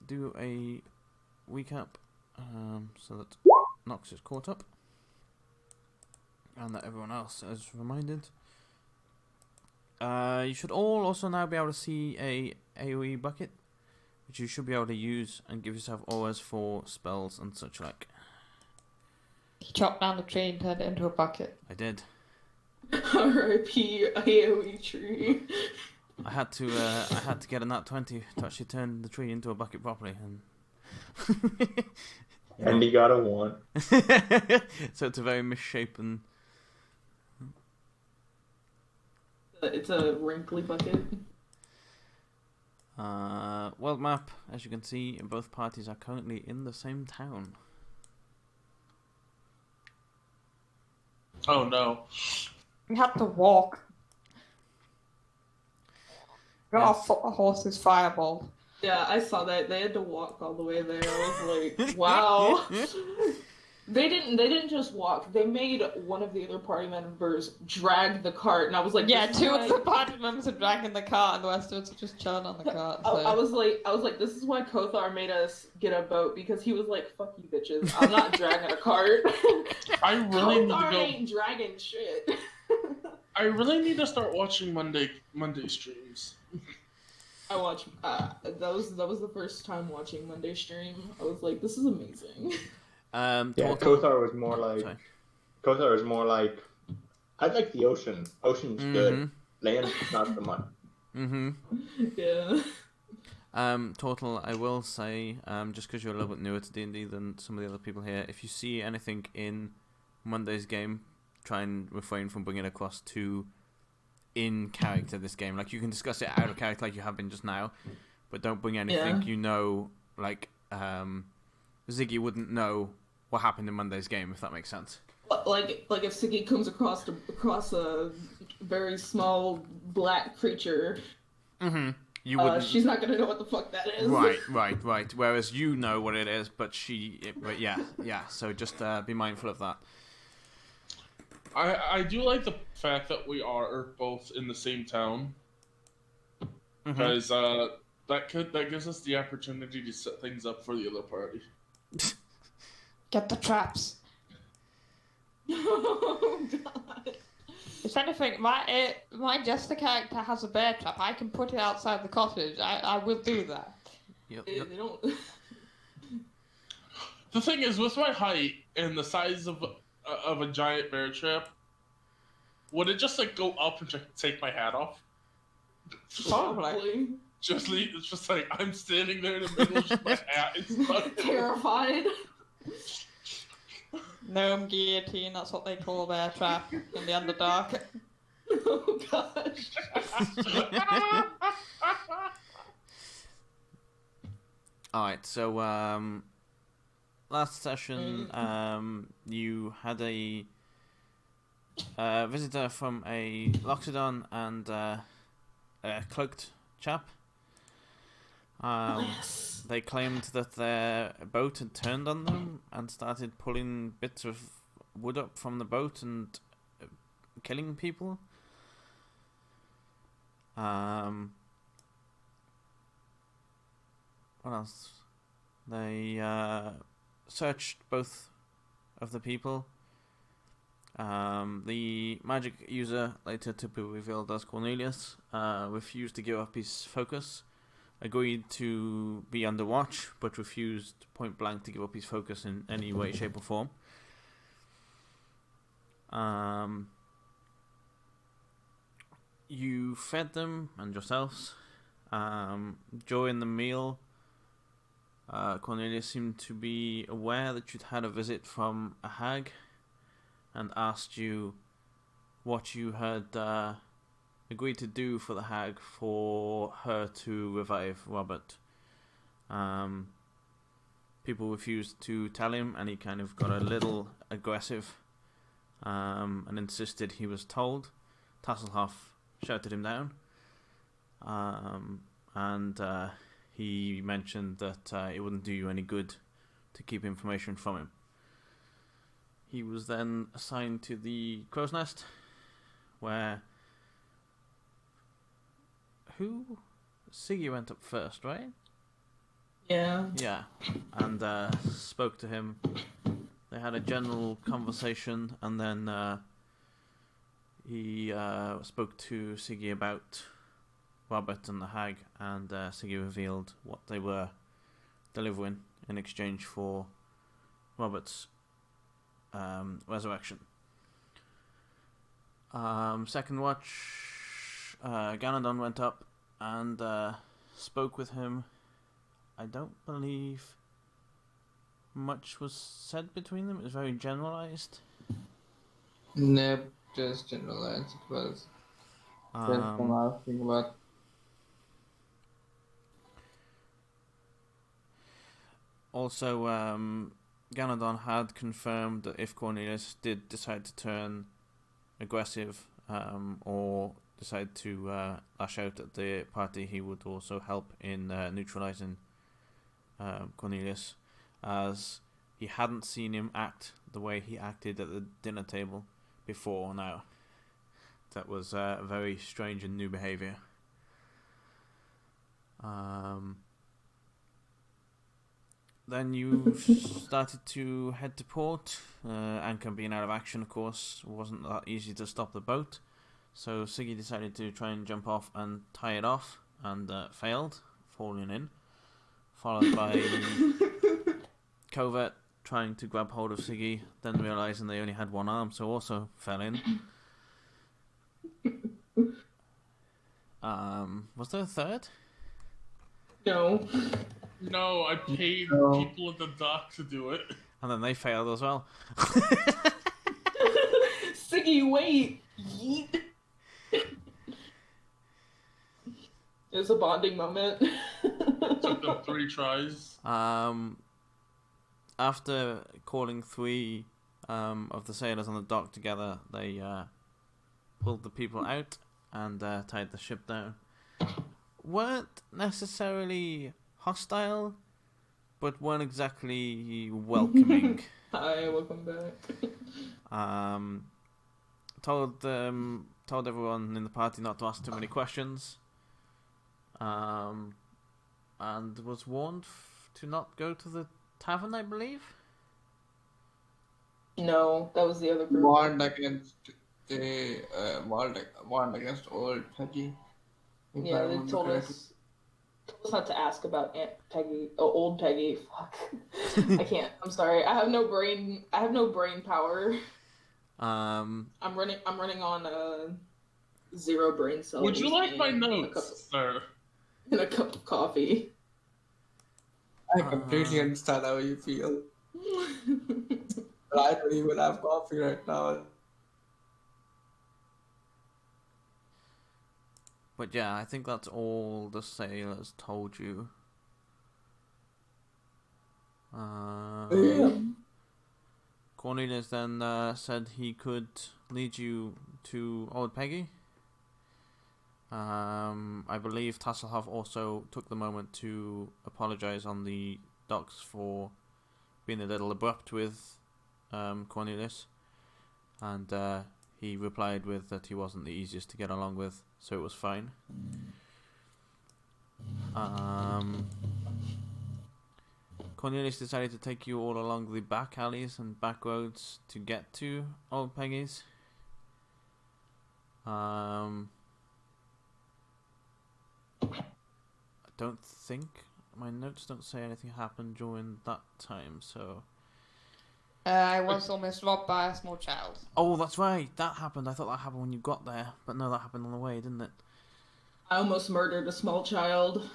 do a recap so that Nox is caught up and that everyone else is reminded. You should all also now be able to see a AoE bucket, which you should be able to use and give yourself auras for spells and such like. He chopped down the tree and turned it into a bucket. I did. R.I.P. AoE tree. I had to get a nat 20 to actually turn the tree into a bucket properly, and and he got a 1. So it's a very misshapen. It's a wrinkly bucket. World map, as you can see, both parties are currently in the same town. Oh no. We had to walk. Got Yes. our horses fireball. Yeah, I saw that. They had to walk all the way there. I was like, wow. They didn't just walk. They made one of the other party members drag the cart, and I was like, Yeah, this is two why- of the party members are dragging the cart, and the rest of us are just chilling on the cart. So. I was like, this is why Kothar made us get a boat, because he was like, fuck you bitches, I'm not dragging a cart. I really need to Kothar go. ain't dragging shit. I really need to start watching Monday streams. I watched. That was the first time watching Monday stream. I was like, this is amazing. Yeah, Total- Kothar was more like... Sorry. Kothar was more like... I like the ocean. Ocean's good. Land, not so much. Yeah. Total, I will say, just because you're a little bit newer to D&D than some of the other people here, if you see anything in Monday's game, try and refrain from bringing it across to in character this game. Like, you can discuss it out of character like you have been just now, but don't bring anything like Ziggy wouldn't know what happened in Monday's game, if that makes sense. Like if Siggy comes across a very small black creature, You wouldn't. she's not gonna know what the fuck that is. Right. Whereas you know what it is, but yeah. So just be mindful of that. I do like the fact that we are both in the same town, because that gives us the opportunity to set things up for the other party. Get the traps. Oh god. If anything, my Jester character has a bear trap. I can put it outside the cottage. I will do that. Yep. They don't. The thing is, with my height and the size of a giant bear trap, would it just like go up and just take my hat off? Probably. It's just like I'm standing there in the middle, just my hat is stuck. Terrified. Gnome guillotine, that's what they call a bear trap in the Underdark. Oh gosh. Alright, so last session you had a visitor from a Loxodon and a cloaked chap. Yes. They claimed that their boat had turned on them and started pulling bits of wood up from the boat and killing people. What else? They searched both of the people. The magic user, later to be revealed as Cornelius, refused to give up his focus, agreed to be under watch, but refused point blank to give up his focus in any way, shape or form. You fed them and yourselves. During the meal, Cornelius seemed to be aware that you'd had a visit from a hag and asked you what you had agreed to do for the hag for her to revive Robert. People refused to tell him, and he kind of got a little aggressive and insisted he was told. Tasselhoff shouted him down, and he mentioned that it wouldn't do you any good to keep information from him. He was then assigned to the Crow's Nest, where Siggy went up first, right? Yeah. Yeah, and spoke to him. They had a general conversation, and then he spoke to Siggy about Robert and the hag, and Siggy revealed what they were delivering in exchange for Robert's resurrection. Second watch, Ganondon went up and spoke with him. I don't believe much was said between them. It was very generalized. Nope, just generalized. It was just them asking about. Also, Ganondon had confirmed that if Cornelius did decide to turn aggressive or decide to lash out at the party, he would also help in neutralizing Cornelius, as he hadn't seen him act the way he acted at the dinner table before now. That was very strange and new behavior. Then you started to head to port. Anchor being out of action, of course, wasn't that easy to stop the boat. So Siggy decided to try and jump off and tie it off, and failed, falling in. Followed by Covert trying to grab hold of Siggy, then realising they only had one arm, so also fell in. Was there a third? No. No, I paid people at the dock to do it. And then they failed as well. Siggy, wait! Yeet. It was a bonding moment. Took them 3 tries. After calling 3 of the sailors on the dock together, they pulled the people out and tied the ship down. Weren't necessarily hostile, but weren't exactly welcoming. Hi, welcome back. Told everyone in the party not to ask too many questions. And was warned to not go to the tavern, I believe. No, that was the other group. Warned against warned against old Peggy. If I Yeah, they remember told correctly. us not to ask about Aunt Peggy. Oh, old Peggy. Fuck. I can't. I'm sorry. I have no brain power. I'm running on 0 brain cells. Would you like my and notes, sir? And a cup of coffee. I completely understand how you feel. But I don't even have coffee right now. But yeah, I think that's all the sailors told you. Yeah. Cornelius then said he could lead you to Old Peggy. I believe Tasselhoff also took the moment to apologise on the docks for being a little abrupt with Cornelius, and he replied with that he wasn't the easiest to get along with, so it was fine. Cornelius decided to take you all along the back alleys and back roads to get to Old Peggy's. I don't think my notes don't say anything happened during that time, so. I was almost robbed by a small child. Oh, that's right. That happened. I thought that happened when you got there, but no, that happened on the way, didn't it? I almost murdered a small child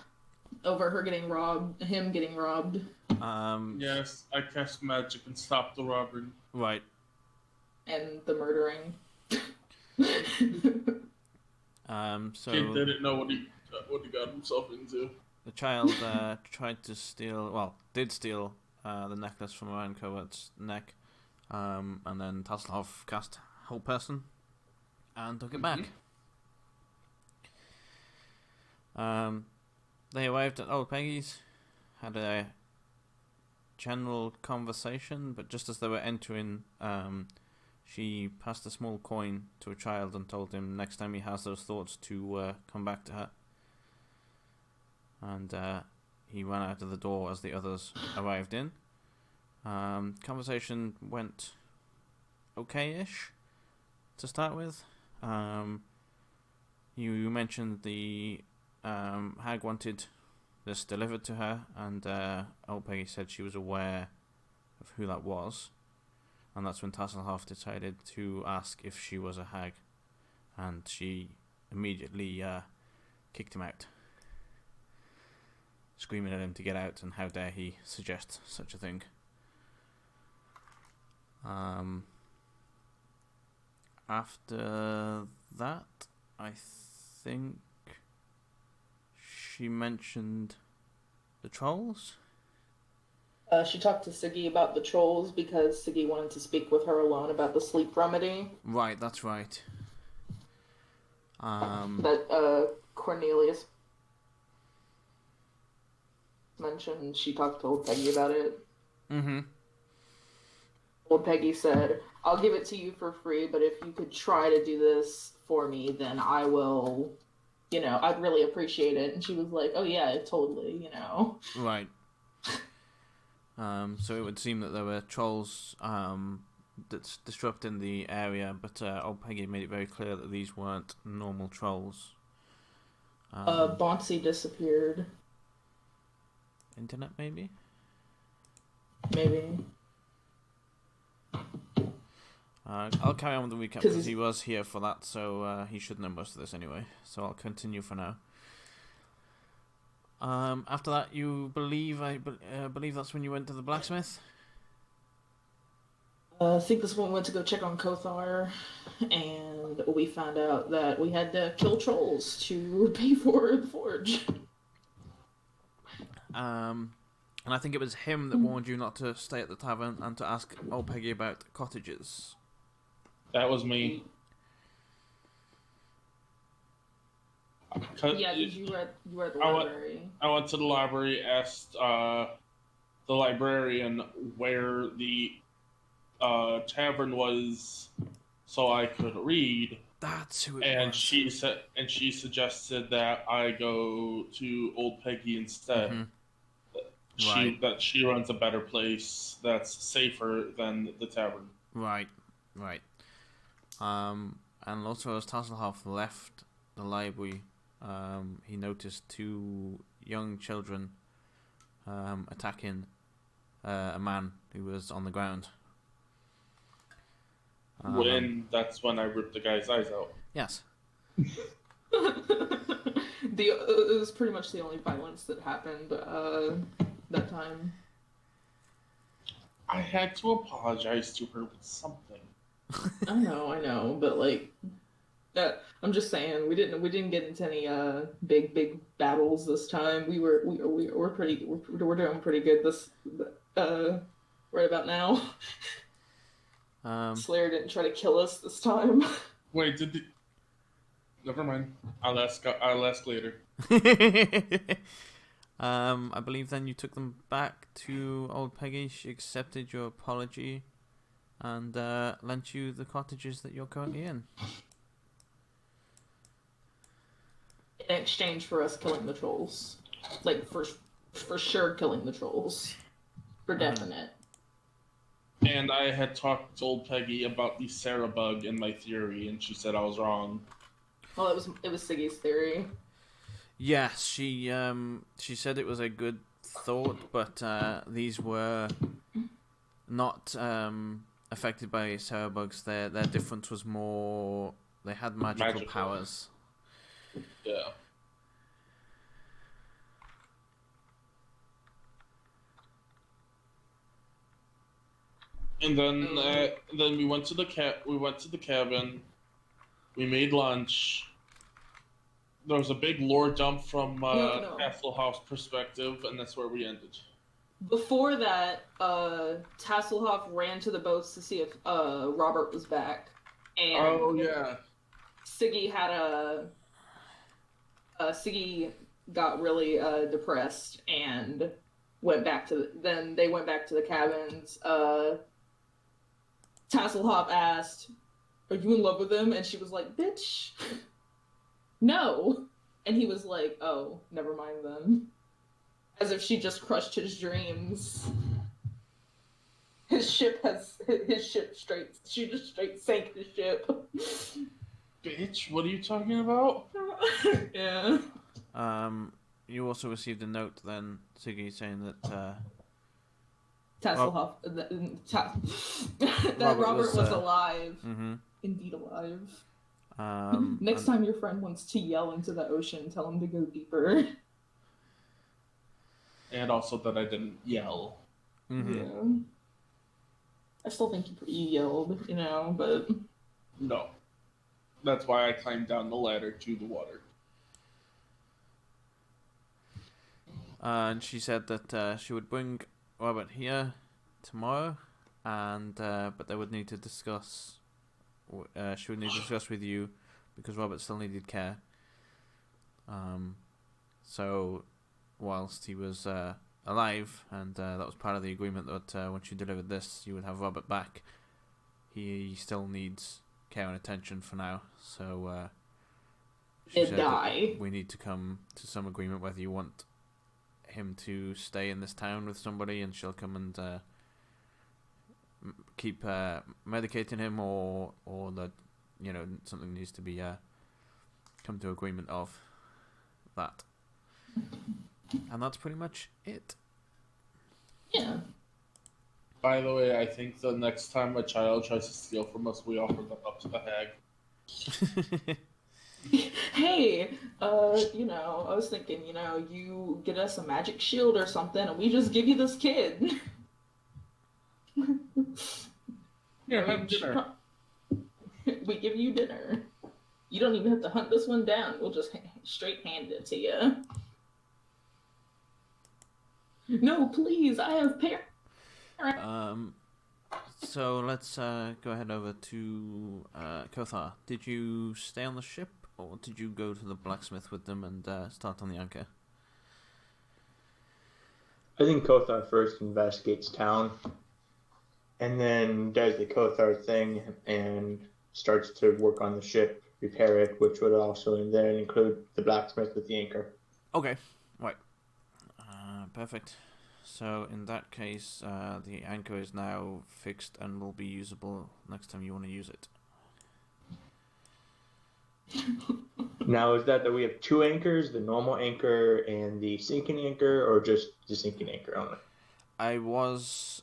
over him getting robbed. Yes, I cast magic and stopped the robbery. Right. And the murdering. So Kid didn't know what he got himself into. the child did steal the necklace from around Covert's neck, and then Tasselhoff cast Whole Person and took it back. They arrived at Old Peggy's, had a general conversation, but just as they were entering, she passed a small coin to a child and told him next time he has those thoughts to come back to her. And he ran out of the door as the others arrived in. Conversation went okay-ish to start with. You mentioned the hag wanted this delivered to her, and old Peggy said she was aware of who that was, and that's when Tasselhoff decided to ask if she was a hag, and she immediately kicked him out, screaming at him to get out, and how dare he suggest such a thing. After that, I think she mentioned the trolls. She talked to Siggy about the trolls because Siggy wanted to speak with her alone about the sleep remedy. Right, that's right. That Cornelius mentioned. She talked to old Peggy about it. Mm-hmm. Old Peggy said, "I'll give it to you for free, but if you could try to do this for me, then I will, I'd really appreciate it." And she was like, "Oh yeah, totally, Right. So it would seem that there were trolls that's disrupting the area, but old Peggy made it very clear that these weren't normal trolls. Bonsi disappeared. Internet, maybe? Maybe. I'll carry on with the recap because he was here for that, so he should know most of this anyway. So I'll continue for now. After that, you believe believe that's when you went to the blacksmith? I think this one went to go check on Kothar, and we found out that we had to kill trolls to pay for the forge. And I think it was him that warned you not to stay at the tavern and to ask old Peggy about cottages. That was me. Yeah, because you were at the library. I went to the library, asked the librarian where the tavern was, so I could read. That's who it was. She suggested that I go to Old Peggy instead. Mm-hmm. That she runs a better place that's safer than the tavern. Right. And also as Tasselhoff left the library, he noticed two young children attacking a man who was on the ground. That's when I ripped the guy's eyes out. Yes. It was pretty much the only violence that happened that time. I had to apologize to her with something. I know, but I'm just saying we didn't get into any big battles this time. We're doing pretty good this right about now. Slayer didn't try to kill us this time. Wait, never mind. I'll ask later. I believe then you took them back to old Peggy. She accepted your apology and lent you the cottages that you're currently in. In exchange for us killing the trolls. For sure killing the trolls. For definite. And I had talked to old Peggy about the Sarah bug and my theory, and she said I was wrong. Well, it was Siggy's theory. Yes, she said it was a good thought, but these were not affected by Sarah bugs. Their difference was more they had magical powers. Yeah. And then we went to the cabin. We made lunch. There was a big lore dump from Tasselhoff's perspective, and that's where we ended. Before that, Tasselhoff ran to the boats to see if Robert was back, and Siggy had Siggy got really depressed and they went back to the cabins. Tasselhoff asked, "Are you in love with him?" And she was like, "Bitch, no." And he was like, "Oh, never mind then." As if she just crushed his dreams. His ship straight. She just straight sank the ship. Bitch, what are you talking about? Yeah. You also received a note then, Siggy, saying that Tasselhoff. That Robert was alive. Mm-hmm. Indeed alive. Next time your friend wants to yell into the ocean, tell him to go deeper. And also that I didn't yell. Mm-hmm. Yeah. I still think you yelled, but... No. That's why I climbed down the ladder to the water. And she said that she would bring Robert here tomorrow, and but they would need to discuss. She would need to discuss with you because Robert still needed care. So, whilst he was alive, and that was part of the agreement that once you delivered this, you would have Robert back. He still needs care and attention for now. So, she said that we need to come to some agreement whether you want him to stay in this town with somebody, and she'll come and keep medicating him, or that something needs to be come to agreement of that. And that's pretty much it. Yeah. By the way, I think the next time a child tries to steal from us, we offer them up to the hag. Hey, I was thinking, you get us a magic shield or something, and we just give you this kid. Here, have dinner. We give you dinner. You don't even have to hunt this one down. We'll just straight hand it to you. No, please, I have parents. So let's go ahead over to Kothar. Did you stay on the ship, or did you go to the blacksmith with them and start on the anchor? I think Kothar first investigates town, and then does the Kothar thing and starts to work on the ship, repair it, which would also then include the blacksmith with the anchor. Okay, right. Perfect. So in that case, the anchor is now fixed and will be usable next time you want to use it. Now, is that we have two anchors, the normal anchor and the sinking anchor, or just the sinking anchor only? I was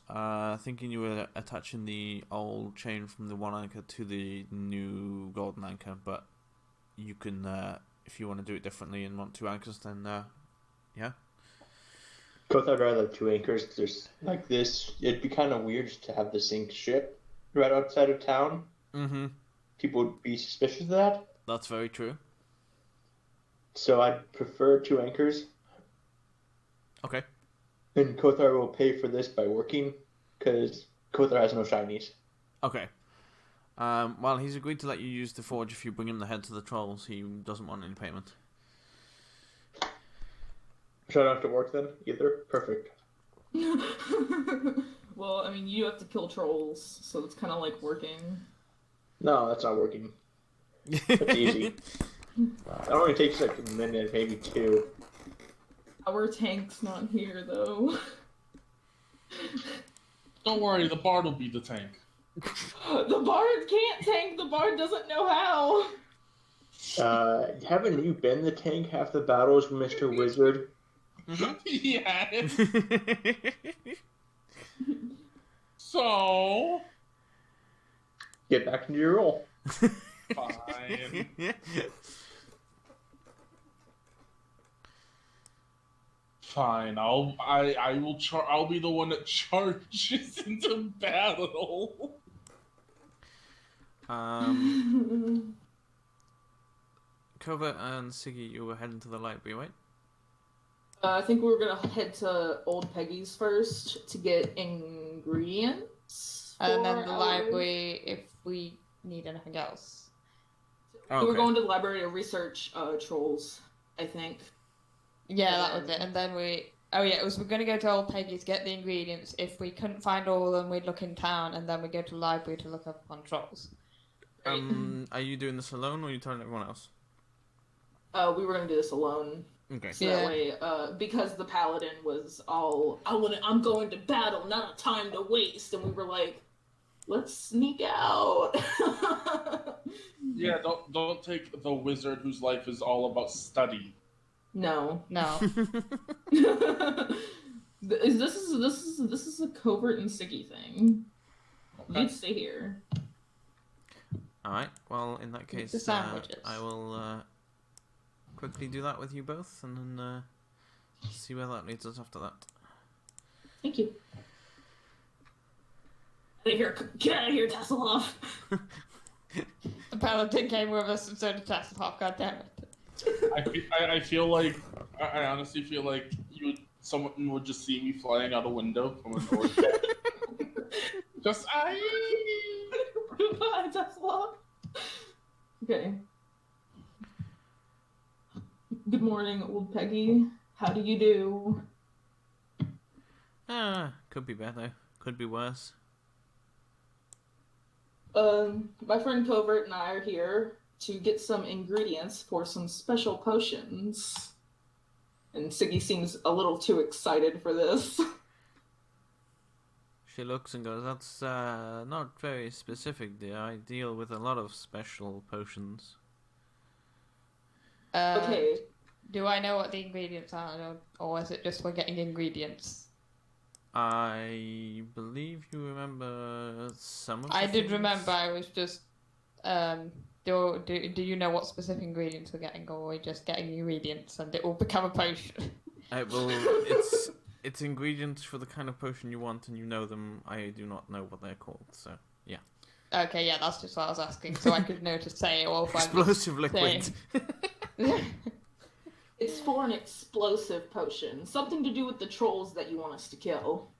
thinking you were attaching the old chain from the one anchor to the new golden anchor, but you can, if you want to do it differently and want two anchors, then yeah. Kothar would rather have two anchors. There's like this. It'd be kind of weird to have the sink ship right outside of town. Mm-hmm. People would be suspicious of that. That's very true. So I'd prefer two anchors. Okay. And Kothar will pay for this by working, because Kothar has no shinies. Okay. Well, he's agreed to let you use the forge if you bring him the heads of the trolls. He doesn't want any payment. So I don't have to work then, either? Perfect. Well, I mean, you have to kill trolls, so it's kind of like working. No, that's not working. That's easy. It only takes like a minute, maybe two. Our tank's not here, though. Don't worry, the bard will be the tank. The bard can't tank. The bard doesn't know how. Haven't you been the tank half the battles, Mr. Wizard? Yeah. So, Get back into your role. fine. Fine. I'll be the one that charges into battle. Kova and Siggy, you were heading to the library, right? I think we were gonna head to Old Peggy's first to get ingredients. And then the library if we need anything else. We were going to the library to research trolls, I think. Yeah, that was it. And then we're going to go to Old Peggy's, get the ingredients. If we couldn't find all of them, we'd look in town, and then we go to the library to look up on trolls. Are you doing this alone, or are you telling everyone else? We were going to do this alone. Okay. So that way, because the paladin was all, I'm going to battle, not time to waste, and we were like, let's sneak out. Yeah, don't take the wizard whose life is all about study. No. This is a covert and Siggy thing. Okay. You'd stay here. All right. Well, in that case, I will quickly do that with you both, and then see where that leads us after that. Thank you. Get out of here, Tasselhoff. The paladin came with us and so did Tasselhoff, goddammit. I feel like I honestly feel like someone would just see me flying out a window from a north. Just Goodbye, Tasselhoff. Okay. Good morning, old Peggy. How do you do? Could be better. Could be worse. My friend Covert and I are here to get some ingredients for some special potions. And Siggy seems a little too excited for this. She looks and goes, "That's not very specific, dear. I deal with a lot of special potions." Okay. Do I know what the ingredients are, or is it just we're getting ingredients? I believe you remember some of the I did things? remember. I was just. Do you know what specific ingredients we're getting, or are we just getting ingredients and it will become a potion? It's ingredients for the kind of potion you want, and you know them. I do not know what they're called, so yeah. Okay, yeah, that's just what I was asking, so I could know to say it or if Explosive liquid. It's for an explosive potion. Something to do with the trolls that you want us to kill.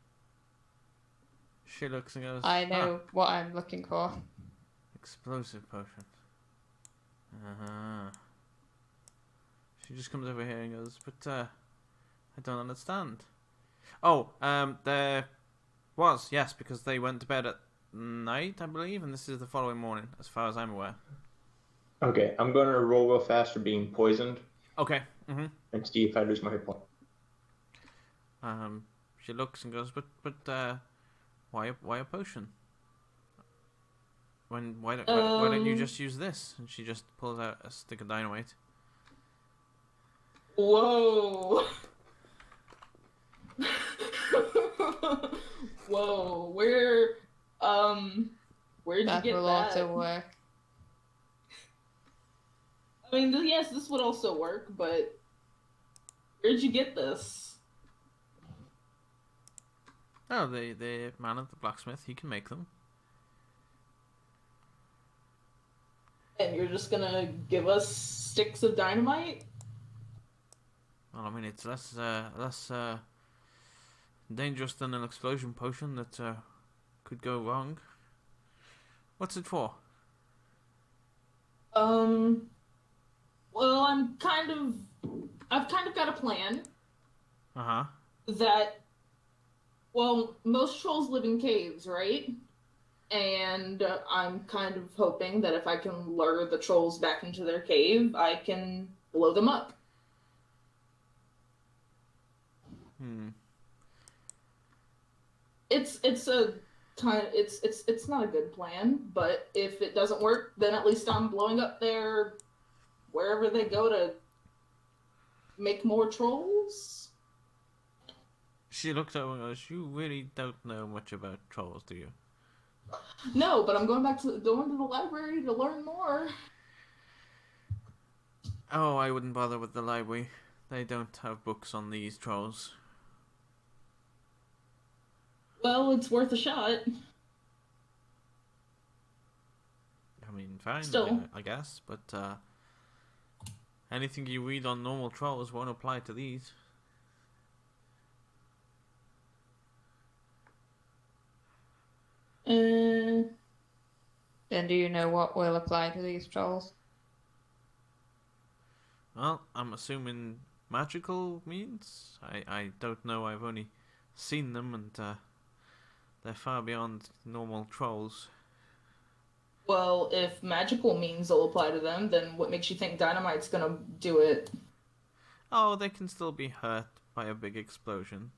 She looks and goes, I know what I'm looking for. Explosive potion. She just comes over here and goes, "But I don't understand." Oh, there was, yes, because they went to bed at night, I believe, and this is the following morning, as far as I'm aware. Okay, I'm going to roll real fast for being poisoned. Okay. And see if I lose my hit point. She looks and goes, but why a potion? Why don't you just use this? And she just pulls out a stick of dynamite. Whoa. Whoa. Where'd you That get will that? also work. I mean, yes, this would also work, but where'd you get this? Oh, the man at the blacksmith, he can make them. And you're just gonna give us sticks of dynamite? Well, I mean, it's less dangerous than an explosion potion that could go wrong. What's it for? Well, I've kind of got a plan. That, well, most trolls live in caves, right? And I'm kind of hoping that if I can lure the trolls back into their cave, I can blow them up. It's not a good plan, but if it doesn't work, then at least I'm blowing up their wherever they go to make more trolls. She looked over and goes, "You really don't know much about trolls, do you?" No, but I'm going to the library to learn more. Oh, I wouldn't bother with the library. They don't have books on these trolls. Well, it's worth a shot. I mean, fine, Still. I guess, but anything you read on normal trolls won't apply to these. Then do you know what will apply to these trolls? Well, I'm assuming magical means. I don't know. I've only seen them, and they're far beyond normal trolls. Well, if magical means will apply to them, then what makes you think dynamite's gonna do it? Oh, they can still be hurt by a big explosion.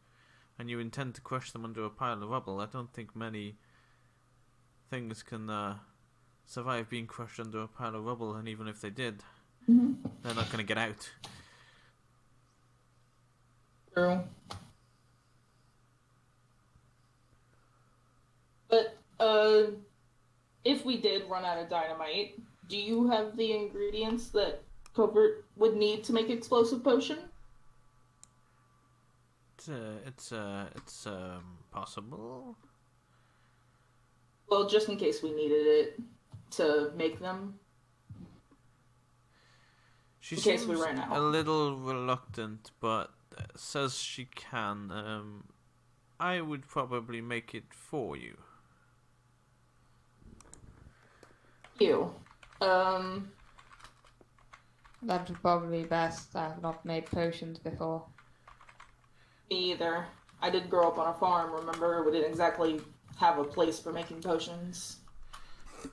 And you intend to crush them under a pile of rubble. I don't think many things can survive being crushed under a pile of rubble, and even if they did, they're not going to get out. True. But, if we did run out of dynamite, do you have the ingredients that Covert would need to make explosive potion? It's possible. Well, just in case we needed it to make them. She in seems case we ran out. a little reluctant, but says she can. I would probably make it for you. You. That would probably be best. I have not made potions before. Me either. I did grow up on a farm, remember? We didn't exactly have a place for making potions. If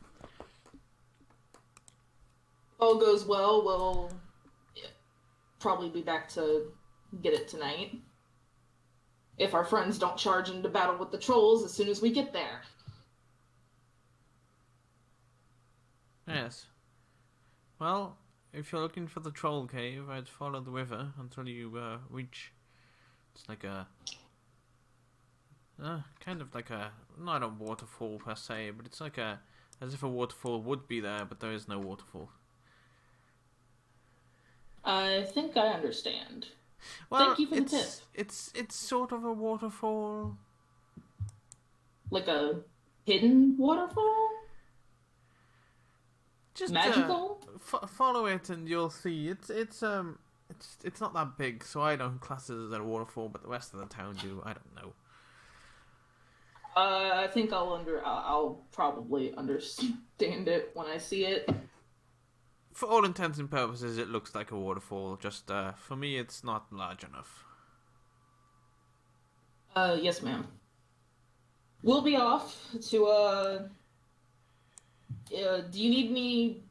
all goes well, we'll probably be back to get it tonight. If our friends don't charge into battle with the trolls as soon as we get there. Yes. Well, if you're looking for the troll cave, I'd follow the river until you reach. It's like a. Kind of like a. Not a waterfall per se, but it's like a. As if a waterfall would be there, but there is no waterfall. I think I understand. Well, thank you for the tip. It's sort of a waterfall. Like a hidden waterfall? Just magical? Follow it and you'll see. It's not that big, so I don't class it as a waterfall, but the rest of the town do. I don't know. I think I'll probably understand it when I see it. For all intents and purposes, it looks like a waterfall. Just for me, it's not large enough. Yes, ma'am. We'll be off to do you need any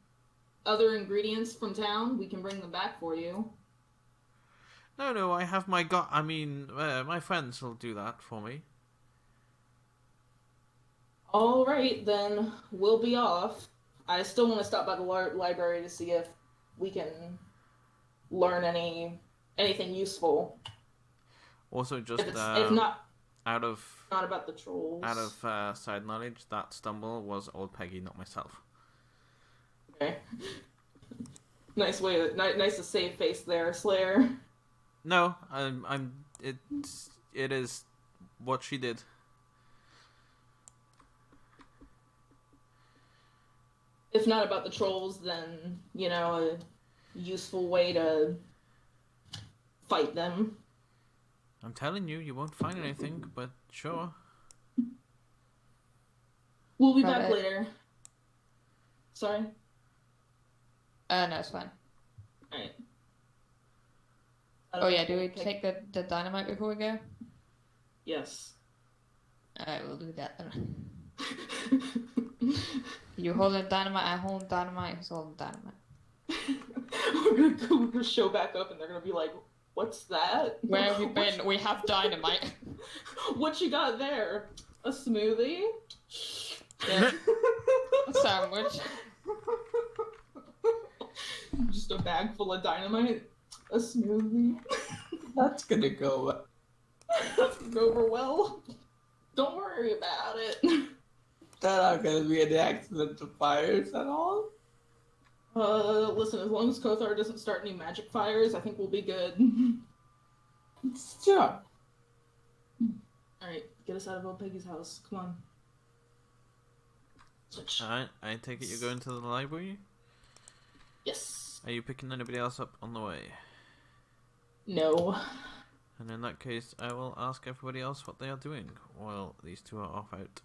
other ingredients from town? We can bring them back for you. No, I have my my friends will do that for me. All right, then we'll be off. I still want to stop by the library to see if we can learn anything useful. Also, just if not not about the trolls. Out of side knowledge, that stumble was old Peggy, not myself. Okay. Nice to save face there, Slayer. No, it is what she did. If not about the trolls, then, a useful way to fight them. I'm telling you, you won't find anything, but sure. We'll be back later. Sorry? No, it's fine. Alright. Oh yeah, do we take the dynamite before we go? Yes. Alright, we'll do that then. You holding dynamite, I hold dynamite, who's holding dynamite? We're gonna show back up and they're gonna be like, what's that? Where have you been? We have dynamite. What you got there? A smoothie? Yeah. A sandwich. Just a bag full of dynamite? A smoothie? That's gonna go over well. Don't worry about it. There aren't gonna be any accidental fires at all. Listen, as long as Kothar doesn't start any magic fires, I think we'll be good. Sure. Alright, get us out of old Peggy's house. Come on. Switch. Alright, I take it you're going to the library? Yes. Are you picking anybody else up on the way? No. And in that case, I will ask everybody else what they are doing while these two are off out.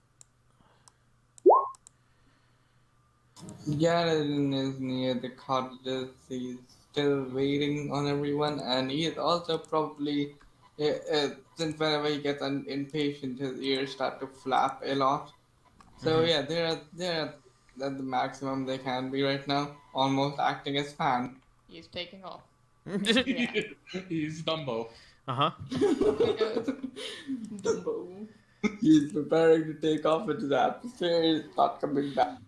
Garen is near the cottages. He's still waiting on everyone, and he is also probably, since whenever he gets impatient, his ears start to flap a lot. So yeah, they're at the maximum they can be right now, almost acting as fans. He's taking off. He's Dumbo. Uh-huh. Dumbo. He's preparing to take off into the atmosphere. He's not coming back.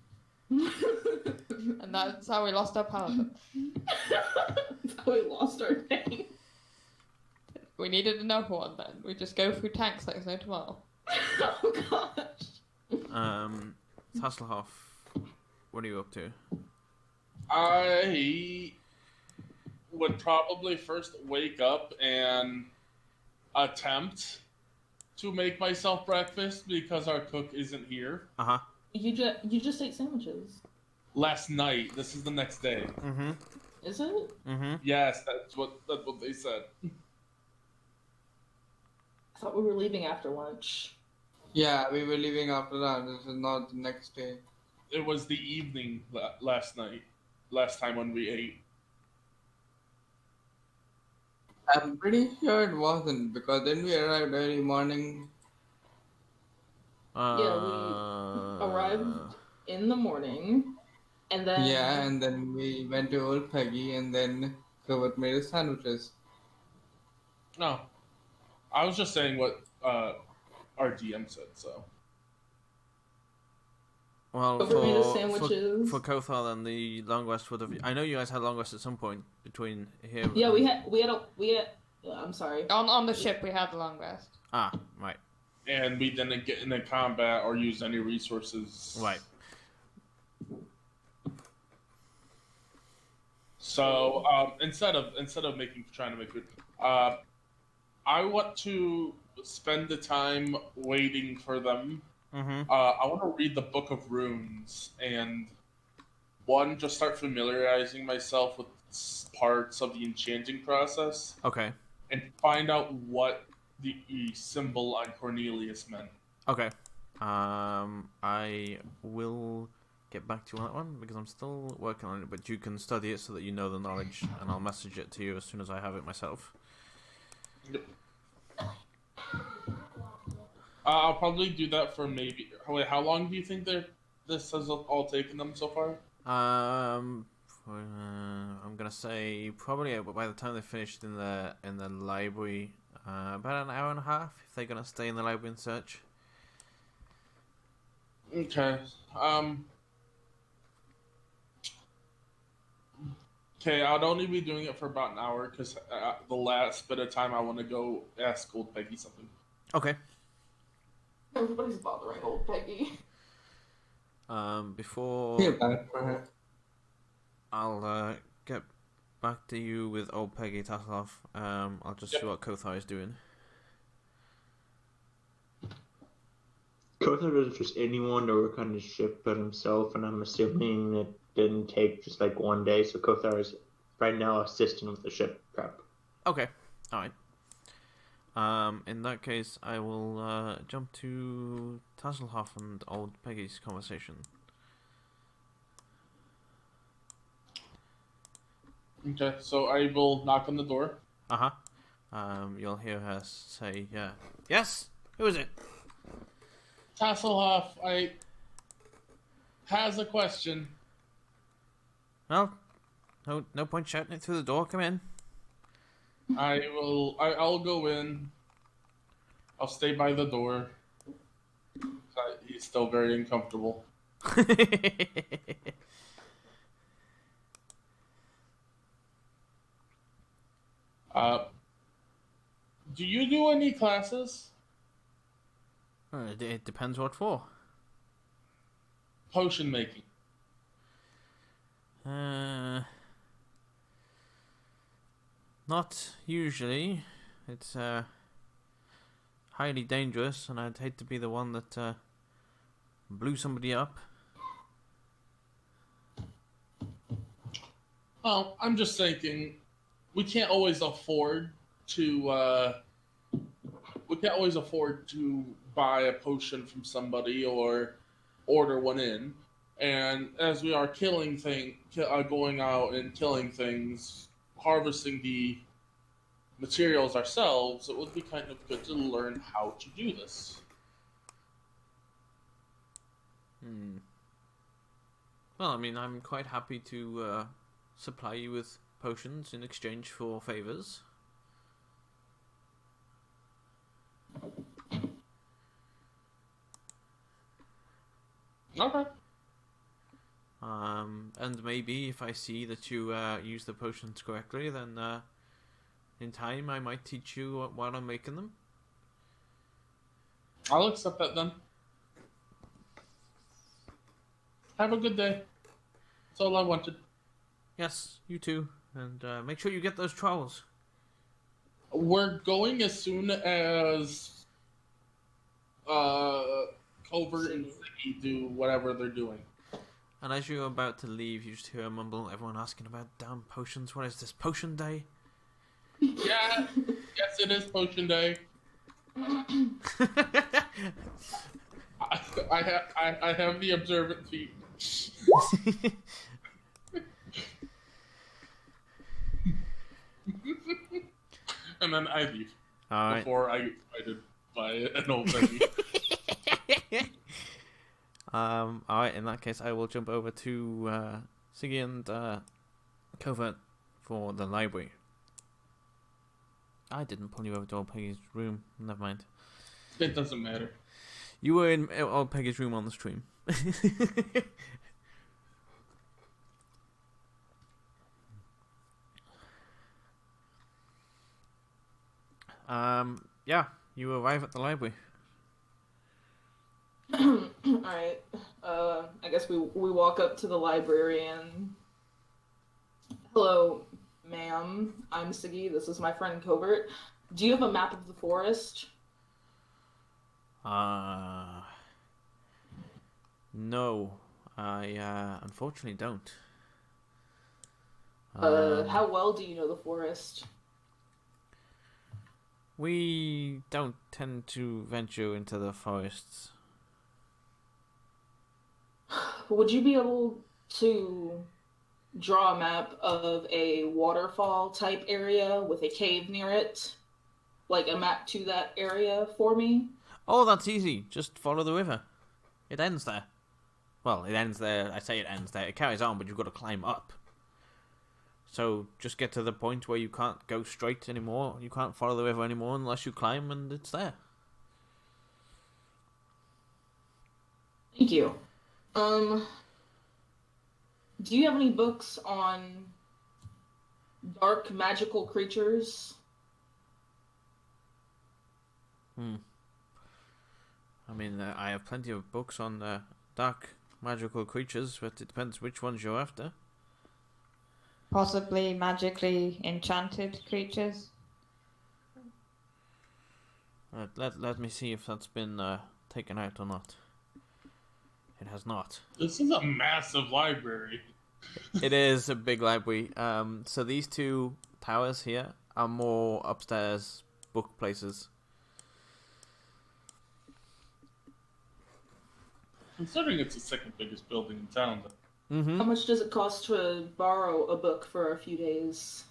And that's how we lost our power. That's how we lost our thing. We needed another one then. We just go through tanks like there's no tomorrow. Oh gosh. Hasselhoff, what are you up to? I would probably first wake up and attempt to make myself breakfast because our cook isn't here. Uh-huh. You just ate sandwiches. Last night. This is the next day. Mm-hmm. Is it? Mm-hmm. Yes, that's what they said. I thought we were leaving after lunch. Yeah, we were leaving after that. This is not the next day. It was the evening last night. Last time when we ate. I'm pretty sure it wasn't because then we arrived early morning. Yeah, we arrived in the morning, and then Yeah, and then we went to Old Peggy, and then Kurt made us sandwiches. No. I was just saying what our DM said, so. Well, But we made us sandwiches. for Kothar, then the long rest would have. I know you guys had long rest at some point between here. Yeah, we had. I'm sorry. On the ship we had the long rest. Ah, right. And we didn't get into combat or use any resources. Right. So instead of trying to make it, I want to spend the time waiting for them. Mm-hmm. I want to read the Book of Runes and just start familiarizing myself with parts of the enchanting process. Okay. And find out what the symbol on Cornelius meant. Okay. I will get back to you on that one because I'm still working on it, but you can study it so that you know the knowledge, and I'll message it to you as soon as I have it myself. Yep. I'll probably do that for maybe. Wait, how long do you think this has all taken them so far? I'm gonna say probably by the time they finished in the library, about an hour and a half. If they're gonna stay in the library and search. Okay. Okay, I'd only be doing it for about an hour because the last bit of time I want to go ask Old Peggy something. Okay. Everybody's bothering Old Peggy. Before Feel bad for her. I'll get back to you with Old Peggy Tasselhoff. I'll just see what Kothar is doing. Kothar doesn't trust anyone to work on his ship but himself, and I'm assuming it didn't take just like one day, so Kothar is right now assisting with the ship prep. Okay, alright. In that case, I will jump to Tasselhoff and Old Peggy's conversation. Okay, so I will knock on the door. Uh-huh. You'll hear her say, yes? Who is it? Tasselhoff, I has a question. Well, no point shouting it through the door. Come in. I'll go in. I'll stay by the door. He's still very uncomfortable. Do you do any classes? It depends what for. Potion making. Not usually. It's highly dangerous, and I'd hate to be the one that blew somebody up. Well, I'm just thinking, we can't always afford to. We can't always afford to buy a potion from somebody or order one in. And as we are going out and killing things, harvesting the materials ourselves, it would be kind of good to learn how to do this. Well, I mean, I'm quite happy to supply you with potions in exchange for favors. Okay. And maybe if I see that you use the potions correctly, then in time I might teach you while I'm making them. I'll accept that then. Have a good day. That's all I wanted. Yes, you too. And make sure you get those trowels. We're going as soon as Covert and Ziggy do whatever they're doing. And as you're about to leave, you just hear a mumble, everyone asking about damn potions. What is this, potion day? Yeah, yes, it is potion day. I have the observant feet. And then I leave. All right. Before I get invited by an old lady. Alright, in that case, I will jump over to Siggy and Covert for the library. I didn't pull you over to old Peggy's room. Never mind. It doesn't matter. You were in old Peggy's room on the stream. Yeah, you arrive at the library. Alright. I guess we walk up to the librarian. Hello, ma'am. I'm Siggy. This is my friend Covert. Do you have a map of the forest? No. I unfortunately don't. How well do you know the forest? We don't tend to venture into the forests. Would you be able to draw a map of a waterfall type area with a cave near it? Like a map to that area for me? Oh, that's easy. Just follow the river. It ends there. Well, it ends there. I say it ends there. It carries on, but you've got to climb up. So just get to the point where you can't go straight anymore. You can't follow the river anymore unless you climb, and it's there. Thank you. Do you have any books on dark magical creatures? I mean, I have plenty of books on dark magical creatures, but it depends which ones you're after. Possibly magically enchanted creatures. Let me see if that's been taken out or not. It has not. This is a massive library. It is a big library. So these two towers here are more upstairs book places. Considering it's the second biggest building in town. Mm-hmm. How much does it cost to borrow a book for a few days?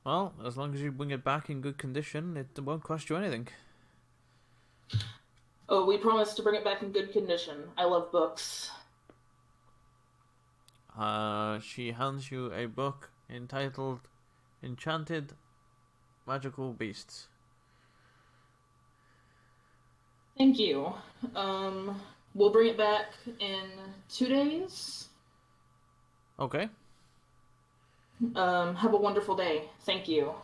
Well, as long as you bring it back in good condition, it won't cost you anything. Oh, we promise to bring it back in good condition. I love books. She hands you a book entitled Enchanted Magical Beasts. Thank you. We'll bring it back in 2 days. Okay. Have a wonderful day. Thank you.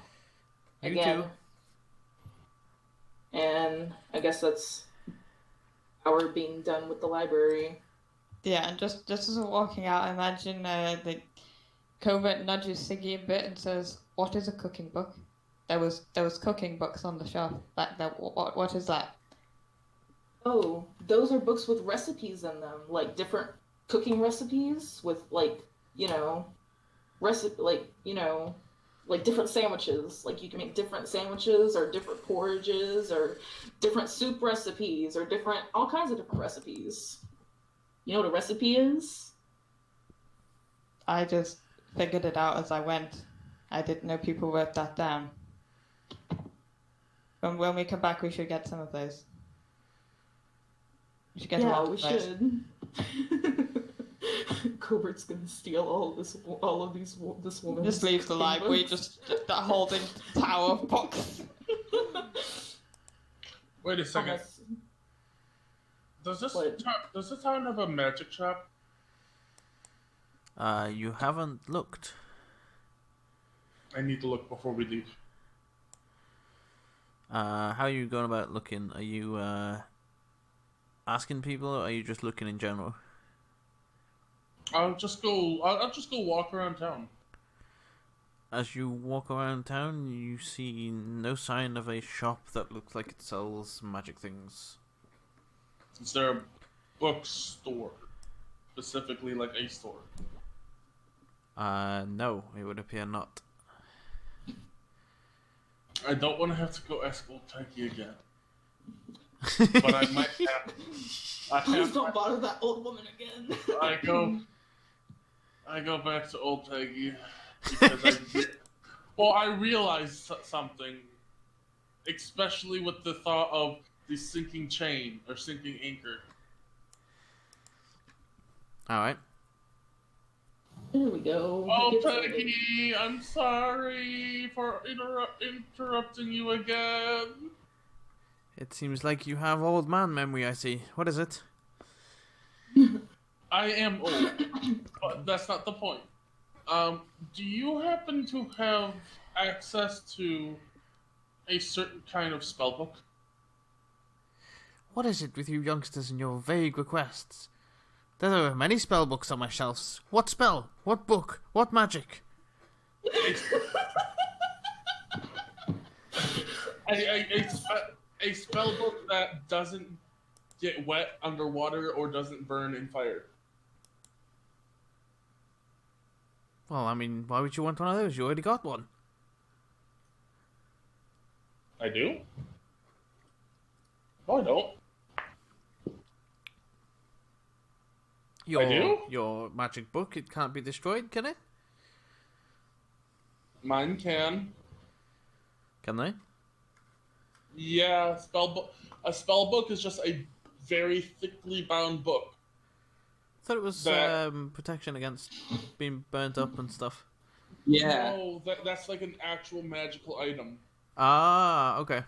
You Again. too. And I guess that's our being done with the library. Yeah, and just as we're walking out, I imagine the Covert nudges Siggy a bit and says, "What is a cooking book?" There was cooking books on the shelf. What is that? Oh, those are books with recipes in them, like different cooking recipes with like different sandwiches. Like you can make different sandwiches or different porridges or different soup recipes or all kinds of different recipes. You know what a recipe is? I just figured it out as I went. I didn't know people wrote that down. When we come back, we should get some of those. We should get a lot of those. Yeah, we should. Cobert's gonna steal all of this woman's. Just leaves the cooking library, books. just that holding tower of books. Wait a second. Does this town have a magic shop? You haven't looked. I need to look before we leave. How are you going about looking? Are you asking people, or are you just looking in general? I'll just go walk around town. As you walk around town, you see no sign of a shop that looks like it sells magic things. Is there a bookstore? Specifically, like a store? No, it would appear not. I don't want to have to go ask Old Peggy again. But I might have. Please don't bother that old woman again. I go back to Old Peggy because I realized something, especially with the thought of the sinking chain or sinking anchor. All right. There we go. Oh, Peggy, I'm sorry for interrupting you again. It seems like you have old man memory, I see. What is it? I am old, but that's not the point. Do you happen to have access to a certain kind of spellbook? What is it with you youngsters and your vague requests? There are many spellbooks on my shelves. What spell? What book? What magic? A spellbook that doesn't get wet underwater or doesn't burn in fire. Well, I mean, why would you want one of those? You already got one. I do? No, I don't. I do? Your magic book, it can't be destroyed, can it? Mine can. Can they? Yeah, a spellbook is just a very thickly bound book. I thought it was protection against being burnt up and stuff. Yeah. No, that's like an actual magical item. Ah, okay.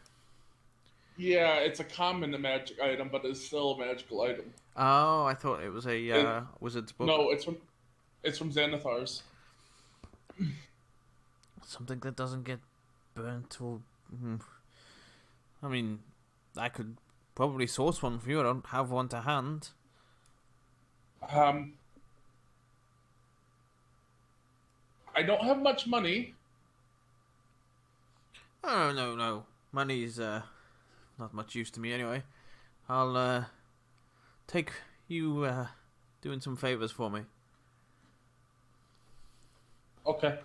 Yeah, it's a common magic item, but it's still a magical item. Oh, I thought it was a wizard's book. No, it's from Xanathar's. Something that doesn't get burnt or... I mean, I could probably source one for you. I don't have one to hand. I don't have much money. Oh, no. Money's not much use to me anyway. I'll take you doing some favors for me. Okay.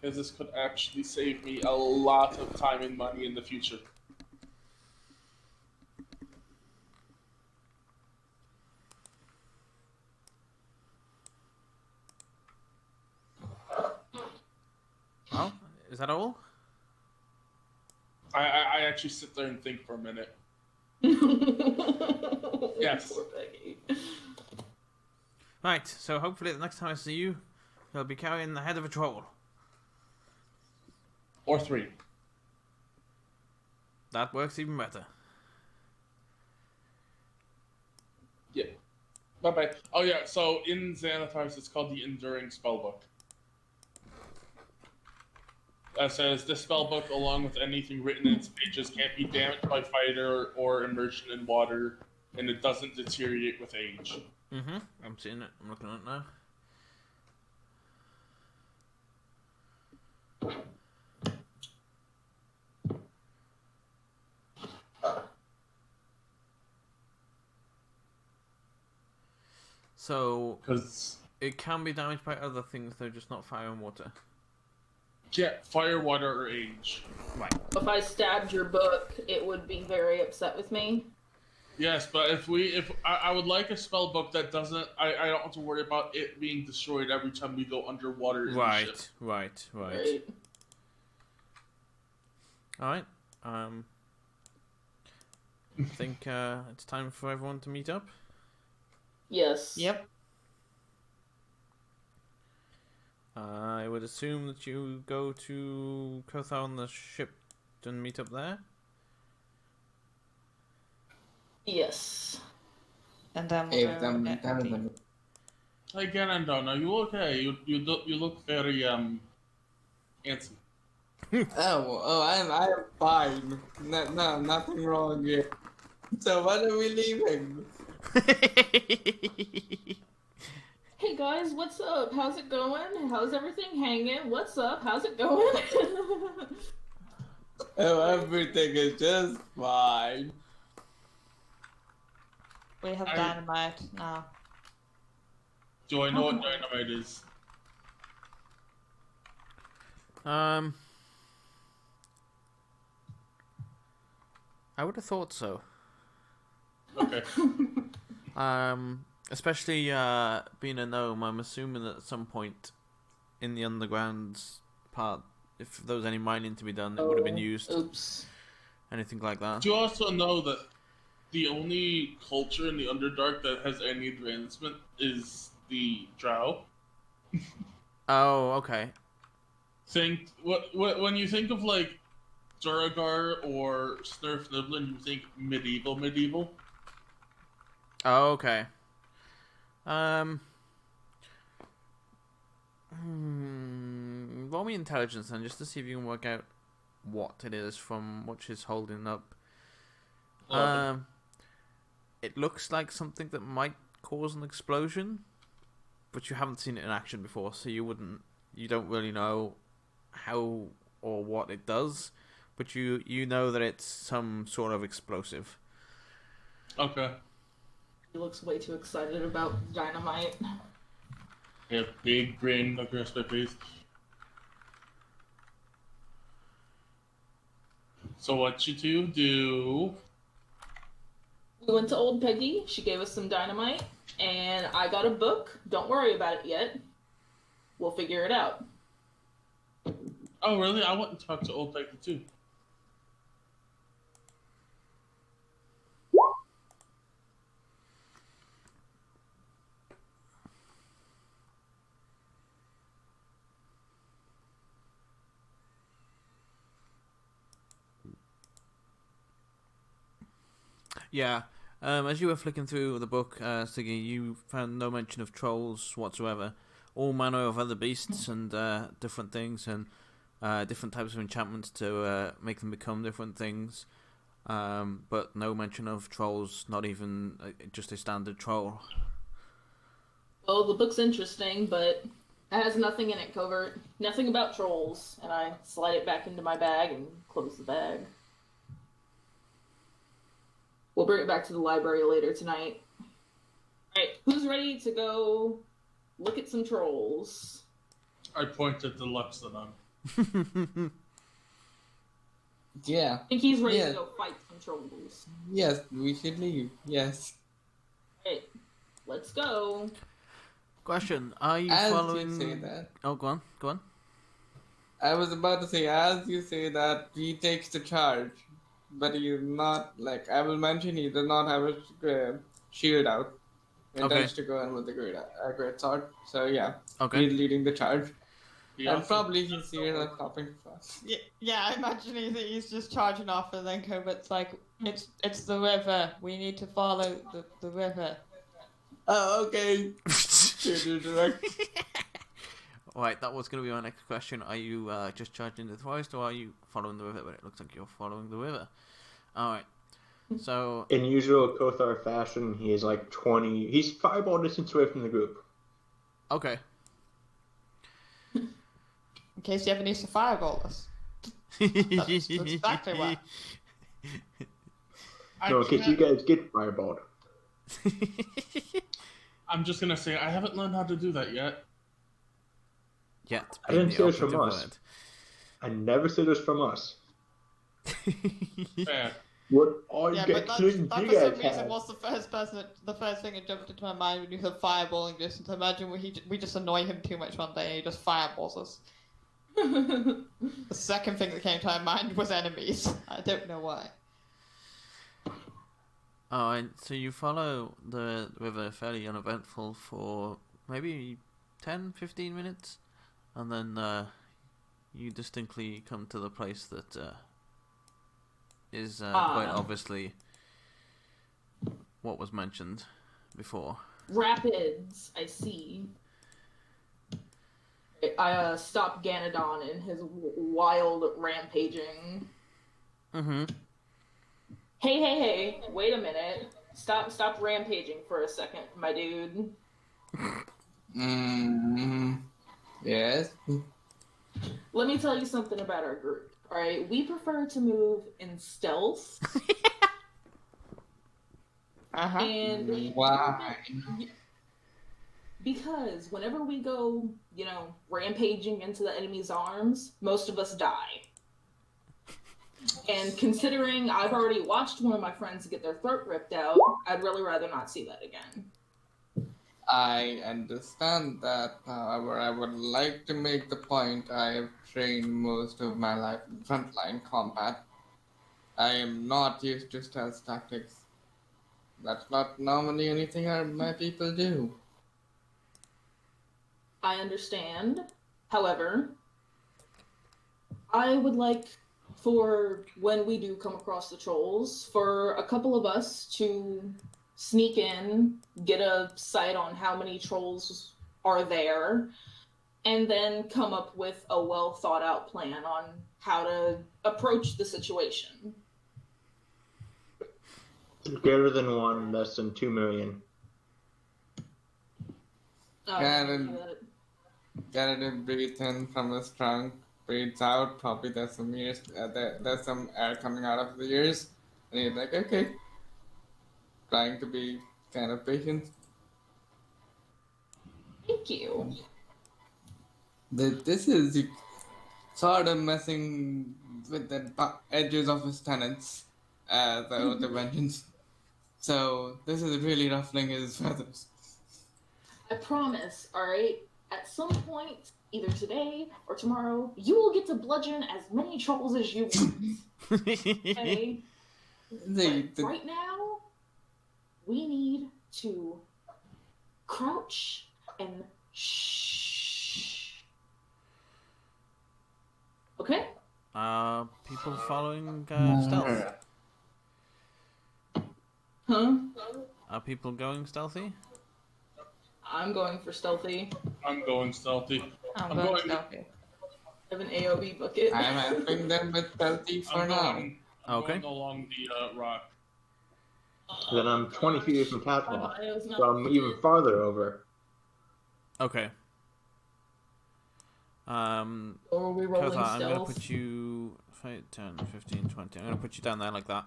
Because this could actually save me a lot of time and money in the future. Well, is that all? I actually sit there and think for a minute. Yes. Poor Peggy. Right, so hopefully the next time I see you, you'll be carrying the head of a troll. Or 3. That works even better. Yeah. Bye-bye. Oh, yeah, so in Xanathar's, it's called the Enduring Spellbook. That says, this spellbook, along with anything written in its pages, can't be damaged by fire or immersion in water, and it doesn't deteriorate with age. Mm-hmm. I'm seeing it. I'm looking at it now. So, Because it can be damaged by other things, though, just not fire and water. yeah, fire, water, or age. Right. If I stabbed your book, it would be very upset with me. Yes, but if I would like a spell book that doesn't, I don't have to worry about it being destroyed every time we go underwater in the ship. Right. Right. All right. I think it's time for everyone to meet up. Yes. Yep. I would assume that you go to Kothar on the ship and meet up there. Yes. And then we'll Hey, go them, get them, Andy. them. Hey, Ganondorf, are you okay? You look very handsome. I'm fine. No, nothing wrong here. So when are we leaving? Hey guys, what's up? How's it going? How's everything hanging? What's up? How's it going? Oh, everything is just fine. We have dynamite now. Do I know what dynamite is? I would have thought so. Okay. Especially being a gnome, I'm assuming that at some point in the underground part, if there was any mining to be done, it would have been used. Oops. Anything like that. Do you also know that the only culture in the Underdark that has any advancement is the Drow? Oh, okay. When you think of like Duragar or Snurf Niblin, you think medieval. Oh, okay. Roll me intelligence then, just to see if you can work out what it is from what she's holding up. It looks like something that might cause an explosion, but you haven't seen it in action before, so you don't really know how or what it does, but you know that it's some sort of explosive. Okay. He looks way too excited about dynamite. Yeah, big grin across my face. So what you two do? We went to Old Peggy. She gave us some dynamite, and I got a book. Don't worry about it yet. We'll figure it out. Oh, really? I went and talked to Old Becky too. Yeah. As you were flicking through the book, Siggy, you found no mention of trolls whatsoever. All manner of other beasts and different things, and different types of enchantments to make them become different things. But no mention of trolls, not even just a standard troll. Well, the book's interesting, but it has nothing in it covert. Nothing about trolls. And I slide it back into my bag and close the bag. We'll bring it back to the library later tonight. Alright, who's ready to go look at some trolls? I pointed to Luxodon. Yeah. I think he's ready to go fight some trolls. Yes, we should leave. Yes. Alright, let's go. Question: Are you As following? you say that, Oh, go on. I was about to say, as you say that, he takes the charge, but he's not, like, I will mention he does not have a shield out. He intends to go in with the great sword. So, yeah, Okay. he's leading the charge. He And also- probably he's here and stopping fast. Yeah, I imagine he's just charging off, and then Cobert's like, it's the river. We need to follow the river. Oh, okay. Right, that was going to be my next question. Are you just charging the forest, or are you following the river? But it looks like you're following the river. Alright. So... In usual Kothar fashion, he is like 20... He's fireball distance away from the group. Okay. In case you ever need to fireball us. That's exactly why. No, in case you guys get fireballed. I'm just gonna say I haven't learned how to do that yet. Yet. I didn't being say the it's from operative us. I never said it was from us. word. Fair. What are Yeah, you but guys that you for some guys reason have? was the first thing that jumped into my mind when you said fireballing distance. Imagine we just annoy him too much one day and he just fireballs us. The second thing that came to my mind was enemies. I don't know why. Alright, so you follow the river fairly uneventful for maybe 10, 15 minutes. And then you distinctly come to the place that is quite obviously what was mentioned before. Rapids, I see. I stop Ganodon in his wild rampaging. Mm-hmm. Hey, wait a minute. Stop rampaging for a second, my dude. Yes. Let me tell you something about our group, alright? We prefer to move in stealth. And why? Because whenever we go, rampaging into the enemy's arms, most of us die. And considering I've already watched one of my friends get their throat ripped out, I'd really rather not see that again. I understand that. However, I would like to make the point I have trained most of my life in frontline combat. I am not used to stealth tactics. That's not normally anything my people do. I understand. However, I would like for when we do come across the trolls, for a couple of us to sneak in, get a sight on how many trolls are there, and then come up with a well thought out plan on how to approach the situation. Greater than 1, less than 2 million. Ganondorf breathes in from his trunk, breathes out. Probably there's some ears, there's some air coming out of the ears, and he's like, okay, trying to be kind of patient. Thank you. This is sort of messing with the edges of his tenants, the vengeance. So this is really ruffling his feathers. I promise, alright? At some point, either today or tomorrow, you will get to bludgeon as many trolls as you want. Okay? Right now, we need to crouch and shh. Okay? People following stealth? Huh? Are people going stealthy? I'm going for stealthy. I'm going stealthy. I'm going stealthy. I have an AoB bucket. I'm helping them with stealthy for now. I'm going along the rock. Then I'm 20 feet away from Castle, so I'm even farther over. Okay. Or are we rolling Kotha, I'm stealth? going to put you 5, 10, 15, 20. I'm going to put you down there like that.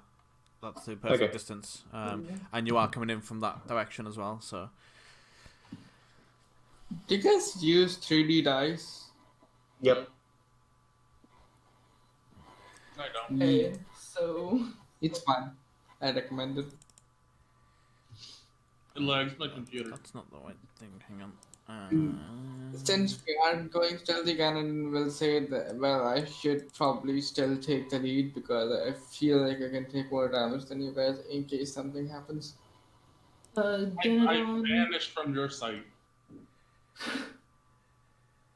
That's the perfect distance. And you are coming in from that direction as well, so... Do you guys use 3D dice? Yep. I don't. Okay, so... It's fun. I recommend it. It lags my computer. That's not the right thing. Hang on. Since we aren't going stealthy, Ganon will say that, well, I should probably still take the lead because I feel like I can take more damage than you guys in case something happens. I vanished from your sight.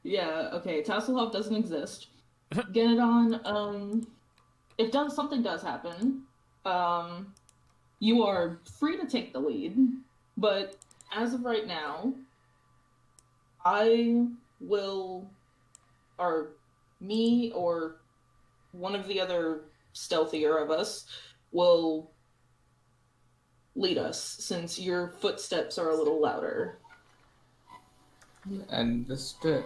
Yeah, okay, Tasselhoff doesn't exist. Ganodon, if something does happen, you are free to take the lead, but as of right now, I will, or me or one of the other stealthier of us will lead us, since your footsteps are a little louder. Understood.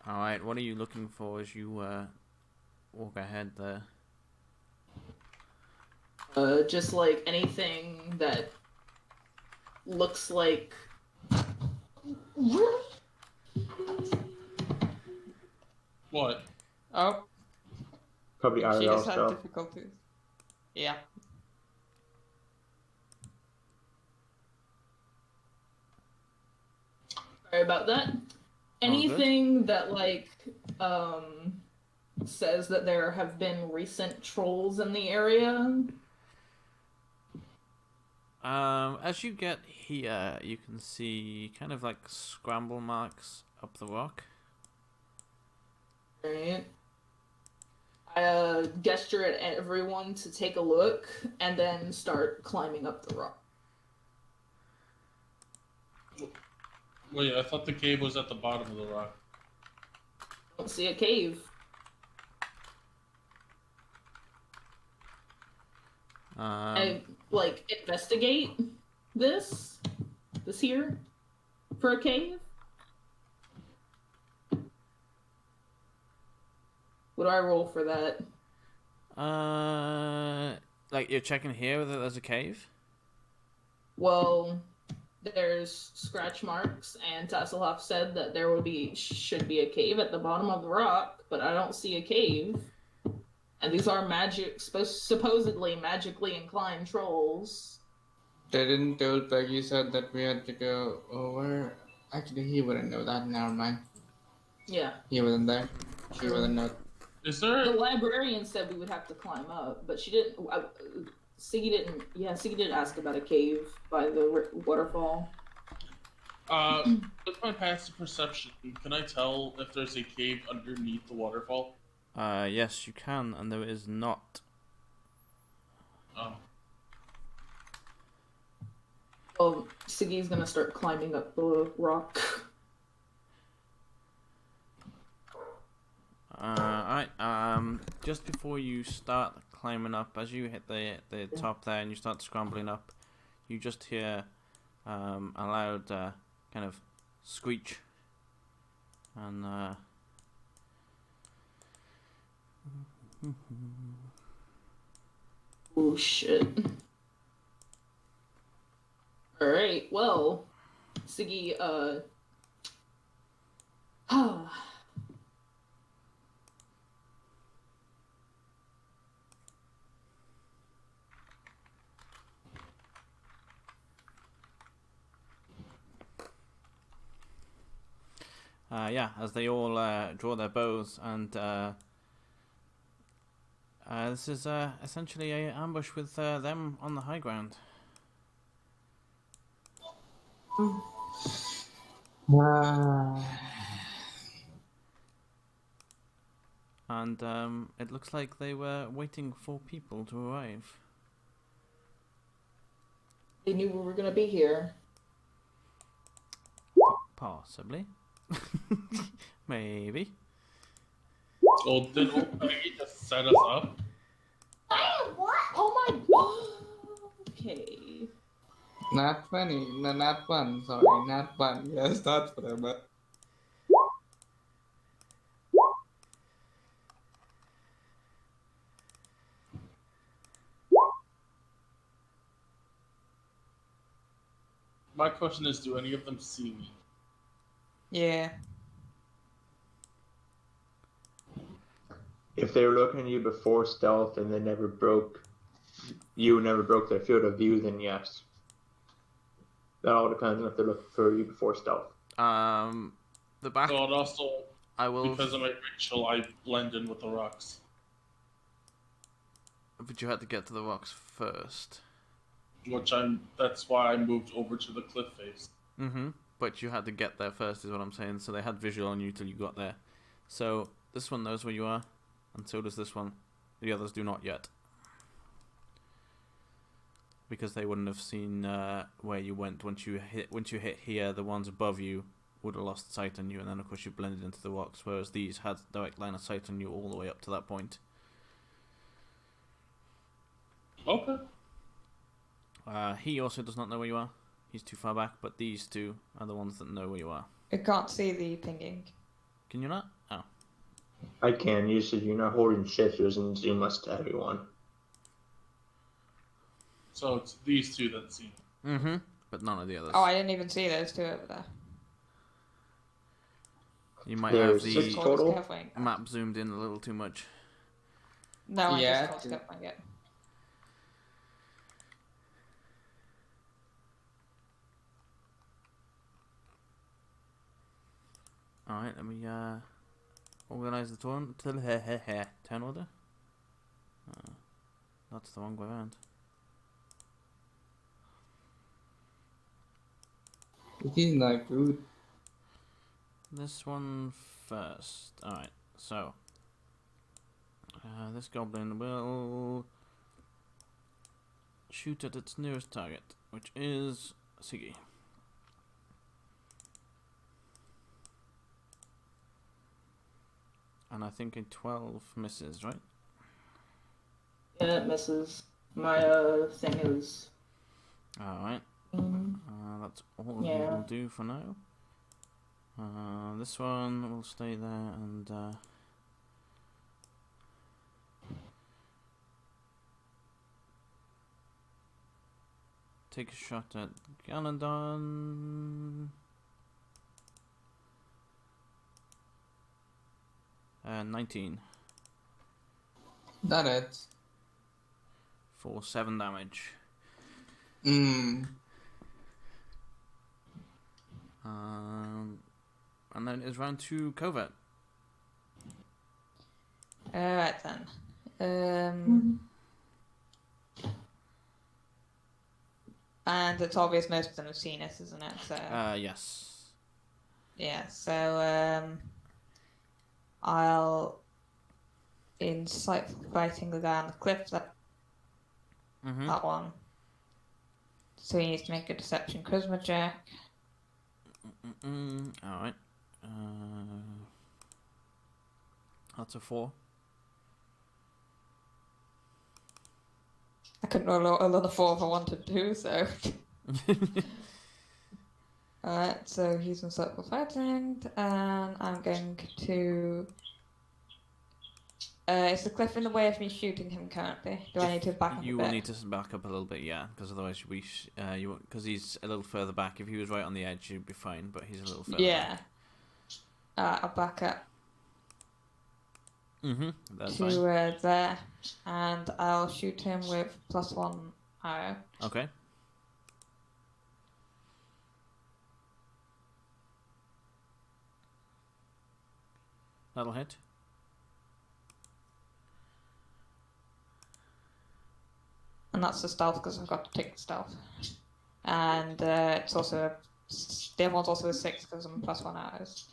Alright, what are you looking for as you walk ahead there? Just like anything that looks like... What? Oh, Probably she IRL just had stuff. difficulties. Yeah. Sorry about that. Anything that, like, says that there have been recent trolls in the area, As you get here, you can see kind of like scramble marks up the rock. Right. I gesture at everyone to take a look, and then start climbing up the rock. Wait, I thought the cave was at the bottom of the rock. Don't see a cave. I investigate this here for a cave. What do I roll for that? Like you're checking here whether there's a cave? Well, there's scratch marks, and Tasselhoff said that there should be a cave at the bottom of the rock, but I don't see a cave. And these are supposedly magically inclined trolls. Didn't old Peggy said that we had to go over? Actually, he wouldn't know that. Never mind. Yeah. He wasn't there. She wouldn't know. Is there? The librarian said we would have to climb up, but she didn't. Siggy didn't. Yeah, Siggy did ask about a cave by the waterfall. With my passive perception, can I tell if there's a cave underneath the waterfall? Yes, you can, and there is not. Oh. Well, Siggy's gonna start climbing up the rock. Alright, just before you start climbing up, as you hit the top there and you start scrambling up, you just hear a loud kind of screech. And Oh shit. Alright, well, Siggy, yeah, as they all draw their bows, and this is essentially an ambush with them on the high ground. And it looks like they were waiting for people to arrive. they knew we were gonna be here. Possibly. Maybe. So did old Peggy just set us up? What? Oh my. Okay. Not funny. No, not fun. Sorry, not fun. Yes, that's forever. My question is, do any of them see me? Yeah. If they were looking at you before stealth and they never broke their field of view, then yes. That all depends on if they're looking for you before stealth. The back. So it also, I will. because of my ritual, I blend in with the rocks. But you had to get to the rocks first. That's why I moved over to the cliff face. Mm-hmm. But you had to get there first, is what I'm saying. So they had visual on you till you got there. So this one knows where you are, and so does this one. The others do not yet, because they wouldn't have seen where you went. Once you hit here, the ones above you would have lost sight on you, and then of course you blended into the rocks. Whereas these had direct line of sight on you all the way up to that point. Okay. He also does not know where you are. He's too far back, but these two are the ones that know where you are. I can't see the pinging. Can you not? Oh. I can. You said you're not holding shifters and zoom us to everyone. So it's these two that see. Mm-hmm. But none of the others. Oh, I didn't even see those two over there. You might There's have 6 the total. map zoomed in a little too much. No, I Yeah. just crossed up it. Alright, let me organise the turn order. That's the wrong way around. It is not good. This one first. Alright, so. This goblin will shoot at its nearest target, which is Siggy. And I think a 12 misses, right? Yeah, it misses. My thing is. Alright. That's all he Yeah. will do for now. This one will stay there and take a shot at Ganondorf. 19 That it. for 7 damage. And then it's round 2 Covert. Alright then. And it's obvious most of them have seen us, isn't it? So Yes. yeah, so I'll insightful fighting the guy on the cliff, that one. So he needs to make a deception charisma check. Alright. That's a 4. I couldn't roll another 4 if I wanted to, so. Alright, so he's insightful fighting, and I'm going to. Is the cliff in the way of me shooting him currently? Do I need to back up a bit? You will need to back up a little bit, yeah, because otherwise because he's a little further back. If he was right on the edge, you'd be fine, but he's a little further back. I'll back up That's to fine. there, and I'll shoot him with +1 arrow. Okay. That'll hit. And that's the stealth because I've got to take the stealth. And it's also the other one's also a 6 because I'm +1 arrows.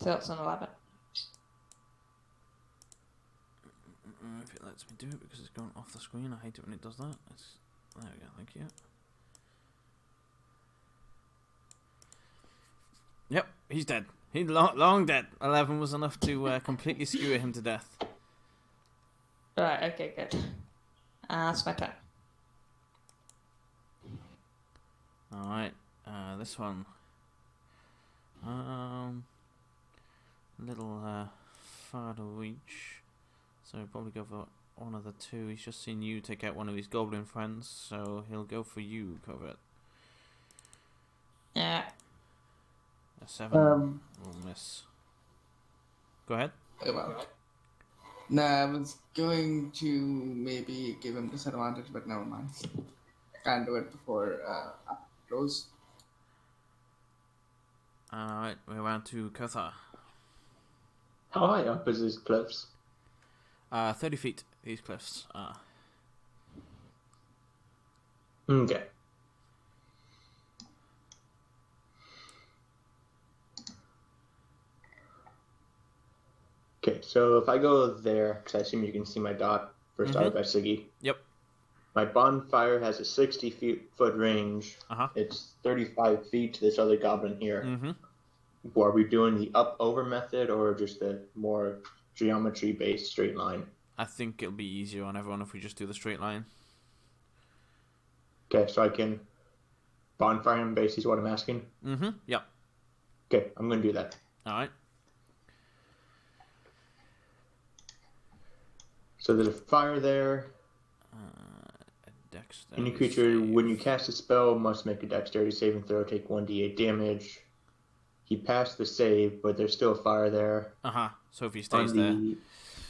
So that's an 11. If it lets me do it because it's going off the screen, I hate it when it does that. There we go, thank you. Yep, he's dead. He's long dead. 11 was enough to completely skewer him to death. Right, okay, good. That's my turn. Alright, this one. Little far to reach. So probably go for one of the two. He's just seen you take out one of his goblin friends, so he'll go for you, Covert. Yeah. A 7 will miss. Go ahead. Nah, I was going to maybe give him disadvantage, but never mind. I can't do it before close. Alright, we're around to Kothar. How high up is these cliffs? 30 feet, these cliffs are. Okay. Okay, so if I go there, because I assume you can see my dot first out by Siggy. Yep. My bonfire has a 60-foot range. It's 35 feet to this other goblin here. Are we doing the up-over method or just the more geometry-based straight line? I think it'll be easier on everyone if we just do the straight line. Okay, so I can bonfire him basically is what I'm asking? Yep. Okay, I'm going to do that. Alright. So there's a fire there. Any creature, when you cast a spell, must make a dexterity saving throw, take 1d8 damage. He passed the save, but there's still a fire there. So if he stays there. And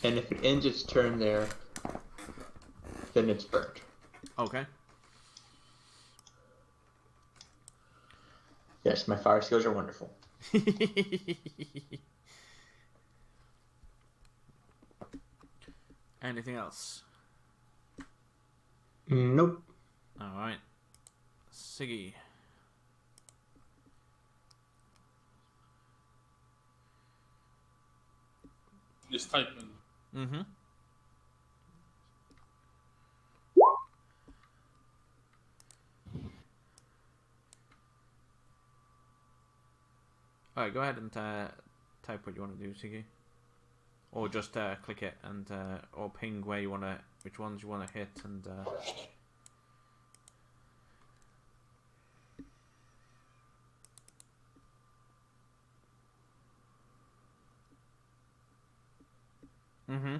if it ends its turn there, then it's burnt. Okay. Yes, my fire skills are wonderful. Anything else? Nope. Alright. Siggy. Just type in. Mm-hmm. Alright, go ahead and type what you want to do, Siggy. Or just click it and or ping where you wanna, which ones you wanna hit, and mm-hmm.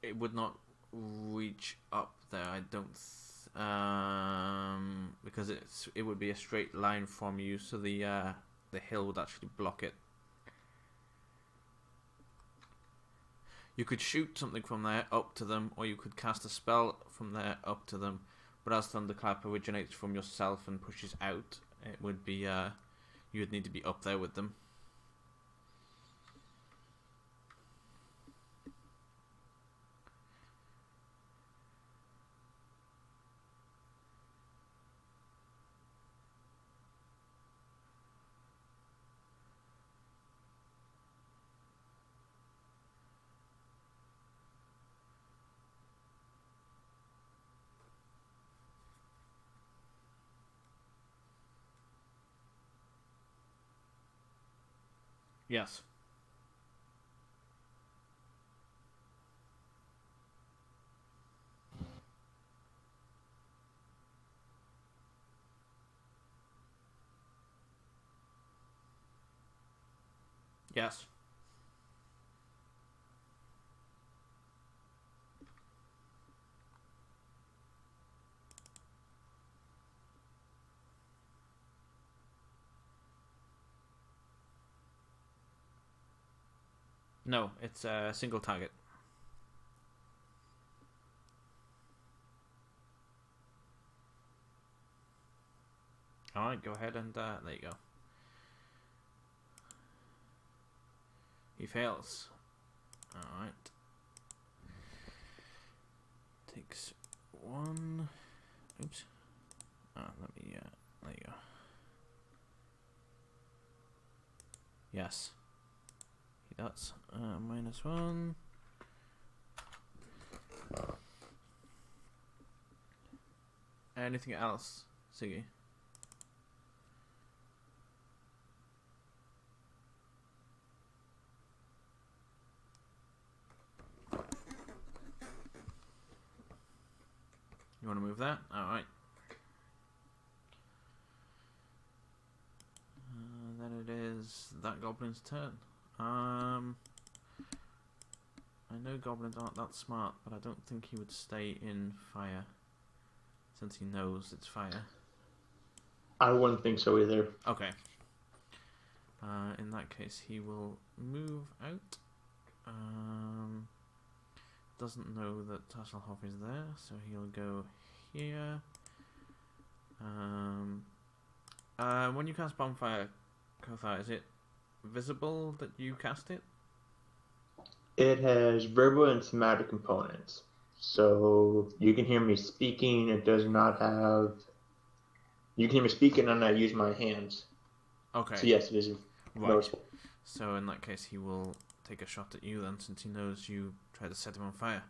It would not reach up there, I don't. Because it would be a straight line from you, so the hill would actually block it. You could shoot something from there up to them, or you could cast a spell from there up to them. But as Thunderclap originates from yourself and pushes out, it would be you would need to be up there with them. Yes. Yes. No, it's a single target. Alright, go ahead and there you go. He fails. Alright. Takes one. Oops. Let me, there you go. Yes. He does. -1. Anything else, Siggy? You want to move that? Alright. Then it is that goblin's turn. I know goblins aren't that smart, but I don't think he would stay in fire, since he knows it's fire. I wouldn't think so either. Okay. In that case, he will move out. Doesn't know that Tasselhoff is there, so he'll go here. When you cast Bonfire, Kothar, is it visible that you cast it? It has verbal and somatic components. So you can hear me speaking. It does not have... You can hear me speaking and I use my hands. Okay. So yes, it is noticeable. So in that case, he will take a shot at you then, since he knows you tried to set him on fire.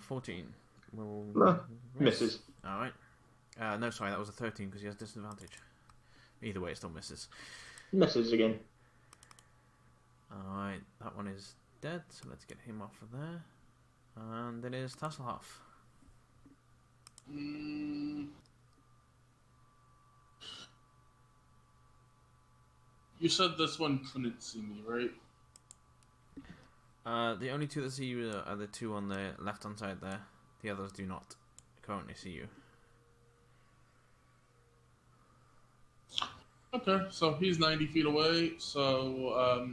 14 will misses. Alright. No, sorry, that was a 13 because he has disadvantage. Either way, it still misses. Misses again. Alright, that one is dead, so let's get him off of there. And it is Tasselhoff. You said this one couldn't see me, right? The only two that see you are the two on the left-hand side there. The others do not currently see you. Okay, so he's 90 feet away, so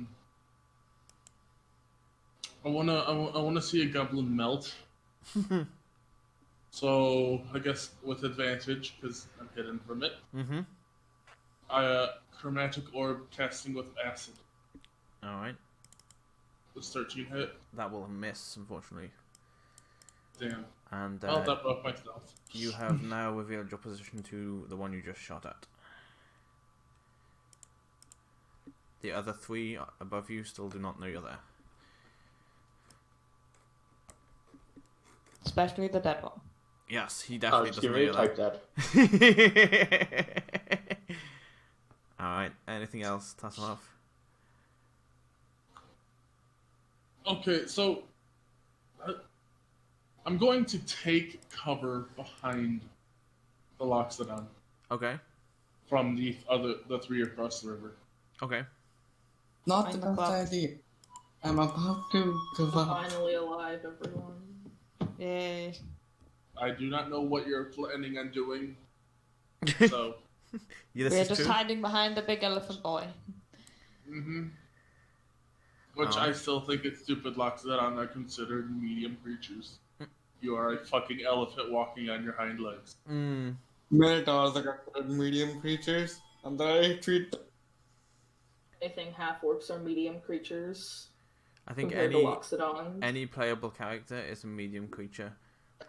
I wanna see a goblin melt. So I guess with advantage, because I'm hidden from it. Mm-hmm. Chromatic orb casting with acid. Alright. Does 13 hit? That will miss, unfortunately. Damn. And Oh, that broke my stealth. you have now revealed your position to the one you just shot at. The other 3 above you still do not know you're there. Especially the dead one. Yes, he definitely doesn't know you you're type there. that. Alright, anything else, Tasselhoff? Okay, so I'm going to take cover behind the Loxodon Okay. from the 3 across the river. Okay. Not Find the the best clock. idea. I'm about to give up. Finally alive, everyone. Yay. I do not know what you're planning on doing, so. Yeah, this We're is just true. hiding behind the big elephant boy. Which I still think it's stupid Loxodon are considered medium creatures. You are a fucking elephant walking on your hind legs. Minotaurs are considered medium creatures, and they treat Anything half-orcs are medium creatures. I think compared to Loxodons. any playable character is a medium creature.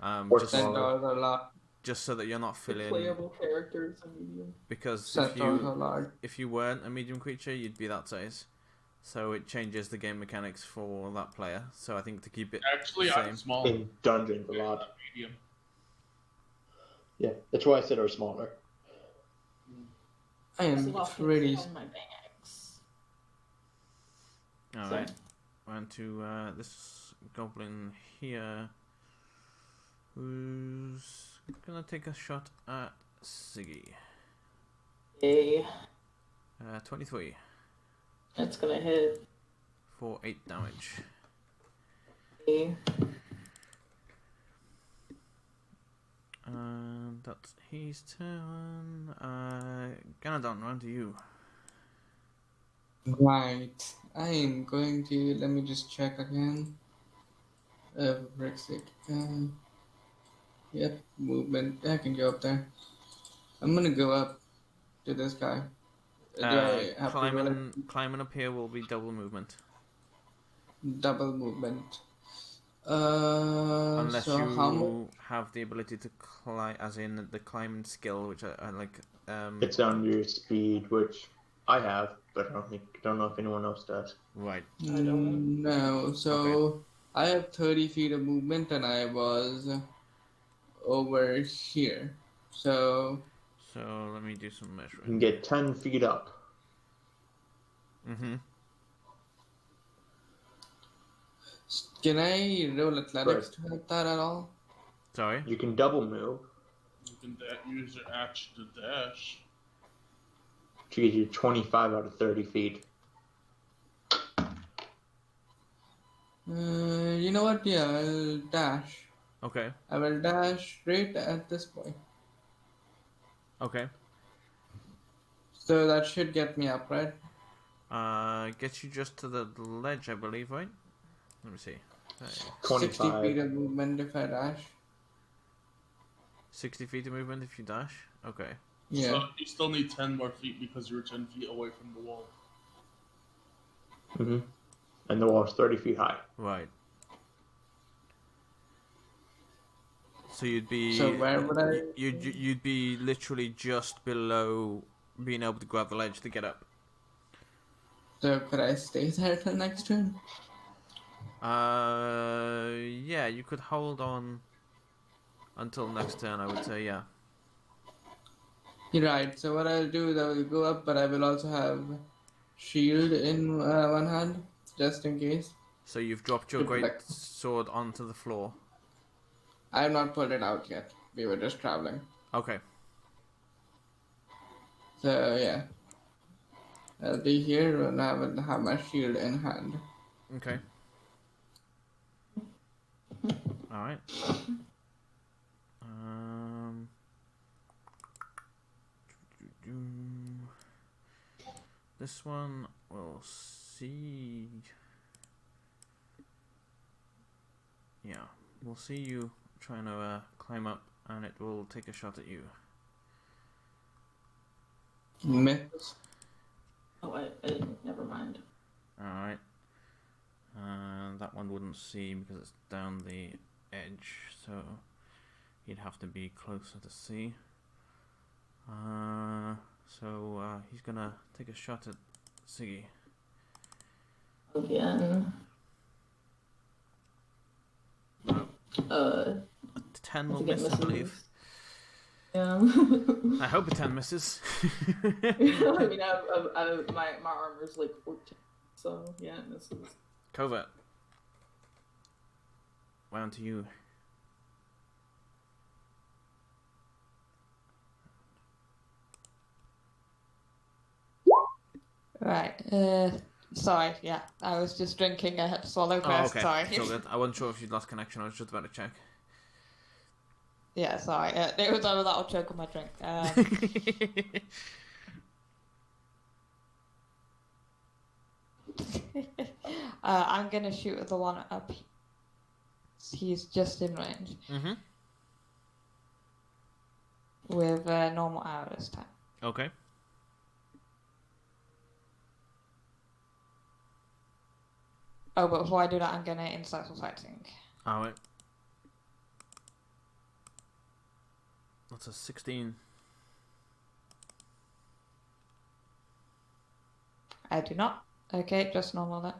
Or centaurs are large. Just so that you're not filling. Playable characters are medium. Because Centaurs are large. if you weren't a medium creature, you'd be that size. So it changes the game mechanics for that player. So I think to keep it Actually, same. I'm small. In dungeons a lot. Medium. Yeah, that's why I said are smaller. I am pretty. On my bags. Alright. On to this goblin here. Who's gonna take a shot at Siggy. Yay. 23 That's gonna hit. for 8 damage. Yay. And that's his turn. Ganadon, round to you. Right. I am going to. Let me just check again. Brexit. Yep, movement. I can go up there. I'm gonna go up to this guy. Do I have to roll it? Climbing up here will be double movement. Double movement. Unless so how you have the ability to climb, as in the climbing skill, which I like. It's on your speed, which I have, but I don't know if anyone else does. Right. I don't No, so Okay. I have 30 feet of movement and I was over here. So So let me do some You can measuring. get 10 feet up. can I roll athletics to help that at all? Sorry. You can double move, You can use your action to dash. to get you 25 out of 30 feet. You know what? Yeah, I'll dash. Okay. I will dash right at this point. Okay. So that should get me up, right? Gets you just to the ledge, I believe, right? Let me see. 60 feet 25. of movement if I dash. 60 feet of movement if you dash. Okay. Yeah. So you still need 10 more feet because you were 10 feet away from the wall. Mm-hmm. And the wall is 30 feet high. Right. So you'd be. So where would I? You'd be literally just below being able to grab the ledge to get up. So could I stay there till next turn? Yeah, you could hold on until next turn, I would say, yeah. You're right. So what I'll do is I will go up, but I will also have shield in one hand, just in case. So you've dropped your great sword onto the floor. I have not pulled it out yet. We were just traveling. Okay. So yeah, I'll be here and I will have my shield in hand. Okay. Alright. This one we'll see. Yeah, we'll see you trying to climb up, and it will take a shot at you. Miss. Oh, I didn't. Never mind. Alright. That one wouldn't see because it's down the edge, so he'd have to be closer to C. So he's gonna take a shot at Siggy. Again. 10 will miss, I believe. Yeah. I hope a 10 misses. I mean, my armor's like 14, so yeah, it misses. Covert. Round to you. Right. Sorry. Yeah, I was just drinking. I had to swallow first. Okay. Sorry. So good. I wasn't sure if you'd lost connection. I was just about to check. Yeah, sorry. It was over that I'll choke on my drink. I'm gonna shoot at the one up. He's just in range. Mm-hmm. With a normal arrow this time. Okay. Oh, but before I do that, I'm gonna insightful fighting. Alright. That's a 16. I do not. Okay, just normal then.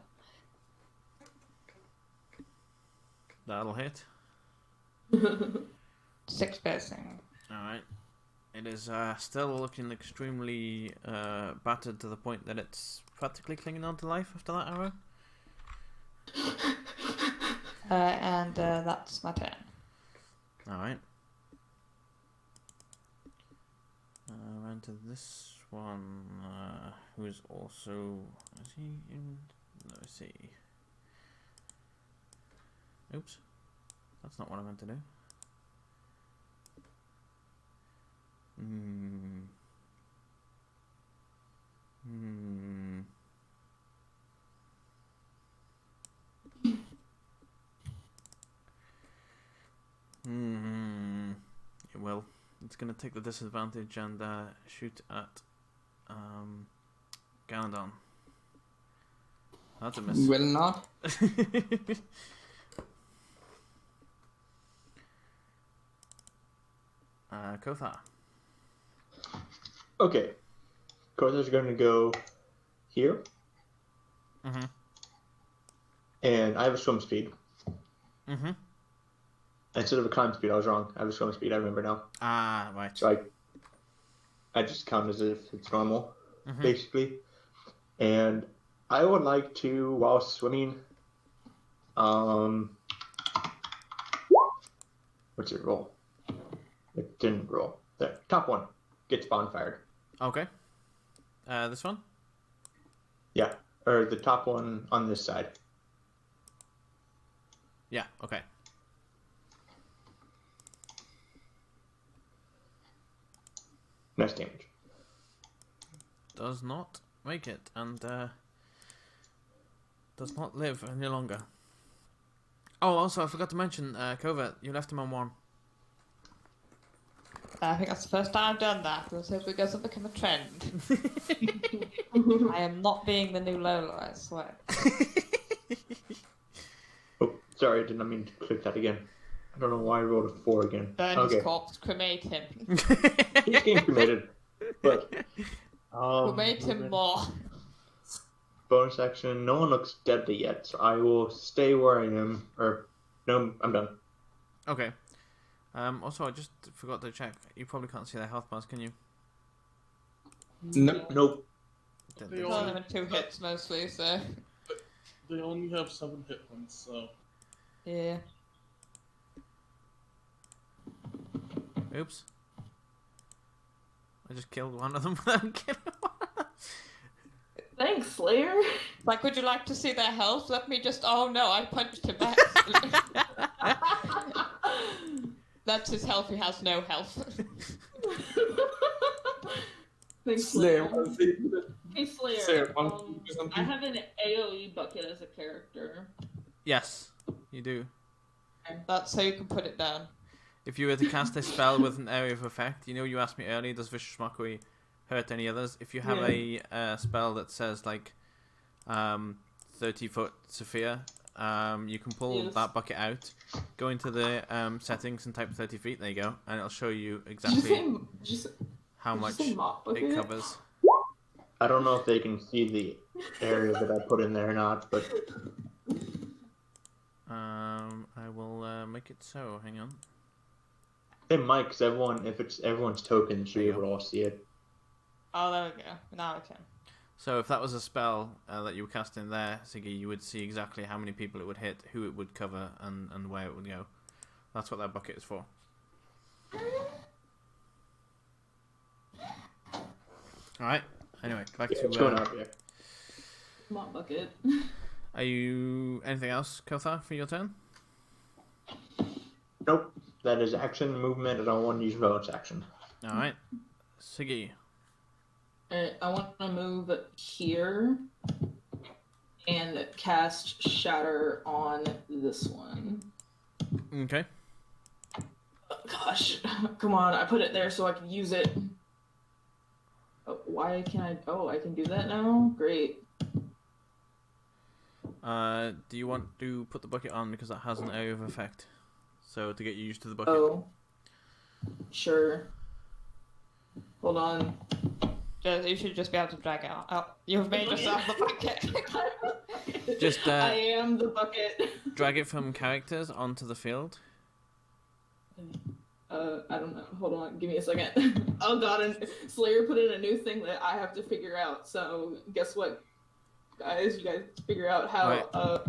That'll hit. 6 piercing. Alright. It is still looking extremely battered to the point that it's practically clinging on to life after that arrow. And that's my turn. Alright. Round to this one, who is also... Is he in... No, let's see. Oops. That's not what I meant to do. Well, it's gonna take the disadvantage and shoot at Ganondorf. That's a miss. Will not. Kothar. Okay. Kothar's going to go here. Mm-hmm. And I have a swim speed. Mm-hmm. Instead of a climb speed, I was wrong. I have a swim speed, I remember now. Ah, right. So I just count as if it's normal, basically. And I would like to, while swimming, what's it roll? It didn't roll. There, top one gets bonfired. Okay. This one? Yeah, or the top one on this side. Yeah, okay. Nice damage. Does not make it, and does not live any longer. Oh, also, I forgot to mention, Covert, you left him on 1. I think that's the first time I've done that. Let's hope it doesn't become a trend. I am not being the new Lola, I swear. Oh, sorry, I did not mean to click that again. I don't know why I rolled a 4 again. Burn his corpse, cremate him. He's getting cremated, but... cremate him more. Bonus action, no one looks deadly yet, so I will stay where I am, or... No, I'm done. Okay. Also, I just forgot to check. You probably can't see their health bars, can you? Nope. They It's only been 2 hits mostly, so... They only have 7 hit points, so... Yeah. Oops. I just killed one of them without killing one. Thanks, Slayer. Like, would you like to see their health? Let me just... Oh no, I punched him back. That's his health, he has no health. Thanks, Slayer. Hey, Slayer. Slayer, I have an AoE bucket as a character. Yes, you do. That's how you can put it down. If you were to cast a spell with an area of effect, you know you asked me earlier, does Vicious Mockery hurt any others? If you have a spell that says, like, 30-foot Sophia, you can pull that bucket out, go into the settings and type 30 feet. There you go, and it'll show you exactly how much it covers. I don't know if they can see the area that I put in there or not, but I will make it so. Hang on. they might, because if it's everyone's token, should be able to all see it. Oh, there we go. Now I can. So if that was a spell that you were casting there, Siggy, you would see exactly how many people it would hit, who it would cover, and where it would go. That's what that bucket is for. Alright, anyway, back to... Mop bucket. Are you... anything else, Kothar, for your turn? Nope. That is action, movement, and I don't want to use bonus action. Alright. Siggy. I want to move here and cast Shatter on this one. Okay. Oh, gosh, come on! I put it there so I can use it. Oh, why can I? Oh, I can do that now. Great. Do you want to put the bucket on because that has an area of effect? So to get you used to the bucket. Oh. Sure. Hold on. You should just be able to drag it out. Oh, you've made yourself the bucket. Just I am the bucket. Drag it from characters onto the field. I don't know. Hold on. Give me a second. Oh god, and Slayer put in a new thing that I have to figure out. So guess what, guys? You guys figure out how. Right.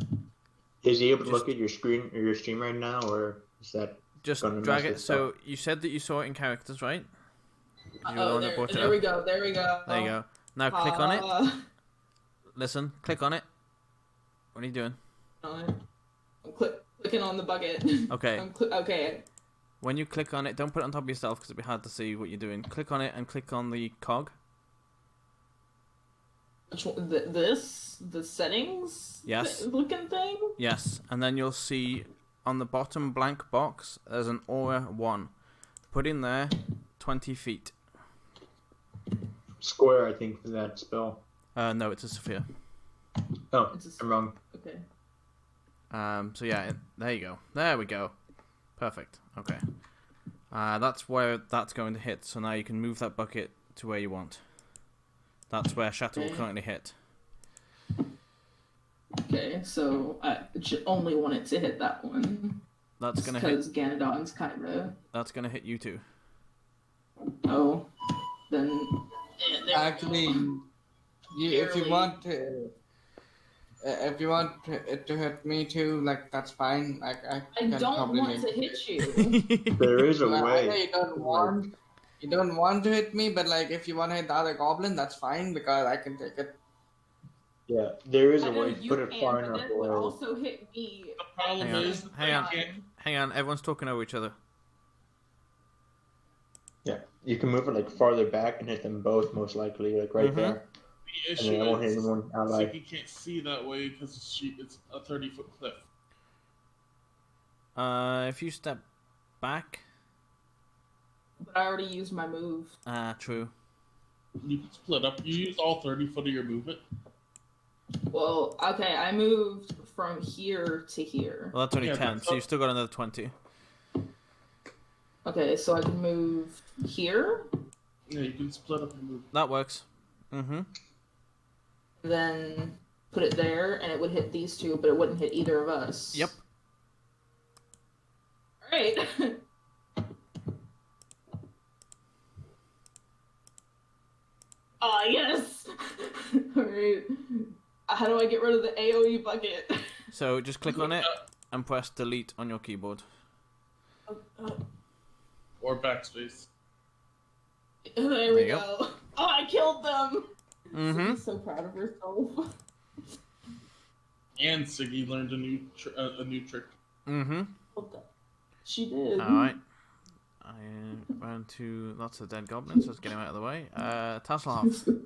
Is he able to look at your screen or your stream right now, or is that just drag it? So you said that you saw it in characters, right? Oh, there we go. There we go. There you go. Now click on it. Listen, click on it. What are you doing? I'm clicking on the bucket. Okay. Okay. When you click on it, don't put it on top of yourself because it'd be hard to see what you're doing. Click on it and click on the cog. Which one? The settings? Yes. Looking thing? Yes. And then you'll see on the bottom blank box, there's an aura 1. Put in there 20 feet. Square, I think, for that spell. No, it's a sphere. Oh, I'm wrong. Okay. So yeah, there you go. There we go. Perfect. Okay. That's where that's going to hit. So now you can move that bucket to where you want. That's where Shatter will currently hit. Okay, so I only want it to hit that one. That's gonna hit. Because Ganodon's kind of. That's gonna hit you too. Oh, then. Yeah, actually, if you want it to hit me too, like that's fine. I don't want to hit you. There is a way. I know you don't want to hit me, but like if you want to hit the other goblin, that's fine because I can take it. Yeah, there is a way to put it far enough away. Would also hit me. The problem is, hang on, everyone's talking over each other. Yeah, you can move it like farther back and hit them both, most likely, like right there. The issue and then I won't hit anyone ally. You can't see that way because it's a 30-foot cliff. If you step back. But I already used my move. True. You can split up. You use all 30 foot of your movement. Well, okay, I moved from here to here. Well, that's only 10, so you've still got another 20. Okay, so I can move here. Yeah, you can split up your movement. That works. Then put it there, and it would hit these two, but it wouldn't hit either of us. Yep. Alright. Yes! Alright. How do I get rid of the AoE bucket? So just click on it and press delete on your keyboard. Or backspace. There we go. Oh, I killed them! Mm-hmm. She's so proud of herself. And Siggy learned a new trick. Mm-hmm. She did. Alright. I ran to lots of dead goblins, let's get him out of the way. Tasselhoff.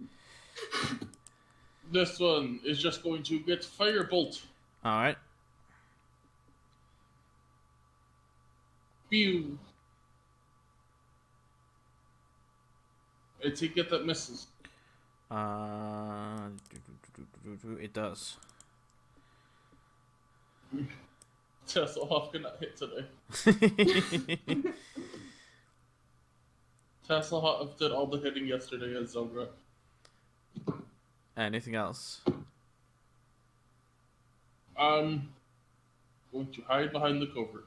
This one is just going to get Firebolt. Alright. Pew. I take it that misses. It does. Tasselhoff cannot hit today. Tasselhoff did all the hitting yesterday as Zogra. Anything else? I'm going to hide behind the covert.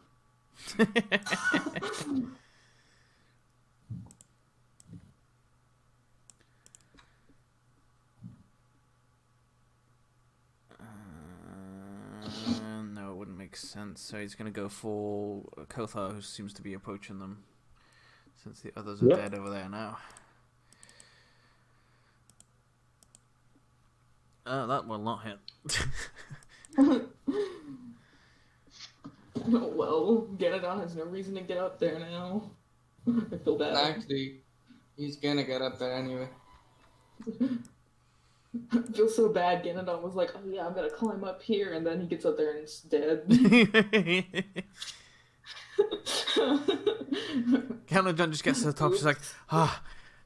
No, it wouldn't make sense. So he's going to go for Kothar, who seems to be approaching them, since the others are dead over there now. That will not hit. Oh, well, Ganadon has no reason to get up there now. I feel bad. Actually, he's gonna get up there anyway. I feel so bad. Ganadon was like, oh yeah, I'm gonna climb up here, and then he gets up there and it's dead. Ganadon just gets to the top. She's like,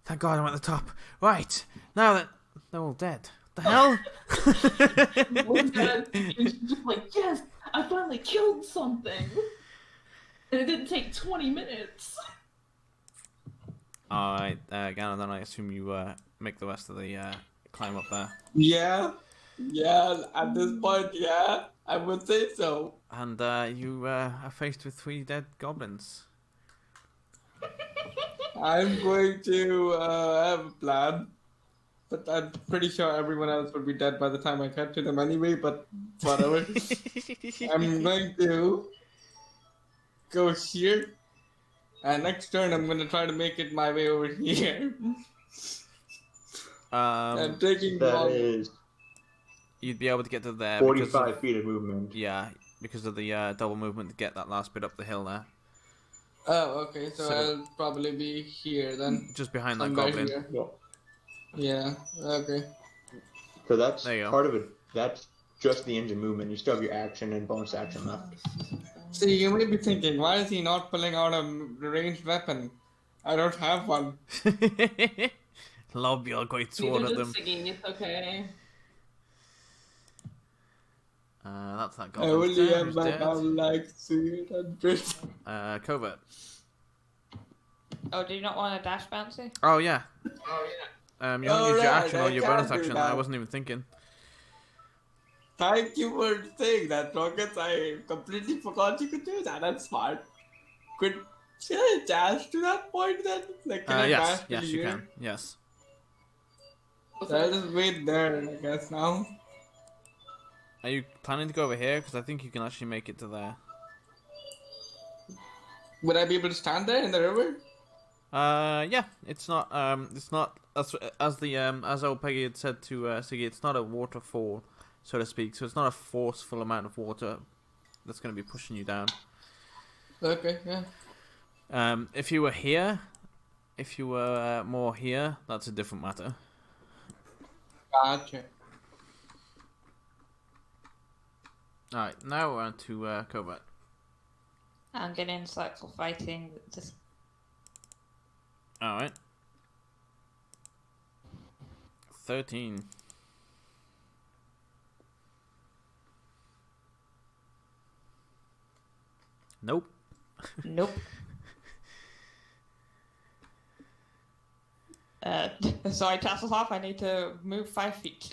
thank God I'm at the top. Right, now that they're all dead. The hell? And she's just like, yes, I finally killed something. And it didn't take 20 minutes. Alright, Ganadon, I assume you make the rest of the climb up there. Yeah, at this point, yeah, I would say so. And you are faced with 3 dead goblins. I'm going to have a plan. But I'm pretty sure everyone else would be dead by the time I get to them anyway, but whatever. I'm going to go here. And next turn, I'm going to try to make it my way over here. I'm taking that you'd be able to get to there. 45 feet of movement. Yeah, because of the double movement to get that last bit up the hill there. Oh, okay. So I'll probably be here then. Just behind that goblin. Yeah, okay. So that's part of it. That's just the engine movement. You still have your action and bonus action left. See, you may be thinking, why is he not pulling out a ranged weapon? I don't have one. Lob your great sword at them. It's okay. That's that I goblin. only have about like 300. Covert. Oh, do you not want a dash bouncy? Oh, yeah. You don't use your action or your bonus can do action. that. I wasn't even thinking. Thank you for saying that, Rockets. I completely forgot you could do that. That's smart. Should I dash to that point then? Like, can I yes, dash yes, to you here? can. Yes. So I'll just wait there, I guess, now. Are you planning to go over here? Because I think you can actually make it to there. Would I be able to stand there in the river? Yeah. It's not as old Peggy had said to Siggy, it's not a waterfall, so to speak. So it's not a forceful amount of water that's going to be pushing you down. Okay, yeah. If you were here, if you were more here, that's a different matter. Gotcha. Alright, now we're on to Covert. I'm getting insightful fighting. Just Alright. 13. Nope. nope. Sorry, tassels off. I need to move 5 feet.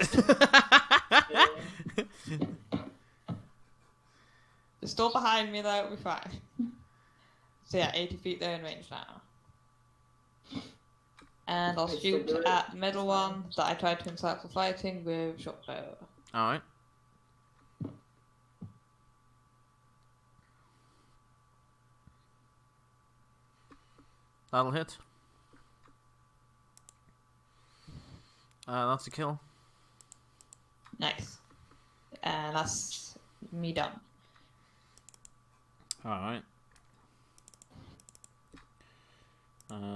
They're still behind me, though. It'll be fine. So yeah, 80 feet they're in range now. And I'll shoot at the middle one that I tried to encircle fighting with short bow. Alright. That'll hit. That's a kill. Nice. And that's me done. Alright.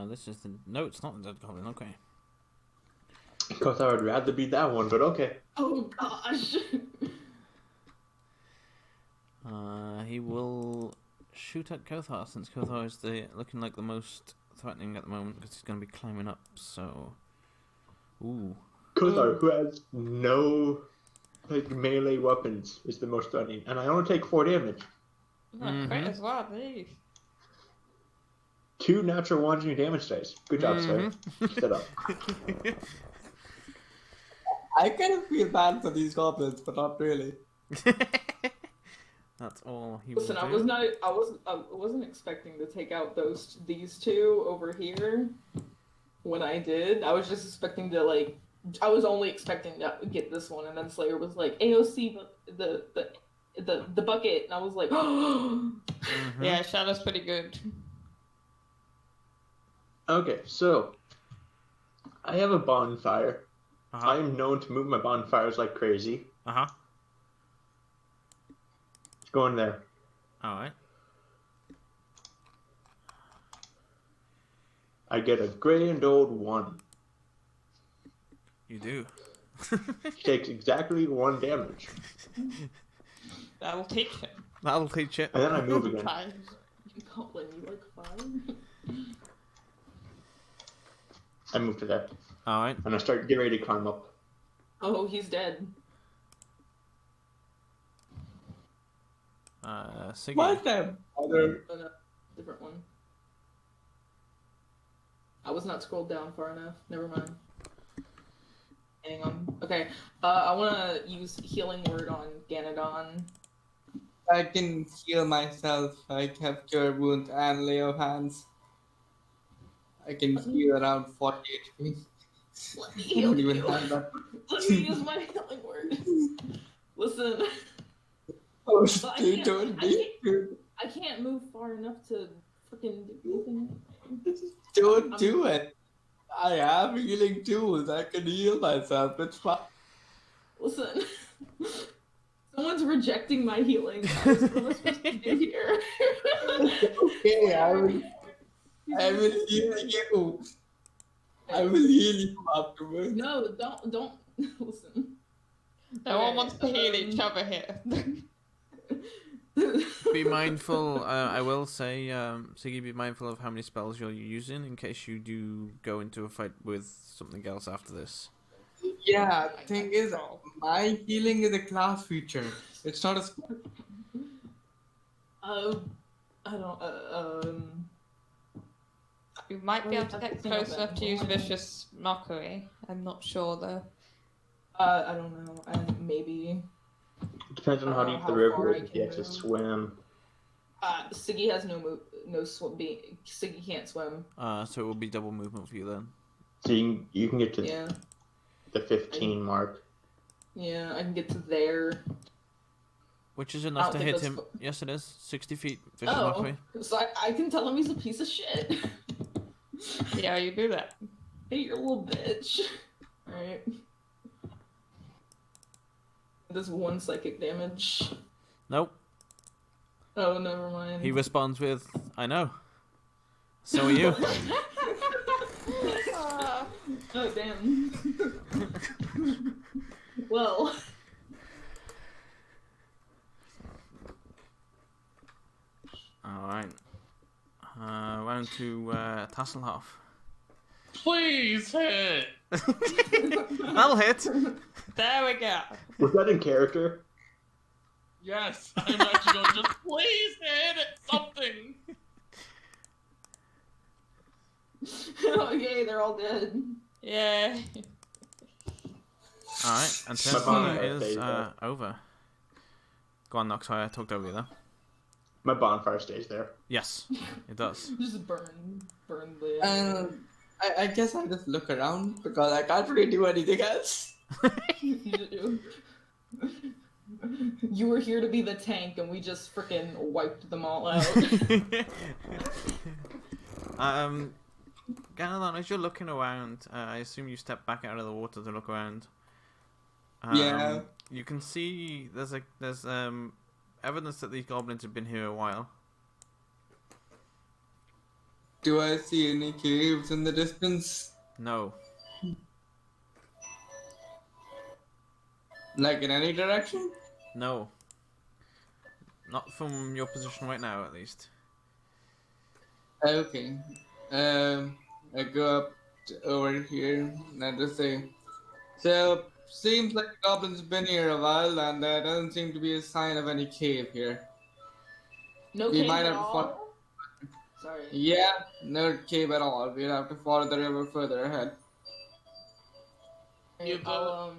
This is the... No, it's not the dead goblin, okay. Of course, I would rather be that one, but okay. Oh gosh. He will shoot at Kothar, since Kothar is looking like the most threatening at the moment, because he's going to be climbing up, so... Ooh. Kothar, who has no like melee weapons is the most threatening, and I only take 4 damage. Crit as well, please. 2 natural ones in your damage dice. Good job, sir. Keep that up. I kind of feel bad for these goblins, but not really. That's all he Listen, will I wasn't expecting to take out these 2 over here. When I did, I was just expecting to like. I was only expecting to get this one, and then Slayer was like AOC the bucket, and I was like, Yeah, Shadow's pretty good. Okay, so I have a bonfire. Uh-huh. I am known to move my bonfires like crazy. Uh-huh. Let's go in there. Alright. I get a grand old 1. You do. He takes exactly 1 damage. That'll teach him. That'll teach it. And then I move again. you can't let me like 5. I move to there. Alright. And I start getting ready to climb up. Oh, he's dead. Siggy. What the other? Oh, no, different one. I was not scrolled down far enough. Never mind. Hang on. Okay. I want to use healing word on Ganodon. I can heal myself. I have cure wounds and lay of hands. I can heal around 40 HP. Let me I heal don't even you. have that. Let me use my healing word. Listen. Oh, But dude, don't do I can't move far enough to freaking do anything. Don't do it. I have healing tools. I can heal myself. It's fine. Listen. Someone's rejecting my healing. Guys. What am I supposed to do here? Okay, I will heal you. I will heal you afterwards. No, don't listen. No one wants to heal each other here. Be mindful, I will say, Siggy, be mindful of how many spells you're using in case you do go into a fight with something else after this. Yeah, thing is, my healing is a class feature. It's not a skill. I don't. You might be able to get close enough to use Vicious Mockery. I'm not sure though. I don't know. Maybe. It depends on how deep the river is if you have to swim. Siggy has no swim. Siggy can't swim. So it will be double movement for you then. So you can get to the 15 mark. Yeah, I can get to there. Which is enough to hit him. Yes, it is. 60 feet. Vicious Oh, Mockery. so I can tell him he's a piece of shit. Yeah, you do that. Hey, you're a little bitch. Alright. Does 1 psychic damage. Nope. Oh, never mind. He responds with, I know. So are you. Oh, damn. Well. Alright. Round to Tasselhoff. Please hit. That'll hit. There we go. Was that in character? Yes, I'm actually going to just please hit it something. Okay, they're all dead. Yeah. Alright, and turn order is over. Go on, Nox, I talked over you there. My bonfire stays there. Yes, it does. Just burn the. I guess I'll just look around because I can't really do anything else. You were here to be the tank, and we just freaking wiped them all out. Ganadon, as you're looking around, I assume you step back out of the water to look around. Yeah. You can see there's evidence that these goblins have been here a while. Do I see any caves in the distance? No. Like in any direction? No. Not from your position right now, at least. Okay. I go up over here and I just say, so seems like the goblin's been here a while, and there doesn't seem to be a sign of any cave here. No We cave might at have to all? Sorry. Yeah, no cave at all. We'll have to follow the river further ahead. Either,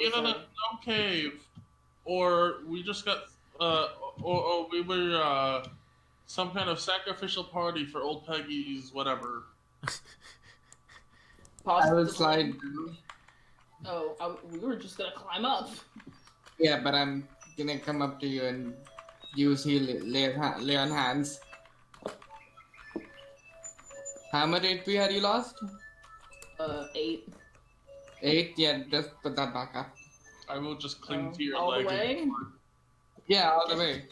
Either no cave, or we just got, or we were, some kind of sacrificial party for old Peggy's whatever. I would slide. We were just gonna climb up. Yeah, but I'm gonna come up to you and use lay on hands. How much HP had you lost? 8. 8? Yeah, just put that back up. I will just cling to your all leg. The way? Yeah, all the way.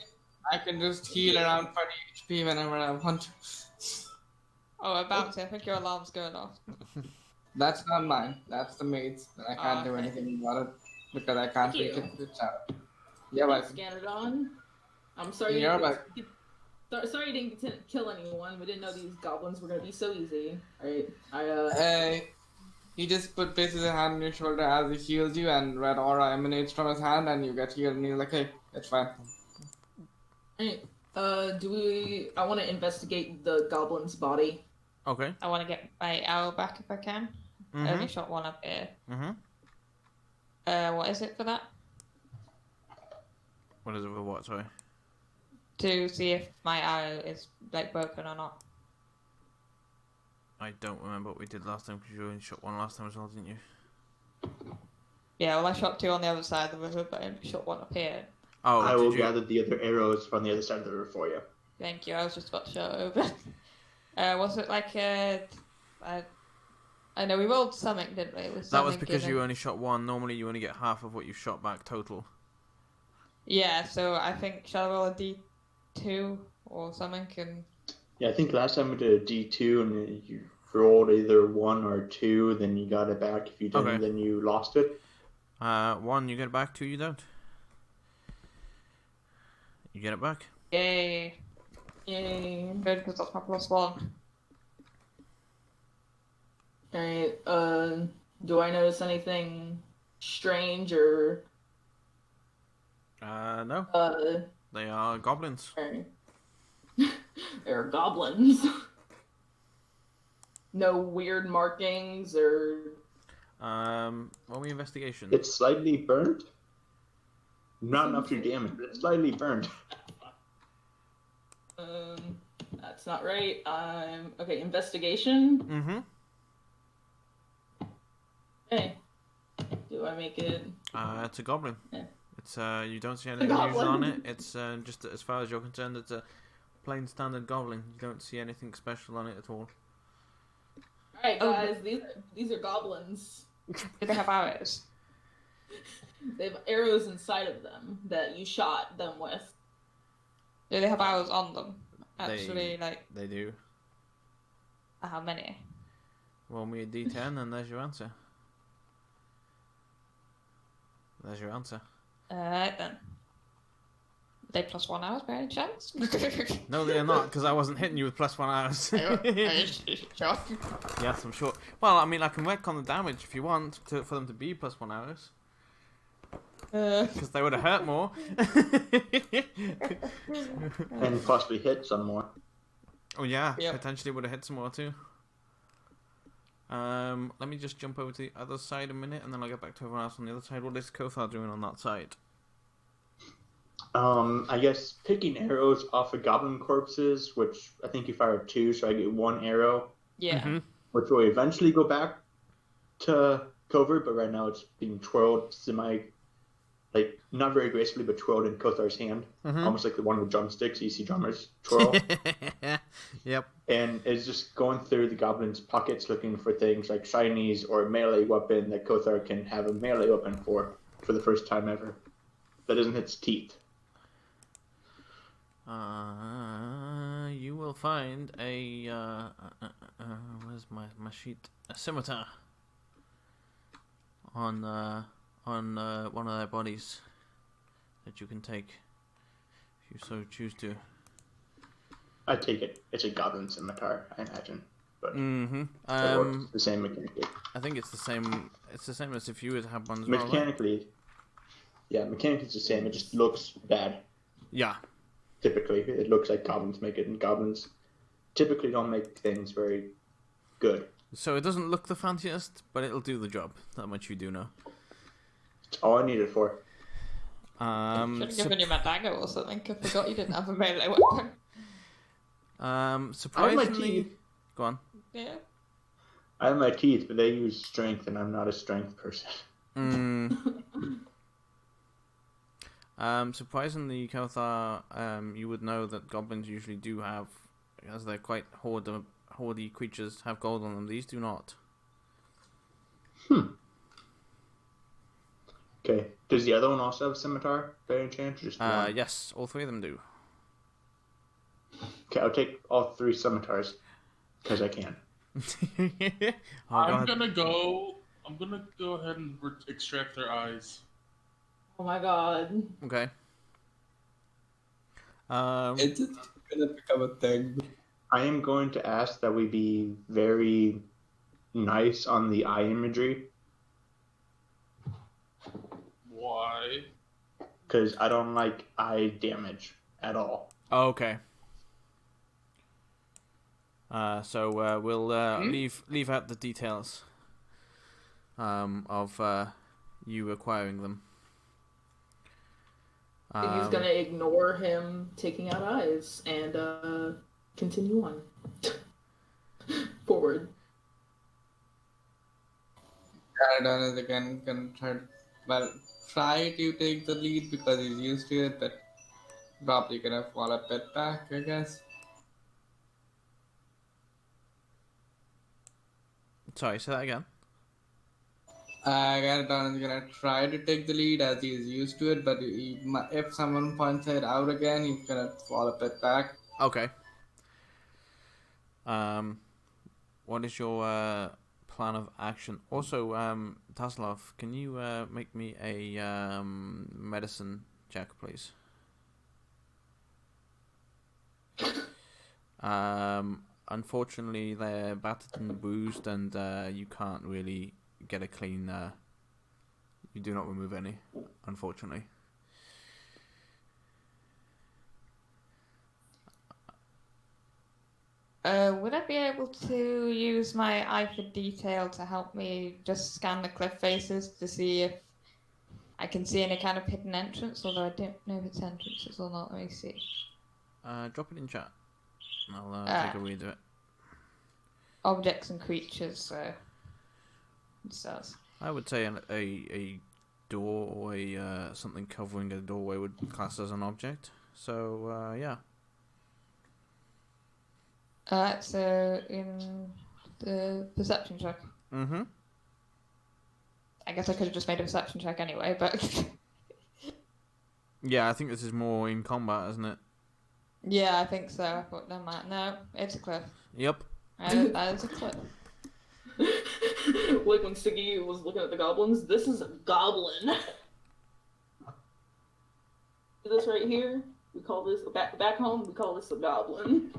I can just heal around 40 HP whenever I want. Oh, about it. I think your alarm's going off. That's not mine. That's the maid's. I can't do anything about it because I can't reach it. Yeah, but Scan it on. I'm sorry. Sorry you didn't kill anyone. We didn't know these goblins were gonna be so easy. Alright, he just places a hand on your shoulder as he heals you, and red aura emanates from his hand, and you get healed, and he's like, hey, it's fine. Alright, I want to investigate the goblin's body. Okay. I want to get my arrow back if I can. I only shot one up here. What is it for that? What is it for what, sorry? To see if my arrow is, like, broken or not. I don't remember what we did last time, because you only shot one last time as well, didn't you? Yeah, well, I shot 2 on the other side of the river, but I only shot 1 up here. Oh, I will gather the other arrows from the other side of the river for you. Thank you, I was just about to shout over. Was it like I know we rolled something, didn't we? That was because you only shot 1. Normally you only get half of what you shot back total. Yeah, so I think, shall I roll a D2 or something? Yeah, I think last time we did a D2 and you rolled either 1 or 2, then you got it back. If you didn't, then you lost it. 1 you get it back, 2 you don't. You get it back. Yay. Good, because that's my +1. Alright, do I notice anything strange or... No. They are goblins. Right. They're goblins. No weird markings or... Roll me investigation. It's slightly burnt. Not enough to damage, but it's slightly burnt. That's not right. Okay, investigation. Okay. Do I make it? It's a goblin. Yeah. It's you don't see anything unusual on it. It's just as far as you're concerned, it's a plain standard goblin. You don't see anything special on it at all. Alright, guys, these are goblins. Do they have arrows? They have arrows inside of them that you shot them with. Do they have arrows on them? Actually, They do. How many? Roll me a D10 and there's your answer. There's your answer. Alright then. Are they +1 arrows by any chance? No, they are not, because I wasn't hitting you with +1 arrows. Are you sure? Yes, I'm sure. Well, I mean, I can retcon the damage if you want for them to be +1 arrows. Because they would have hurt more. And possibly hit some more. Oh yeah, potentially would have hit some more too. Let me just jump over to the other side a minute, and then I'll get back to everyone else on the other side. What is Kothar doing on that side? I guess picking arrows off of goblin corpses, which I think you fire 2, so I get 1 arrow. Yeah. Which will eventually go back to Covert, but right now it's being twirled not very gracefully, but twirled in Kothar's hand. Almost like the one with drumsticks you see drummers twirl. Yep. And it's just going through the goblin's pockets looking for things like shinies or a melee weapon that Kothar can have a melee weapon for the first time ever. That isn't its teeth. You will find a where's my sheet? A scimitar on one of their bodies that you can take if you so choose to. I take it. It's a goblin scimitar, I imagine. but Mm-hmm. it works the same mechanically. I think it's the same. It's the same as if you would have one as mechanically, well, right? Yeah, mechanically it's the same. It just looks bad. Yeah. Typically, it looks like goblins make it, and goblins typically don't make things very good. So it doesn't look the fanciest, but it'll do the job. That much you do know. It's all I need it for. Should have given you my dagger or something. I forgot you didn't have a melee weapon. Surprisingly, I have my teeth. Go on. Yeah. I have my teeth, but they use strength, and I'm not a strength person. Surprisingly, Kothar, you would know that goblins usually do have, as they're quite hoardy creatures, have gold on them. These do not. Okay. Does the other one also have a scimitar by any chance? Or just one? Yes, all three of them do. Okay, I'll take all 3 scimitars because I can. I'm gonna go ahead and extract their eyes. Oh my god. Okay. It's just gonna become a thing. I am going to ask that we be very nice on the eye imagery. Why? Because I don't like eye damage at all. Okay. So we'll leave out the details of you acquiring them. He's gonna ignore him taking out eyes and continue on forward. Caradon is again gonna try to take the lead because he's used to it, but probably gonna fall a bit back, I guess. Sorry, say that again. Caradon is gonna try to take the lead as he's used to it, but if someone points it out again, he's gonna fall a bit back. Okay. What is your plan of action? Also, Taslov, can you make me a medicine check, please? Unfortunately, they're battered and bruised, and you can't really get a clean. You do not remove any, unfortunately. Would I be able to use my eye for detail to help me just scan the cliff faces to see if I can see any kind of hidden entrance? Although I don't know if it's entrances or not. Let me see. Drop it in chat. I'll take a read of it. Objects and creatures. It says. I would say a door or a something covering a doorway would class as an object. So yeah. So in the perception check. Mm-hmm. I guess I could have just made a perception check anyway, but Yeah, I think this is more in combat, isn't it? yeah, I think so. I thought, never mind. No, it's a cliff. Yep. That is a cliff. Like when Siggy was looking at the goblins, this is a goblin. This right here, we call this back home. We call this a goblin.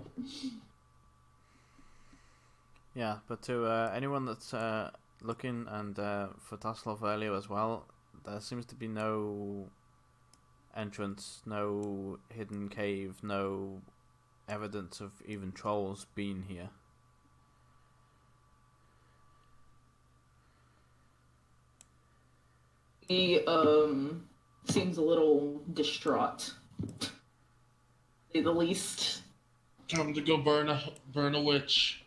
Yeah, but to anyone that's looking, and for Taslov earlier as well, there seems to be no entrance, no hidden cave, no evidence of even trolls being here. He seems a little distraught, to say the least. Time to go burn a witch.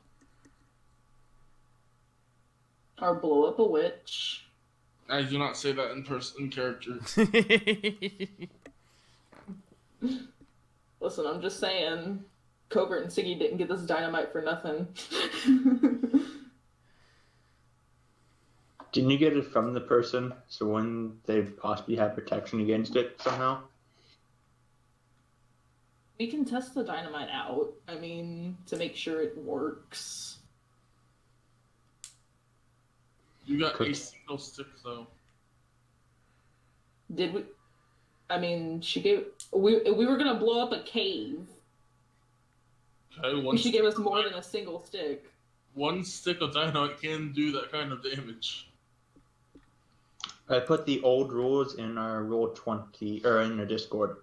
Or blow up a witch. I do not say that in character. Listen, I'm just saying, Covert and Siggy didn't get this dynamite for nothing. Didn't you get it from the person? So wouldn't they possibly have protection against it somehow? We can test the dynamite out. I mean, to make sure it works. You got a single stick, though. Did we? I mean, she gave. We were gonna blow up a cave. Okay, She gave us more than a single stick. one stick of dynamite can do that kind of damage. I put the old rules in our Roll20 or in the Discord.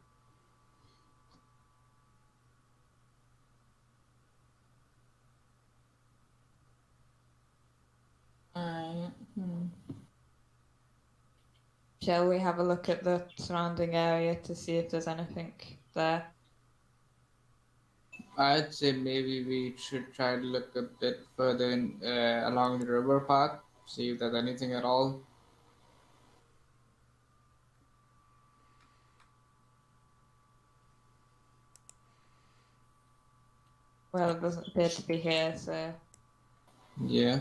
Alright. Shall we have a look at the surrounding area to see if there's anything there? I'd say maybe we should try to look a bit further in, along the river path, see if there's anything at all. Well, it doesn't appear to be here, so Yeah.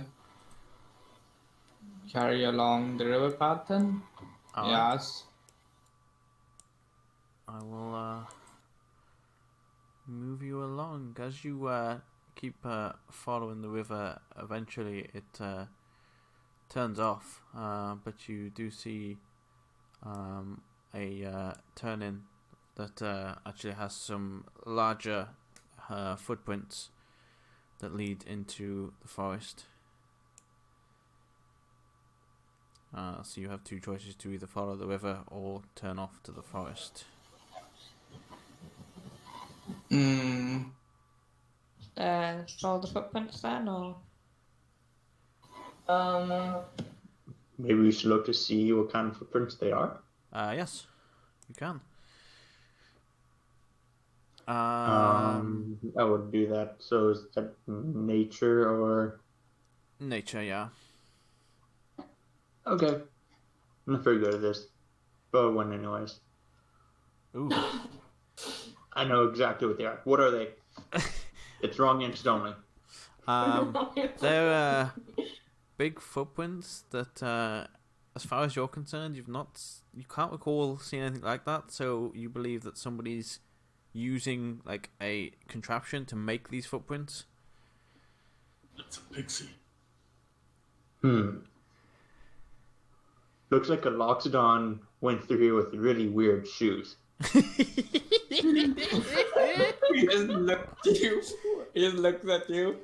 Carry along the river path then? Alright. Yes. I will move you along as you keep following the river. Eventually, it turns off, but you do see a turn-in that actually has some larger footprints that lead into the forest. So you have two choices to either follow the river or turn off to the forest. Follow the footprints then, or? Maybe we should look to see what kind of footprints they are. Yes, you can. I would do that. So is that nature or Nature, yeah. okay? I'm not very good at this, but I win anyways. Ooh. I know exactly what they are. What are they? It's wrong answers only. They're big footprints that, as far as you're concerned, you can't recall seeing anything like that. So you believe that somebody's using like a contraption to make these footprints. It's a pixie. Looks like a Loxodon went through here with really weird shoes. He just looked at you. He just looked at you.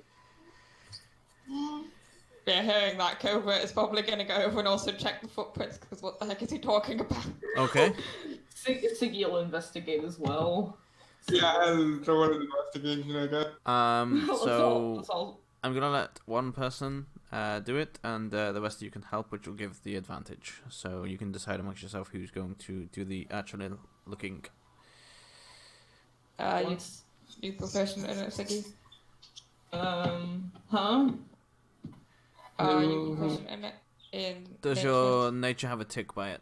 Yeah, hearing that, Covert is probably going to go over and also check the footprints, because what the heck is he talking about? Okay. Siggy will investigate as well. Yeah, I'll throw an investigation, I guess. So I'm gonna let one person do it, and the rest of you can help, which will give the advantage. So you can decide amongst yourself who's going to do the actual looking. You proficient in it, Siggy? Huh? You proficient in it? Does nature? your nature have a tick by it?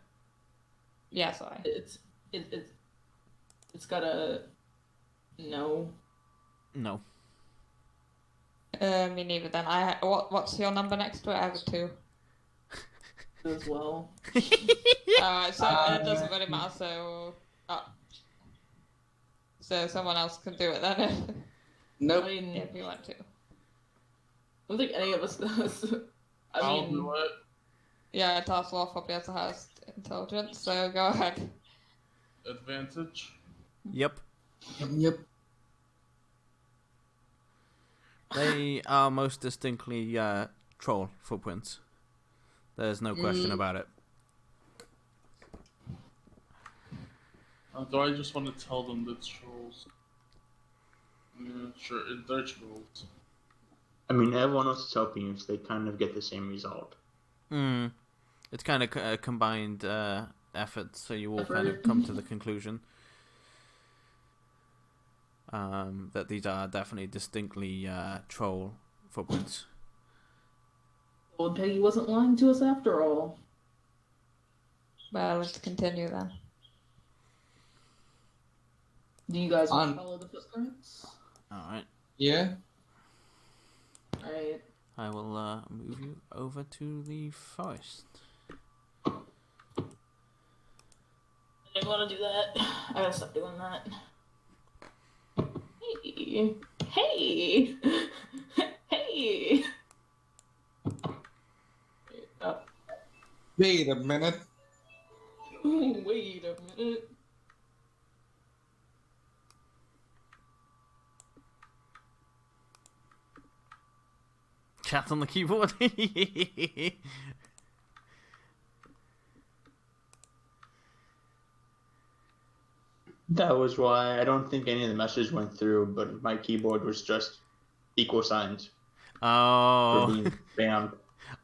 Yeah, sorry. It's got a no. No. Me neither. Then what's your number next to it? I have a 2. As well. Alright, so it doesn't really matter. So someone else can do it then. Nope. I mean, If you want to. I don't think any of us does. I'll do it. Yeah, Tarsloff probably has the highest intelligence, so go ahead. Advantage. Yep. Yep. They are most distinctly troll footprints. There's no question about it. Do I just want to tell them that it's trolls? Sure, they're trolls. I mean, everyone else is helping you, so they kind of get the same result. It's kind of a combined effort, so you all kind of come to the conclusion that these are definitely distinctly troll footprints. Old Peggy wasn't lying to us after all. Well, let's continue then. Do you guys want to follow the footprints? Alright. Yeah. Alright. I will move you over to the forest. I didn't want to do that. I gotta stop doing that. Hey! Hey! Hey! Wait a minute. Wait a minute. Chat on the keyboard. That was why I don't think any of the messages went through, but my keyboard was just equal signs for being spammed.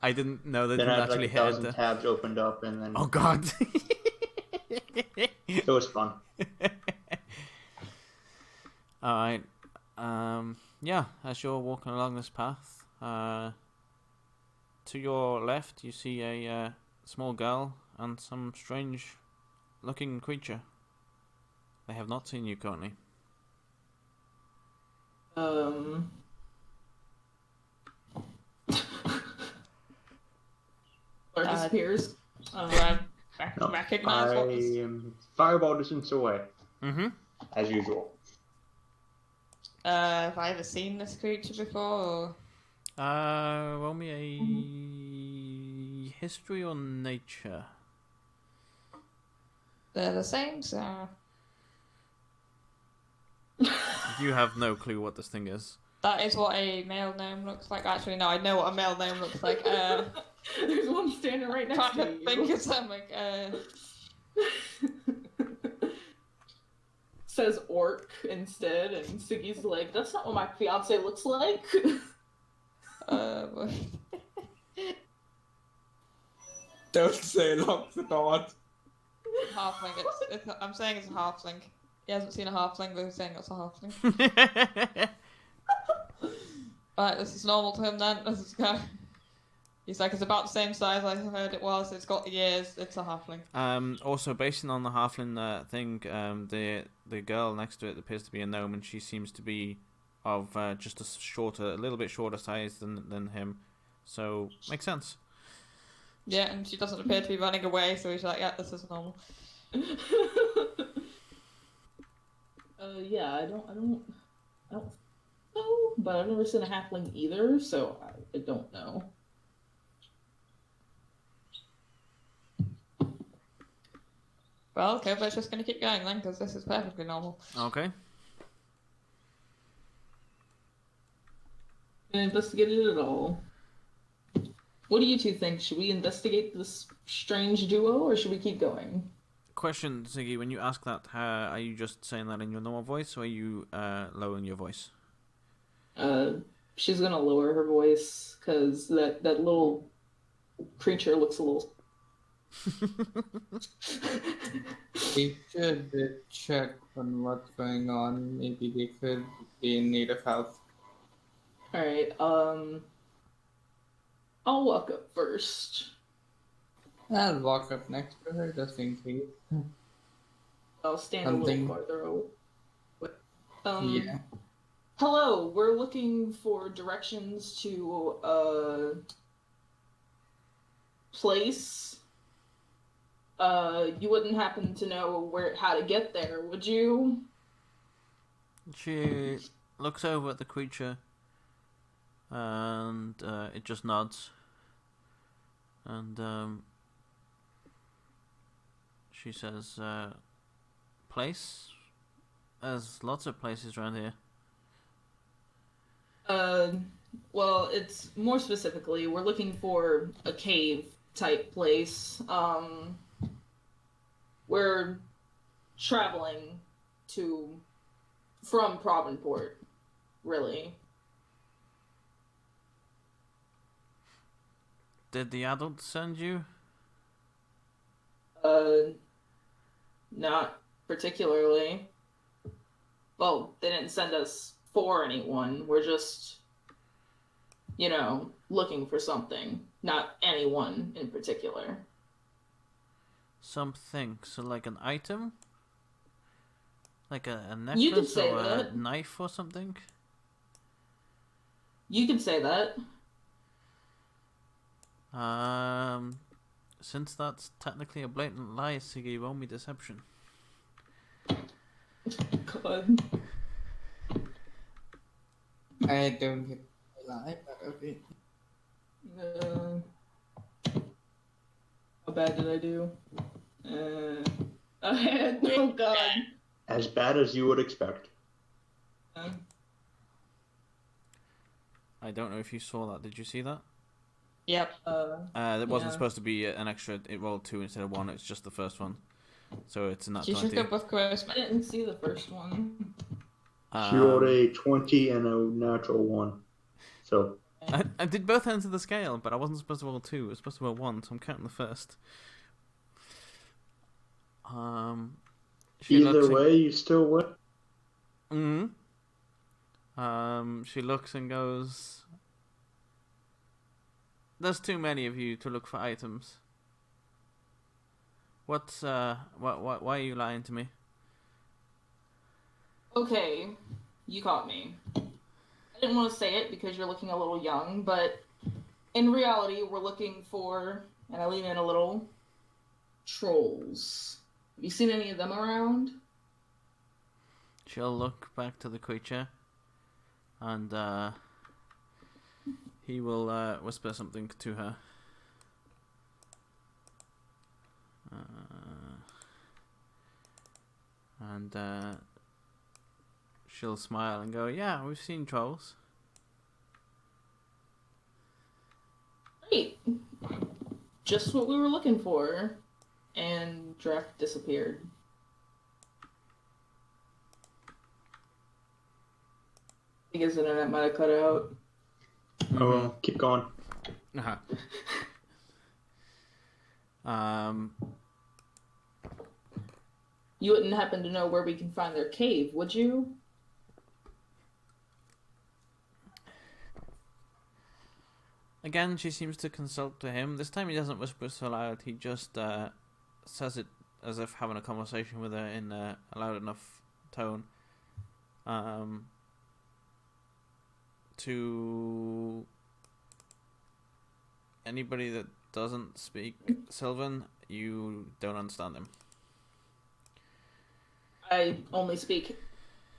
I didn't know that. Then I had actually like 1,000 tabs opened up, and then oh god. it was fun. All right. Yeah. As you're walking along this path, to your left, you see a small girl and some strange-looking creature. They have not seen you currently. Or disappears. Recognize what was... Fireball distance away. Mm-hmm. As usual. Have I ever seen this creature before? Or... Roll me a history or nature. They're the same, so... You have no clue what this thing is. That is what a male gnome looks like. Actually, no, I know what a male gnome looks like. There's one standing right next to you. Think of something. Says orc instead, and Siggy's like, that's not what my fiance looks like. Don't say not. Halfling. I'm saying it's a halfling. He hasn't seen a halfling, but he's saying it's a halfling. Right, this is normal to him then. This is go. He's like, it's about the same size I heard it was. It's got ears. It's a halfling. Also, based on the halfling thing, the girl next to it appears to be a gnome, and she seems to be of just a little bit shorter size than him. So makes sense. Yeah, and she doesn't appear to be running away, so he's like, yeah, this is normal. Yeah, I don't know, but I've never seen a halfling either, so I don't know. Well, okay, but it's just going to keep going then, because this is perfectly normal. Okay. Investigated it all. What do you two think? Should we investigate this strange duo, or should we keep going? Question, Ziggy, when you ask that, are you just saying that in your normal voice, or are you lowering your voice? She's gonna lower her voice, because that little creature looks a little... We should check on what's going on. Maybe they could be in need of help. Alright, I'll walk up first. I'll walk up next to her just in case. I'll stand a little farther away. Yeah. Hello, we're looking for directions to a place. You wouldn't happen to know how to get there, would you? She looks over at the creature, and it just nods. And she says, place? There's lots of places around here. Well, it's more specifically, we're looking for a cave type place. We're traveling from Provenport, really. Did the adults send you? Not particularly. Well, they didn't send us for anyone. We're just, looking for something. Not anyone in particular. Something. So like an item? Like a necklace or a knife or something? You could say that. Since that's technically a blatant lie, Siggy, roll me deception. God. I don't get a lie, but okay. How bad did I do? Oh God. As bad as you would expect. I don't know if you saw that. Did you see that? Yep. It wasn't supposed to be an extra. It rolled 2 instead of 1. It's just the first one. So it's not 20. You should go with Charisma. I didn't see the first one. She rolled a 20 and a natural 1. So I did both ends of the scale, but I wasn't supposed to roll 2. I was supposed to roll 1, so I'm counting the first. Either way, you still win. She looks and goes, "There's too many of you to look for items. Why are you lying to me?" Okay, you caught me. I didn't want to say it because you're looking a little young, but in reality, we're looking for, and I lean in a little, trolls. Have you seen any of them around? She'll look back to the creature, and he will whisper something to her. And she'll smile and go, "Yeah, we've seen trolls." Great. Just what we were looking for. And Drac disappeared. I think his internet might have cut out. Oh, well, keep going. Uh-huh. You wouldn't happen to know where we can find their cave, would you? Again, she seems to consult to him. This time he doesn't whisper so loud. He just says it as if having a conversation with her in a loud enough tone. To anybody that doesn't speak Sylvan, you don't understand him. I only speak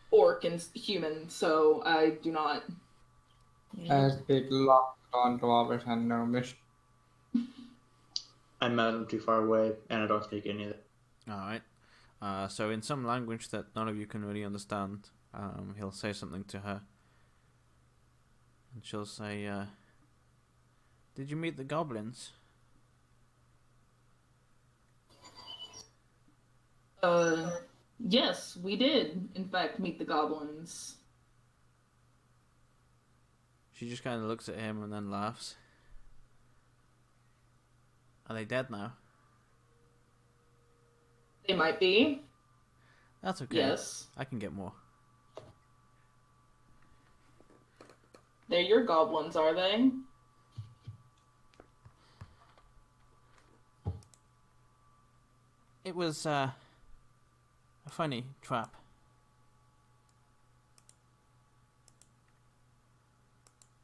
orc and human, so I do not. I speak locked on dwarvish and gnomish. I'm too far away, and I don't speak any of it. Alright. So in some language that none of you can really understand, he'll say something to her. And she'll say, "Did you meet the goblins?" Yes, we did, in fact, meet the goblins. She just kind of looks at him and then laughs. "Are they dead now?" They might be. That's okay. Yes. I can get more. They're your goblins, are they? It was a funny trap.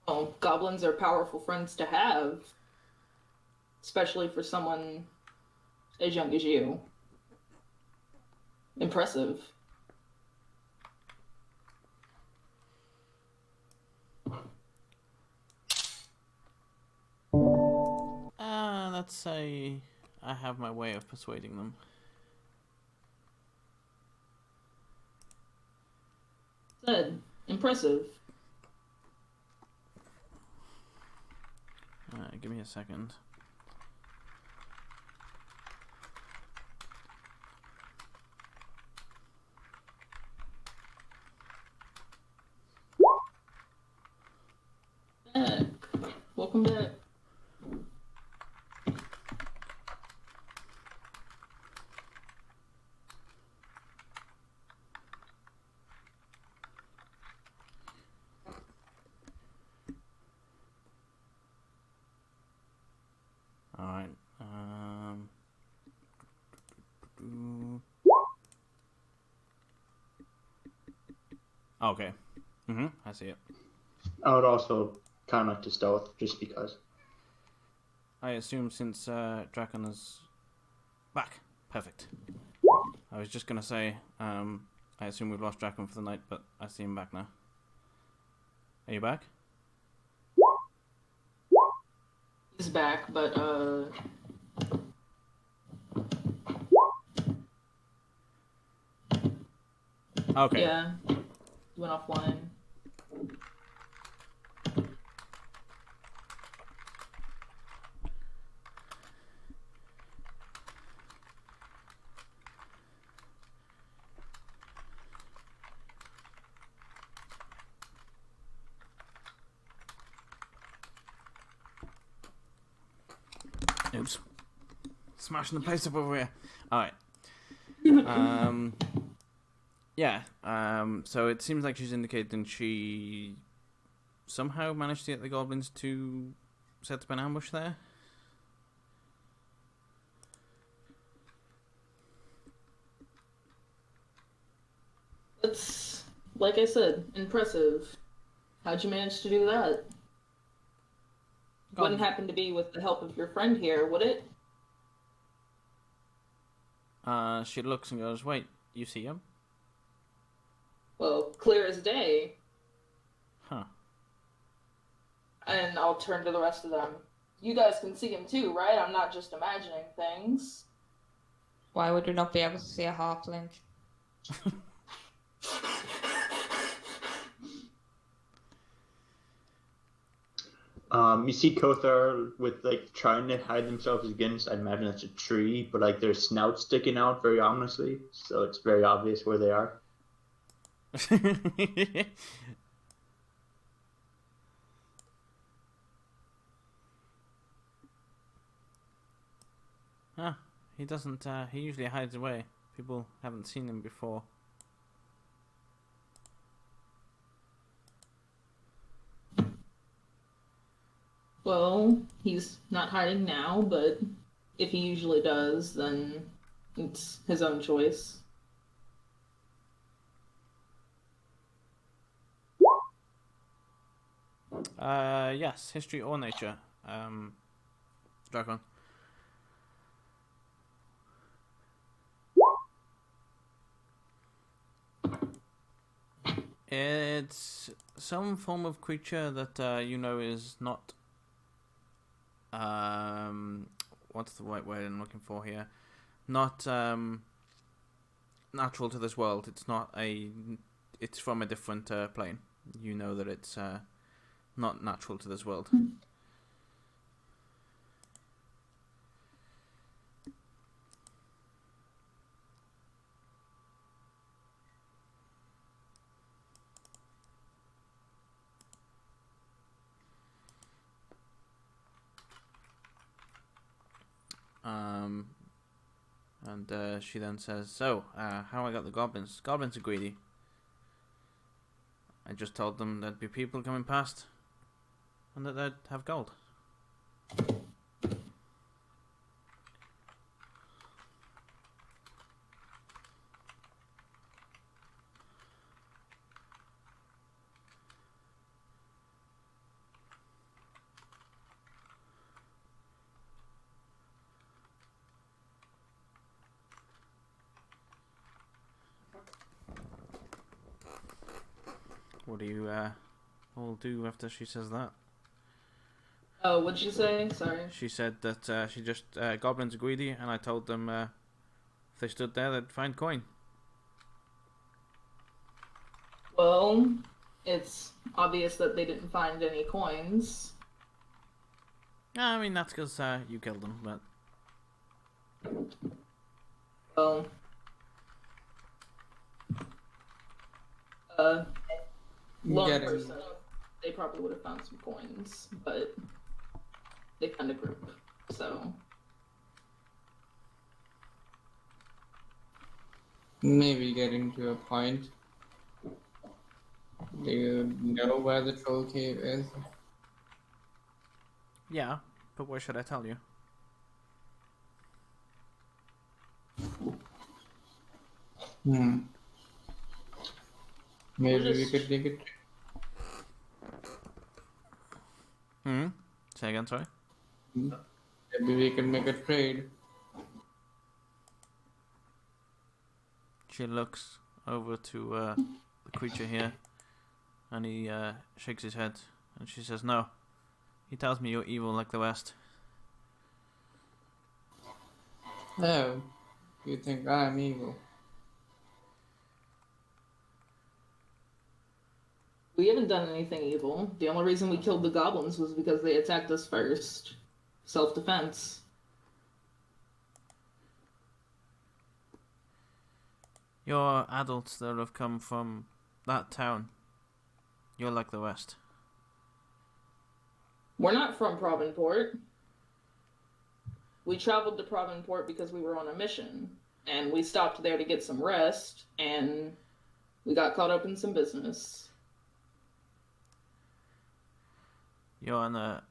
Oh, goblins are powerful friends to have. Especially for someone as young as you. Impressive. Let's say I have my way of persuading them. Said. Impressive. Give me a second. Back. Welcome back. Alright. Okay. I see it. I would also kind of like to stealth, just because. I assume since Draken is back. Perfect. I was just gonna say, I assume we've lost Draken for the night, but I see him back now. Are you back? He's back, but Okay. yeah. Went offline. Oops. Smashing the place up over here. Alright. Yeah. So it seems like she's indicating she somehow managed to get the goblins to set up an ambush there. That's, like I said, impressive. How'd you manage to do that? Wouldn't happen to be with the help of your friend here, would it? She looks and goes, "Wait, you see him?" Well, clear as day. Huh. And I'll turn to the rest of them. You guys can see him too, right? I'm not just imagining things. Why would we not be able to see a halfling? You see Kothar with like trying to hide themselves against. I imagine it's a tree, but like their snout sticking out very ominously, so it's very obvious where they are. Huh. He doesn't. He usually hides away. People haven't seen him before. Well, he's not hiding now, but if he usually does, then it's his own choice. Yes, history or nature. Dragon. It's some form of creature that you know is not. What's the right word I'm looking for here? Not natural to this world. It's not a. It's from a different plane. You know that it's not natural to this world. And she then says, "So, how I got the goblins? Goblins are greedy. I just told them there'd be people coming past, and that they'd have gold." What do you all do after she says that? Oh, what'd you say? Sorry. She said that she just goblins are greedy, and I told them if they stood there, they'd find coin. Well, it's obvious that they didn't find any coins. I mean, that's because you killed them, but... Well... Lone person, they probably would have found some coins, but they found a group, so... Maybe getting to a point. Do you know where the troll cave is? Yeah, but where should I tell you? Maybe we could dig it. Say again, sorry? Maybe we can make a trade. She looks over to the creature here, and he shakes his head, and she says, "No. He tells me you're evil like the rest." Oh, you think I'm evil? We haven't done anything evil. The only reason we killed the goblins was because they attacked us first. Self-defense. You're adults that have come from that town. You're like the rest. We're not from Provenport. we traveled to Provenport because we were on a mission, and we stopped there to get some rest, and we got caught up in some business. You're on a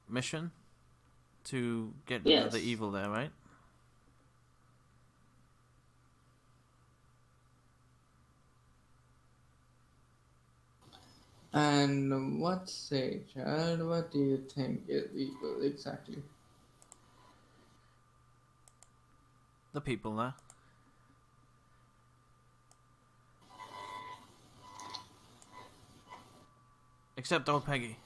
mission to get rid of the evil there, right? And what say, child? What do you think is evil exactly? The people there. Except old Peggy.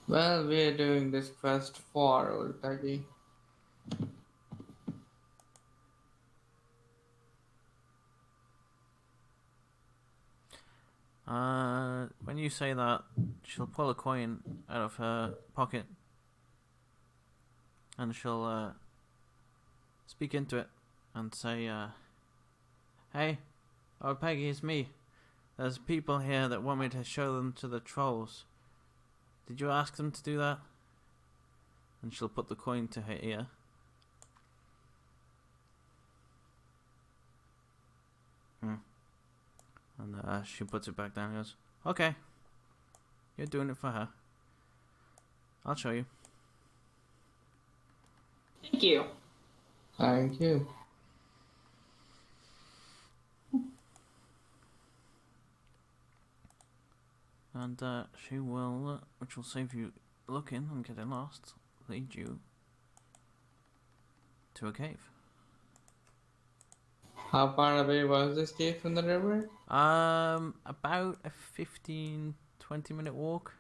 Well, we're doing this quest for old Peggy. When you say that, she'll pull a coin out of her pocket and she'll speak into it and say, "Hey, old Peggy, it's me. There's people here that want me to show them to the trolls. Did you ask them to do that?" And she'll put the coin to her ear. And she puts it back down and goes, "Okay, you're doing it for her. I'll show you." Thank you. Thank you. And she will, which will save you looking and getting lost, lead you to a cave. How far away was this cave from the river? About a 15-20 minute walk.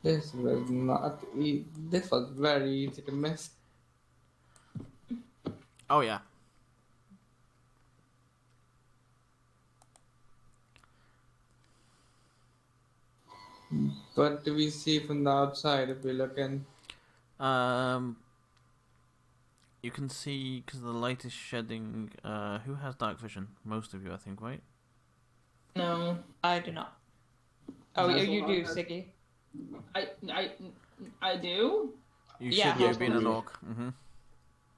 This was not. This was very easy to miss. Oh yeah. What do we see from the outside if we look in? You can see, because the light is shedding. Who has dark vision? Most of you, I think, right? No, I do not. Oh, you do, Siggy. I do. You Yeah. should have been an orc. Mm-hmm.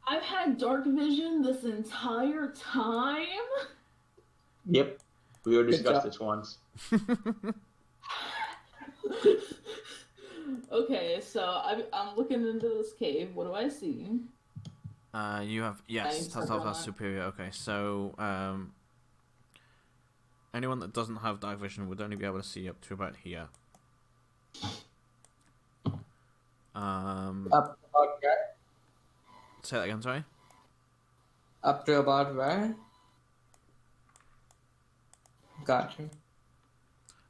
I've had dark vision this entire time. Yep. We already Good discussed job. this once. Okay, so I'm looking into this cave. What do I see? You have, yes, that's superior. Okay, so anyone that doesn't have dark vision would only be able to see up to about here. Up about where? Say that again, sorry. Up to about where? Gotcha.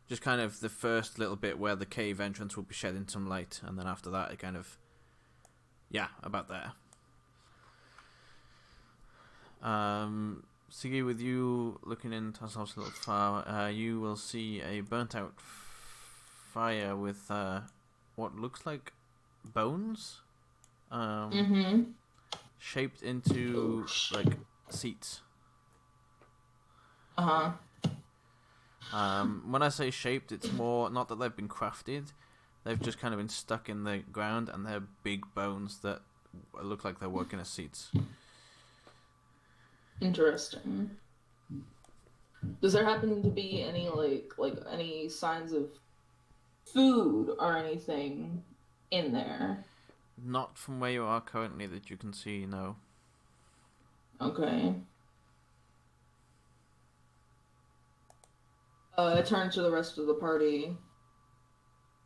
Just kind of the first little bit where the cave entrance will be shedding some light, and then after that, it kind of, yeah, about there. Siggy, with you looking in Tasselhoff's little far, you will see a burnt out fire with what looks like bones, shaped into like seats. When I say shaped, it's more not that they've been crafted; they've just kind of been stuck in the ground, and they're big bones that look like they're working as seats. Interesting. Does there happen to be any like any signs of food or anything in there? Not from where you are currently that you can see, no. Okay. I turn to the rest of the party.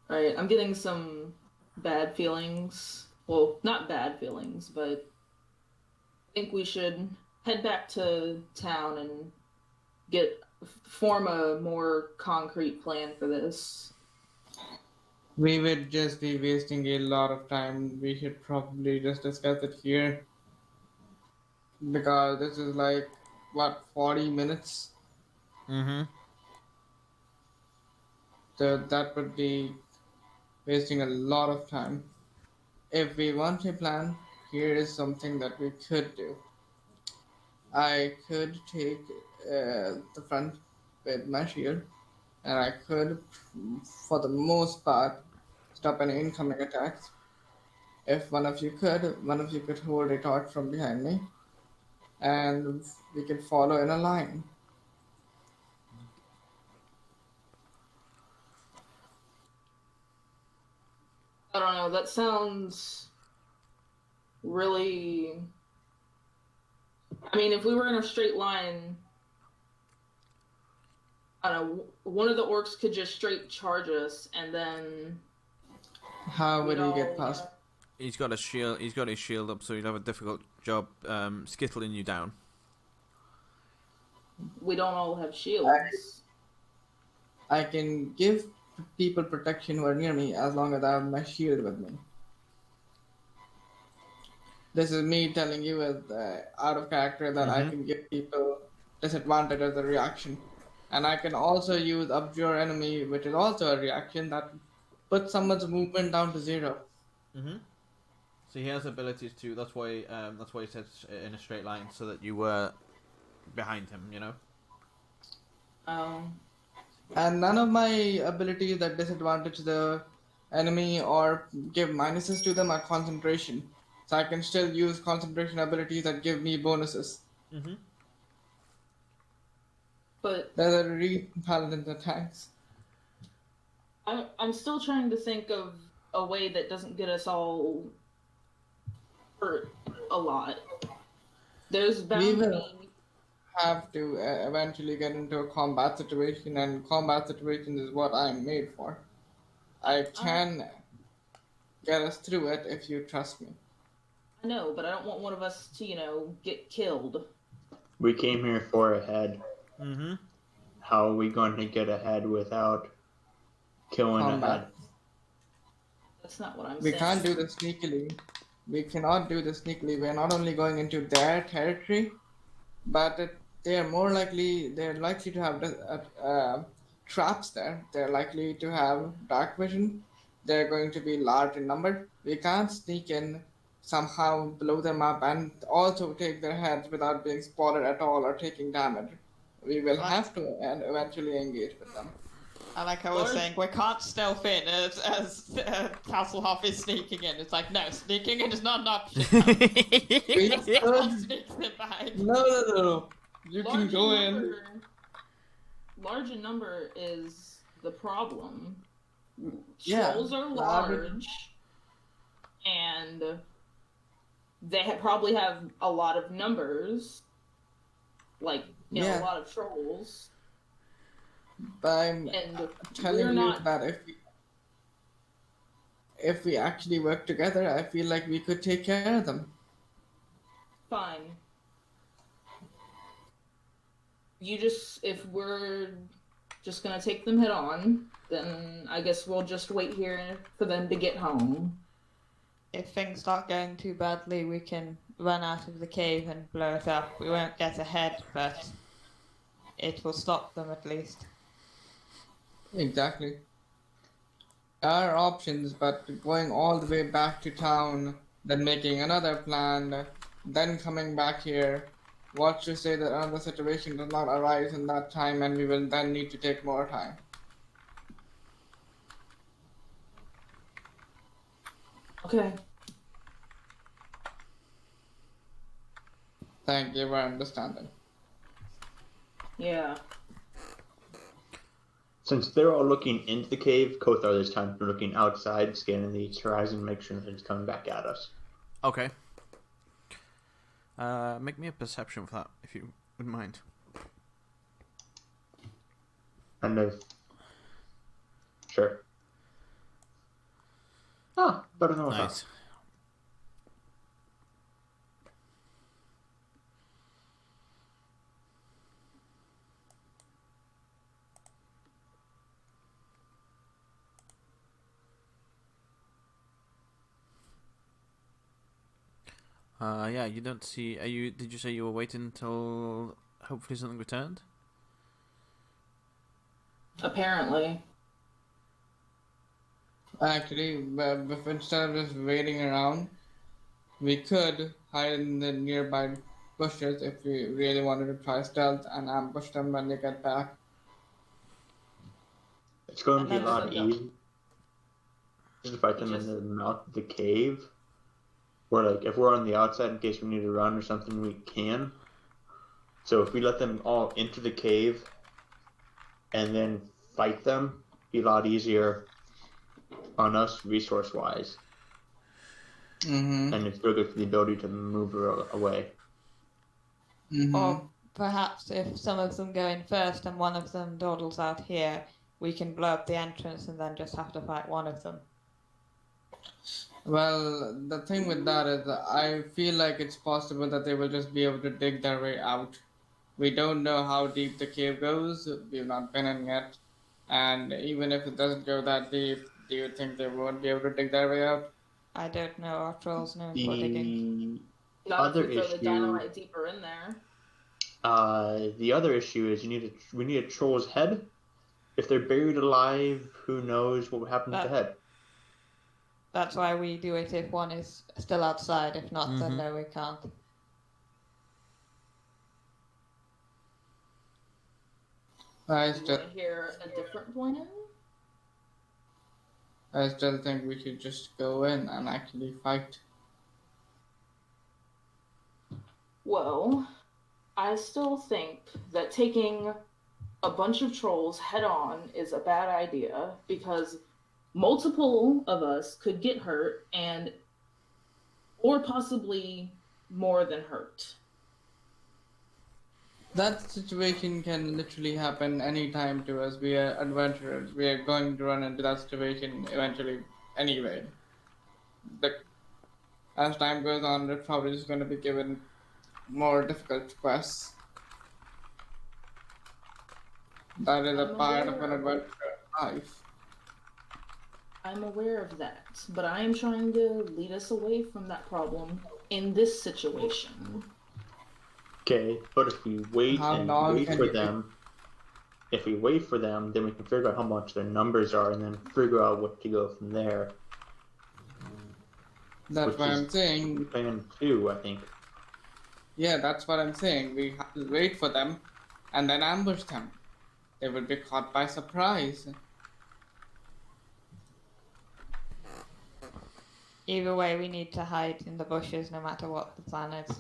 Alright, I'm getting some bad feelings. Well, not bad feelings, but I think we should head back to town and form a more concrete plan for this. We would just be wasting a lot of time. We should probably just discuss it here. Because this is like, what, 40 minutes? Mm-hmm. So that would be wasting a lot of time. If we want a plan, here is something that we could do. I could take the front with my shield and I could, for the most part, stop any incoming attacks. If one of you could hold a torch from behind me, and we could follow in a line. I don't know. That sounds really. I mean, if we were in a straight line, I don't know. One of the orcs could just straight charge us, and then. How would he get past? He's got a shield. He's got his shield up, so he'd have a difficult job skittling you down. We don't all have shields. I can give people protection who are near me as long as I have my shield with me. This is me telling you as out of character that I can give people disadvantage as a reaction. And I can also use Abjure Enemy, which is also a reaction that puts someone's movement down to 0. So he has abilities too. That's why he said in a straight line, so that you were behind him. You know. And none of my abilities that disadvantage the enemy or give minuses to them are concentration. So I can still use concentration abilities that give me bonuses. But there's a reason paladins attacks. I'm still trying to think of a way that doesn't get us all hurt a lot. There's bound to be... have to eventually get into a combat situation, and combat situations is what I'm made for. I can get us through it if you trust me. I know, but I don't want one of us to, get killed. We came here for a head. How are we going to get ahead without killing a head? That's not what I'm We saying. can't do this sneakily. We cannot do this sneakily. We're not only going into their territory, but they're likely to have traps there. They're likely to have dark vision. They're going to be large in number. We can't sneak in, somehow blow them up, and also take their heads without being spotted at all or taking damage. We will have to eventually engage with them. And like I was saying, we can't stealth in as Hasselhoff is sneaking in. It's like, no, sneaking in is not an option. We could... sneak in behind. No. You can go in. Large in number is the problem. Yeah, Trolls are large, and they probably have a lot of numbers. Like, a lot of trolls. But I'm telling you that if we actually work together, I feel like we could take care of them. Fine. If we're just gonna take them head on, then I guess we'll just wait here for them to get home. If things start going too badly, we can run out of the cave and blow it up. We won't get ahead, but it will stop them at least. Exactly. There are options, but going all the way back to town, then making another plan, then coming back here, what's to say that another situation does not arise in that time and we will then need to take more time? Okay. Thank you for understanding. Yeah. Since they're all looking into the cave, Kothar this time for looking outside, scanning the horizon, make sure that it's coming back at us. Okay. Make me a perception for that, if you wouldn't mind. Sure. Oh, better than what I Nice. Yeah, you don't see... Did you say you were waiting until hopefully something returned? Apparently. Actually, instead of just waiting around, we could hide in the nearby bushes if we really wanted to try stealth and ambush them when they get back. It's going to be a lot easier to fight them in the mouth of the cave. Or like if we're on the outside in case we need to run or something, we can. So if we let them all into the cave and then fight them, it'd be a lot easier on us resource-wise. Mm-hmm. And it's really good for the ability to move away. Mm-hmm. Or perhaps if some of them go in first and one of them dawdles out here, we can blow up the entrance and then just have to fight one of them. Well, the thing with that is that I feel like it's possible that they will just be able to dig their way out. We don't know how deep the cave goes. We've not been in yet. And even if it doesn't go that deep, do you think they won't be able to dig their way out? I don't know. Our trolls know for digging. Not if we throw the dynamite deeper in there. The other issue is we need a troll's head. If they're buried alive, who knows what will happen to the head? That's why we do it if one is still outside. If not, then no, we can't. I Do you want to hear a different plan? I still think we should just go in and actually fight. Well, I still think that taking a bunch of trolls head on is a bad idea because multiple of us could get hurt or possibly more than hurt. That situation can literally happen anytime to us. We are adventurers. We are going to run into that situation eventually anyway. As time goes on, we're probably just going to be given more difficult quests. That is a part of an adventure life. I'm aware of that, but I am trying to lead us away from that problem in this situation. Okay, but if we wait for them, then we can figure out how much their numbers are and then figure out what to go from there. That's what I'm saying. Plan 2, I think. Yeah, that's what I'm saying. We have to wait for them and then ambush them. They will be caught by surprise. Either way, we need to hide in the bushes no matter what the plan is.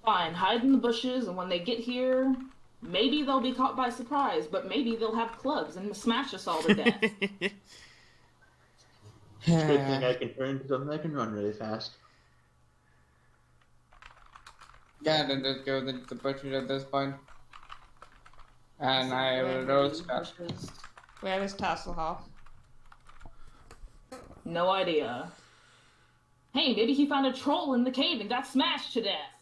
Fine, hide in the bushes, and when they get here, maybe they'll be caught by surprise, but maybe they'll have clubs and smash us all to death. It's a good thing I can turn into something that can run really fast. Yeah, then just go into the bushes at this point. And I will roast that. Where is Tasselhoff? No idea. Hey, maybe he found a troll in the cave and got smashed to death.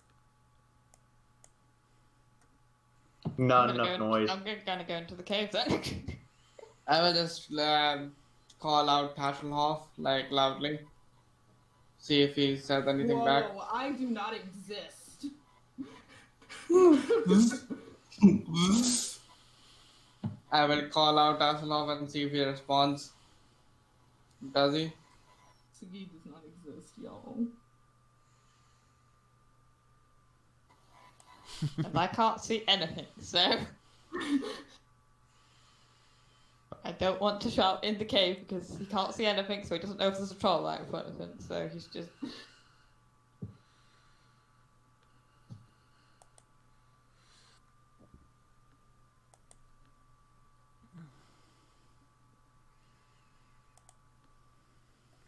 Not enough noise. I'm gonna go into the cave then. I will just call out Tasselhoff, like, loudly. See if he says anything back. Whoa, I do not exist. I will call out Tasselhoff and see if he responds. Does he? Sagi does not exist, y'all. And I can't see anything, so I don't want to shout in the cave because he can't see anything, so he doesn't know if there's a troll right in front of him, so he's just...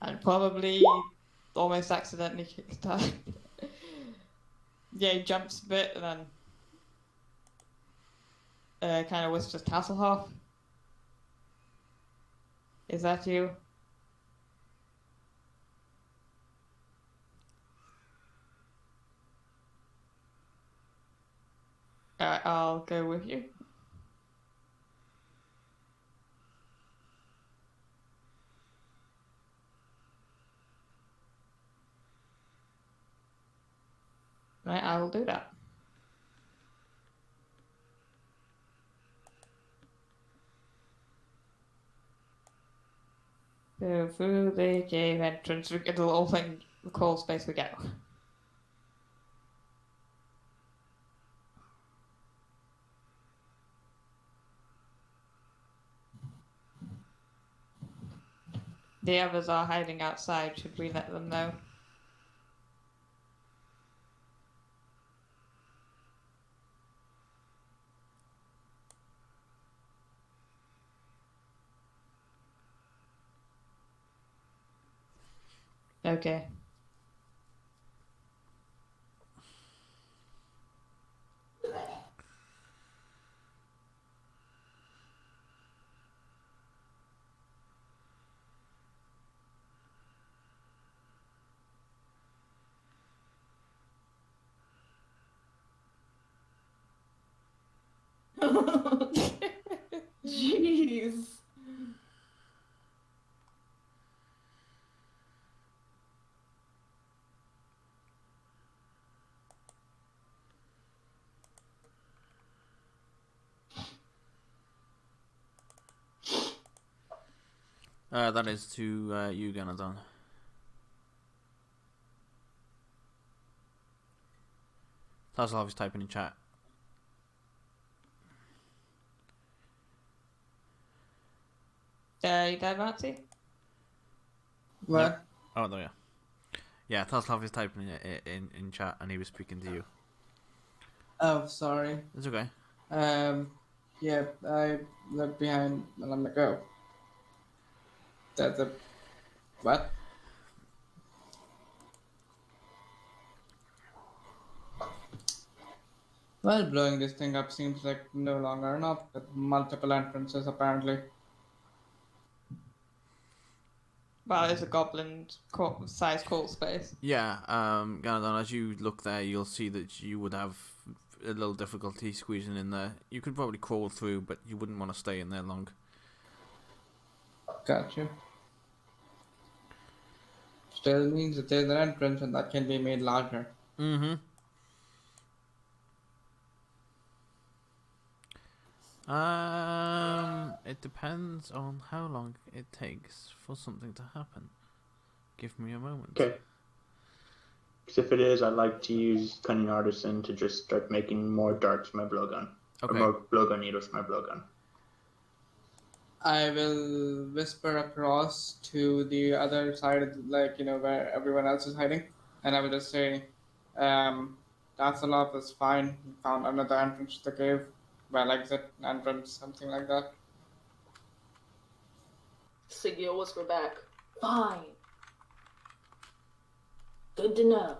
And probably almost accidentally kickstart. Yeah, he jumps a bit and then kind of whispers Tasselhoff. Is that you? Alright, I'll go with you. Right, I will do that. So through the cave entrance, we get the little thing, the crawl space we go. the others are hiding outside. Should we let them know? Okay. Jeez. That is to you, Ganadon. Tassel is typing in chat. You there, Marty? What? Yep. Oh, there we are. Yeah, Tassel is typing in chat, and he was speaking to you. Oh, sorry. It's okay. Yeah, I looked behind and I'm like, oh. That's a... What? Well, blowing this thing up seems like no longer an option, with multiple entrances apparently. Well, it's a goblin-sized crawl space. Yeah, Ganadon, as you look there, you'll see that you would have a little difficulty squeezing in there. You could probably crawl through, but you wouldn't want to stay in there long. Gotcha. Still means that there's an entrance and that can be made larger. Mm-hmm. It depends on how long it takes for something to happen. Give me a moment. Okay. Because if it is, I'd like to use Cunning Artisan to just start making more darts for my blowgun. Okay. Or more blowgun needles for my blowgun. I will whisper across to the other side, where everyone else is hiding, and I will just say, that's a lot, that's fine. We found another entrance to the cave. Well, exit, entrance, something like that. Sigil whisper back. Fine. Good to know.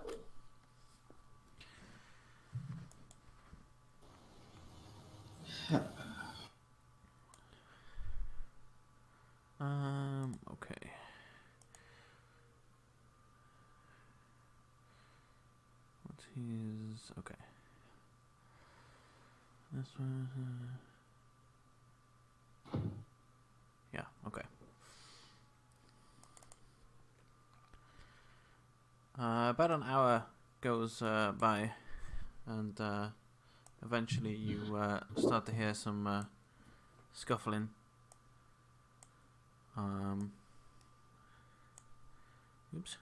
Okay. What is... Okay. This one... Yeah, okay. About an hour goes by, and eventually you start to hear some scuffling. Oops.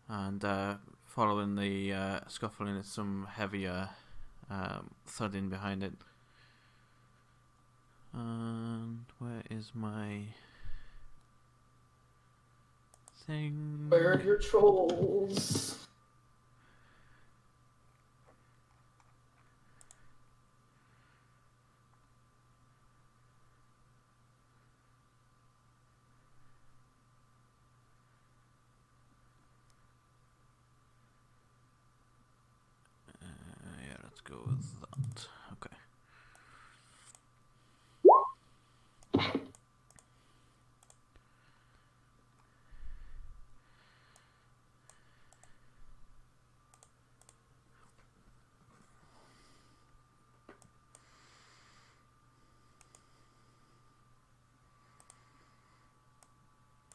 And following the scuffling, it's some heavier thudding behind it. And where is my thing? Where are your trolls? Yeah, let's go with that. Okay.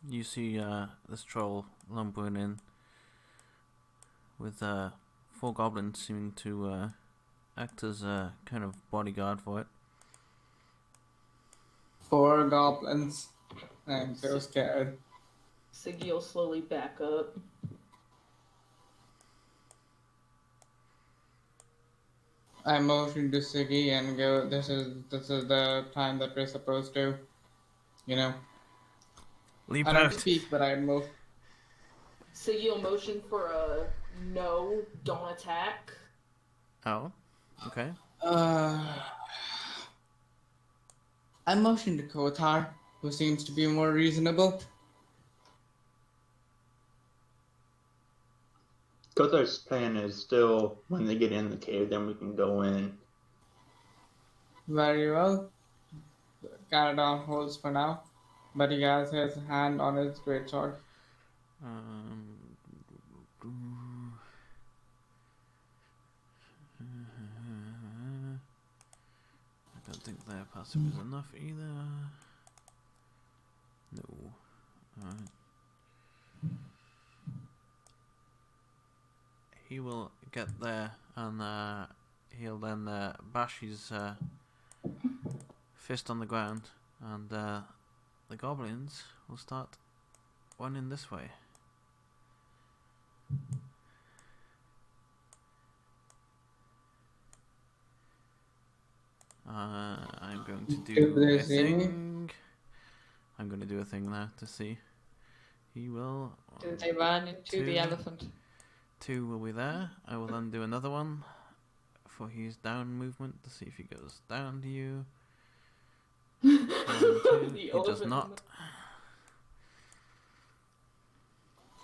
You see this troll lumbering in with 4 goblins seeming to act as a kind of bodyguard for it. 4 goblins. I'm so scared. Sigil slowly back up. I motion to Siggy and go. This is the time that we're supposed to. You know. Leap I don't out. speak, but I motion. So you'll motion for a no, don't attack. Oh, okay. I motion to Kotar, who seems to be more reasonable. Kothar's plan is still when they get in the cave, then we can go in. Very well. Caradon holds for now, but he has his hand on his greatsword. I don't think their passive is enough either. No. Alright. He will get there and he'll then bash his fist on the ground, and the goblins will start running this way. I'm going to do a thing. I'm going to do a thing now to see. He will. Do they run into the elephant? 2 will be there. I will then do another one for his down movement to see if he goes down to you. 1, 2. He does not.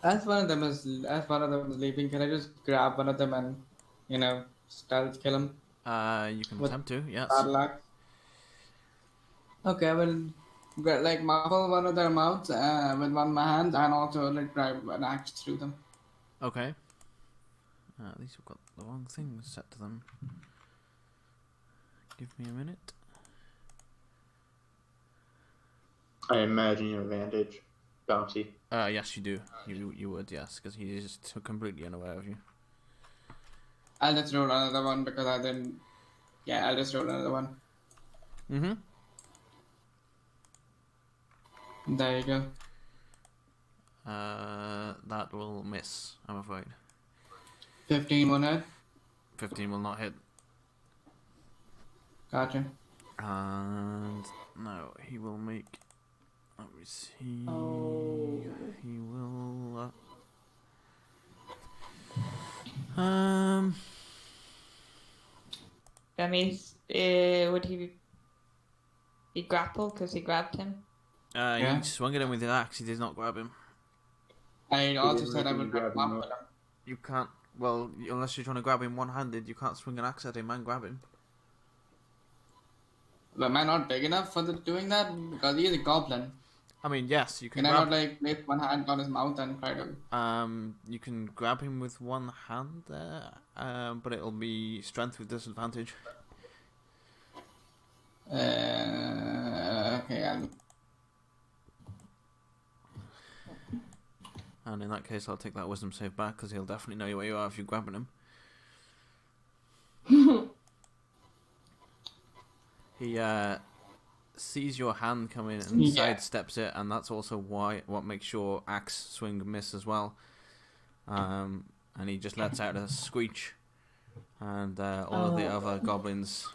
As one of them is leaving, can I just grab one of them and, stealth kill him? You can attempt to, yes. Bad luck. Okay, I will muffle one of their mouths with one of my hands and also drive an axe through them. Okay. These have got the wrong things set to them. Give me a minute. I imagine you have advantage, Bouncy. Yes, you do. You would, yes, because he is completely unaware of you. I'll just roll another one because I didn't. Yeah, I'll just roll another one. Mm-hmm. There you go. That will miss, I'm afraid. 15 won't hit. 15 will not hit. Gotcha. And no, he will make. Let me see. Oh. He will. I mean, would he be grappled because he grabbed him? He swung at him with his axe. He did not grab him. I also said I would grab him. You can't. Well, unless you're trying to grab him one-handed, you can't swing an axe at him and grab him. Am I not big enough for doing that? Because he is a goblin. I mean, yes, you can. Can I not place one hand on his mouth and try to? You can grab him with one hand there, but it'll be strength with disadvantage. Okay. And in that case, I'll take that wisdom save back because he'll definitely know where you are if you're grabbing him. He sees your hand come in and sidesteps it, and that's also what makes your axe swing miss as well. And he just lets out a screech, and all of the other goblins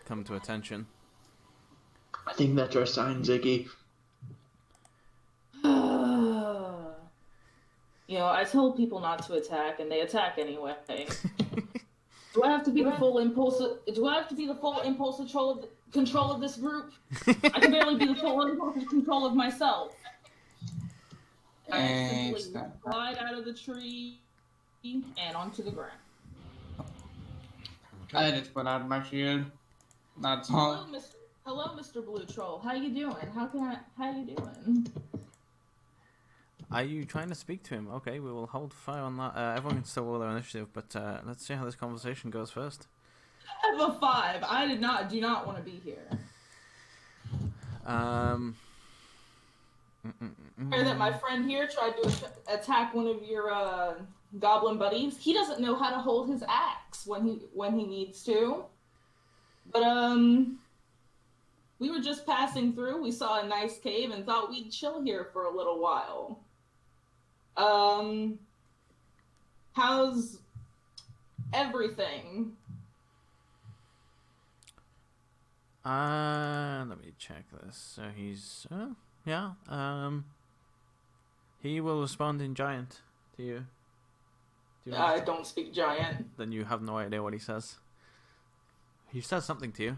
come to attention. I think that's our sign, Ziggy. I tell people not to attack, and they attack anyway. Do I have to be the full impulse? Do I have to be the full impulse control of this group? I can barely be the full impulse control of myself. I simply glide out of the tree and onto the ground. I just put out my shield. That's all. Hello, Mr. Blue Troll. How you doing? How you doing? Are you trying to speak to him? Okay, we will hold fire on that. Everyone can still roll their initiative, but let's see how this conversation goes first. I have a 5. I do not want to be here. Or that my friend here tried to attack one of your goblin buddies. He doesn't know how to hold his axe when he needs to. But we were just passing through. We saw a nice cave and thought we'd chill here for a little while. How's everything? Let me check this. So he's yeah. He will respond in giant to you. I don't speak giant. Then you have no idea what he says. He says something to you.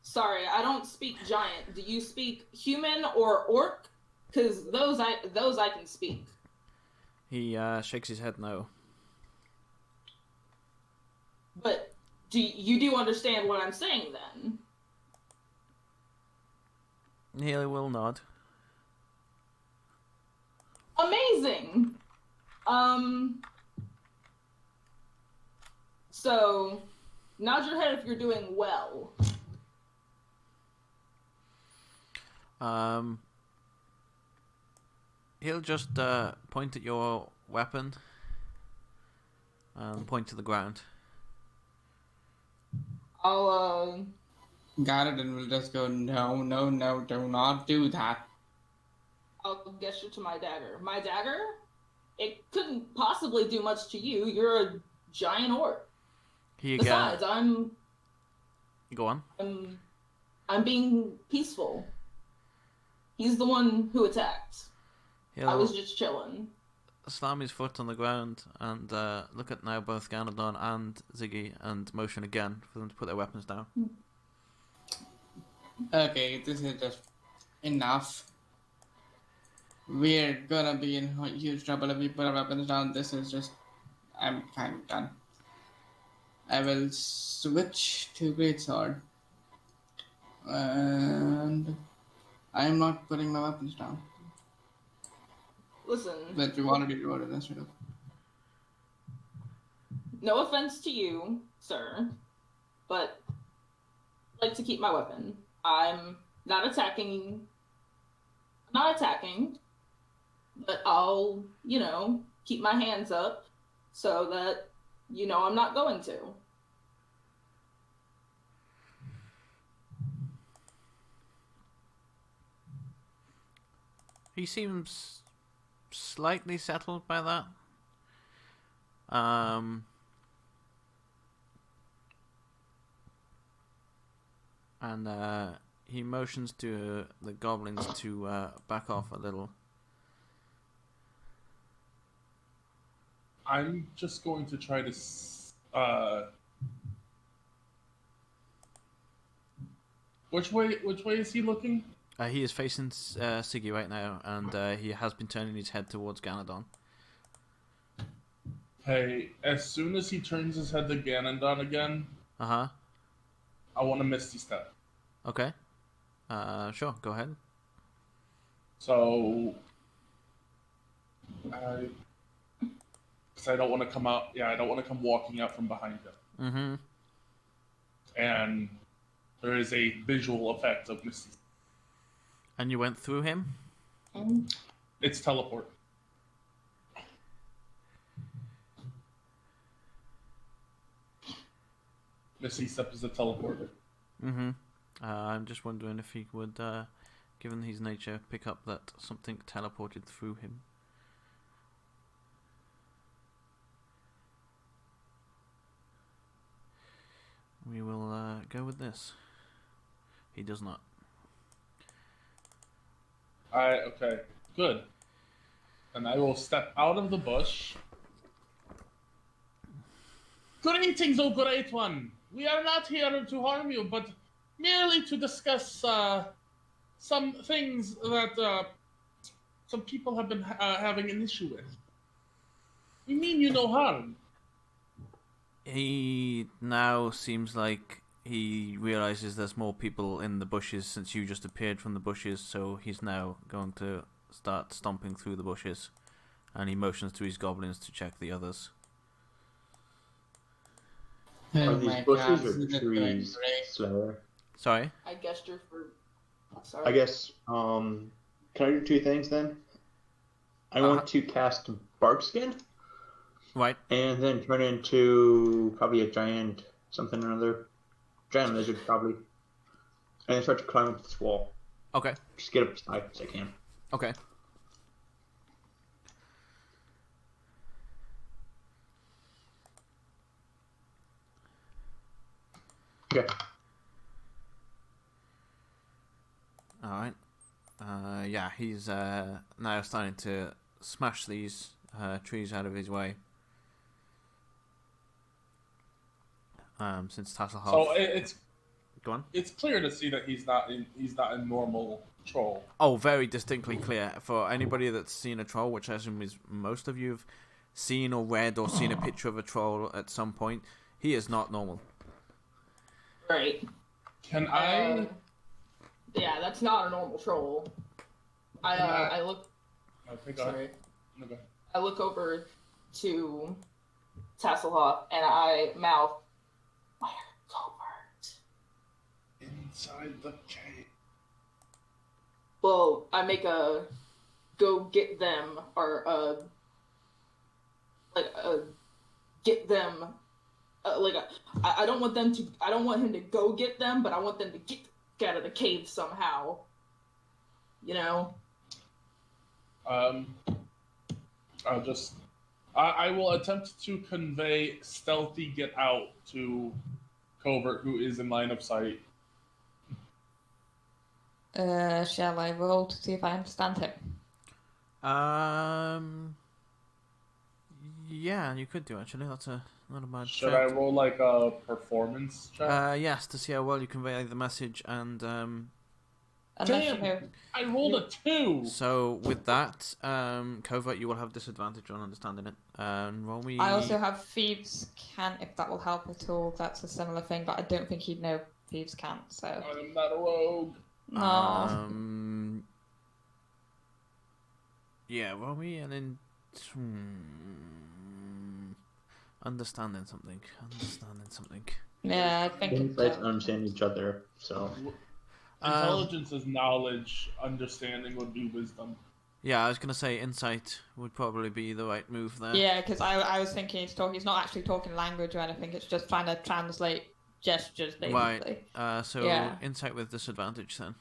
Sorry, I don't speak giant. Do you speak human or orc? Because those I can speak. He shakes his head no. But you do understand what I'm saying then? He will nod. Amazing. So nod your head if you're doing well. He'll just point at your weapon and point to the ground. I'll Garrison will just go, no, no, no, do not do that. I'll gesture to my dagger. My dagger? It couldn't possibly do much to you. You're a giant orc. Besides, Go on. I'm being peaceful. He's the one who attacked. I was just chilling. Slam his foot on the ground and look at now both Ganondorf and Ziggy and motion again for them to put their weapons down. Okay, this is just enough. We're gonna be in huge trouble if we put our weapons down. This is just... I'm kind of done. I will switch to Greatsword. And... I'm not putting my weapons down. Listen. But you want to be rewarded instead of... No offense to you, sir, but I like to keep my weapon. I'm not attacking. Not attacking, but I'll, keep my hands up so that, I'm not going to. He seems slightly settled by that. And he motions to the goblins to back off a little. I'm just going to try to... Which way is he looking? He is facing Siggy right now, and he has been turning his head towards Ganondorf. Hey, as soon as he turns his head to Ganondorf again... Uh-huh. I want to Misty Step. Okay. Sure, go ahead. So... Because I don't want to come out... Yeah, I don't want to come walking out from behind him. Mm-hmm. And there is a visual effect of Misty Step. And you went through him? It's teleport. Misty Step is a teleporter. Mm-hmm. I'm just wondering if he would, given his nature, pick up that something teleported through him. We will go with this. He does not. Okay, good. And I will step out of the bush. Greetings, O Great One! We are not here to harm you, but merely to discuss some things that some people have been having an issue with. We mean you no harm. He now seems like he realizes there's more people in the bushes since you just appeared from the bushes, so he's now going to start stomping through the bushes, and he motions to his goblins to check the others. Are these bushes or trees, Slayer? Sorry? I gesture for... Sorry. I guess, can I do two things then? I want to cast Barkskin. Right. And then turn into probably a giant something or another. Giant lizard, probably. And then start to climb up this wall. Okay. Just get up as high as I can. Okay. Okay. All right. Yeah, he's now starting to smash these trees out of his way. Since Tasselhoff. So it's go on. It's clear to see that he's not a normal troll. Oh, very distinctly clear for anybody that's seen a troll, which I assume is most of you've seen or read or seen a picture of a troll at some point. He is not normal. Right. Can I? Yeah, that's not a normal troll. I look. Okay, go Sorry. Okay. I look over to Tasselhoff and I mouth, "Where Covert?" Inside the cave. Well, I make a go get them or get them. I don't want them to. I don't want him to go get them, but I want them to get out of the cave somehow. You know. I will attempt to convey stealthy get out to Covert, who is in line of sight. Shall I roll to see if I understand him? Yeah, you could do actually. That's not a bad. Should check. I roll like a performance check? Yes, to see how well you convey the message and. Unless you Damn! know. I rolled a 2. So with that, Covert, you will have disadvantage on understanding it. Roll me. I also have Thieves' Cant, if that will help at all. That's a similar thing, but I don't think he'd know Thieves' Cant, so. I'm not a rogue. No. Yeah, roll me and then. Understanding something. Yeah, I think. Insights understand each other, so. Intelligence is knowledge. Understanding would be wisdom. Yeah, I was gonna say insight would probably be the right move there. Yeah, because I was thinking he's not actually talking language or anything. It's just trying to translate gestures, basically. Right. So yeah. Insight with disadvantage then.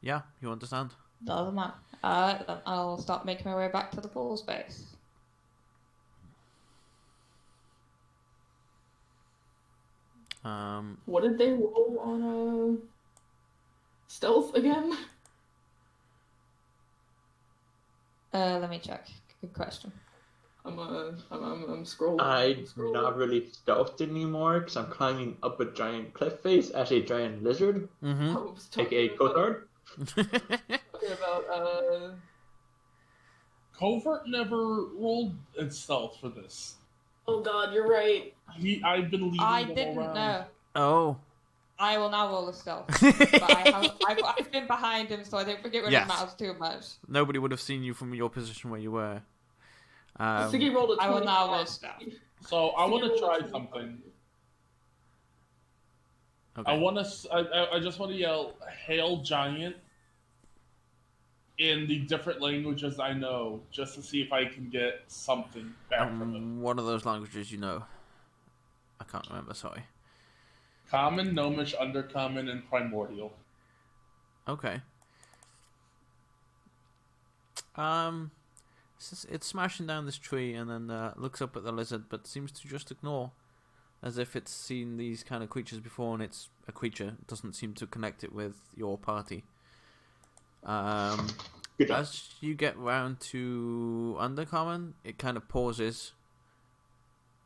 Yeah, you understand. Doesn't matter. Then I'll start making my way back to the pool space. What did they roll on stealth again? Let me check. Good question. I'm scrolling. I'm not really stealthed anymore because I'm climbing up a giant cliff face as a giant lizard, aka Cotard. Talking about Covert never rolled in stealth for this. Oh God, you're right. I've been leading I them didn't around. know. Oh. I will now roll a stealth. But I've been behind him, so I don't think it really matters too much. Nobody would have seen you from your position where you were. Siggy rolled a 20. I will now roll stealth. So I want to try something. Okay. I just want to yell "Hail Giant" in the different languages I know, just to see if I can get something back from it. What are those languages you know? I can't remember. Sorry. Common, Gnomish, Undercommon, and Primordial. Okay. It's smashing down this tree and then looks up at the lizard, but seems to just ignore, as if it's seen these kind of creatures before and it's a creature. It doesn't seem to connect it with your party. As you get round to Undercommon, it kind of pauses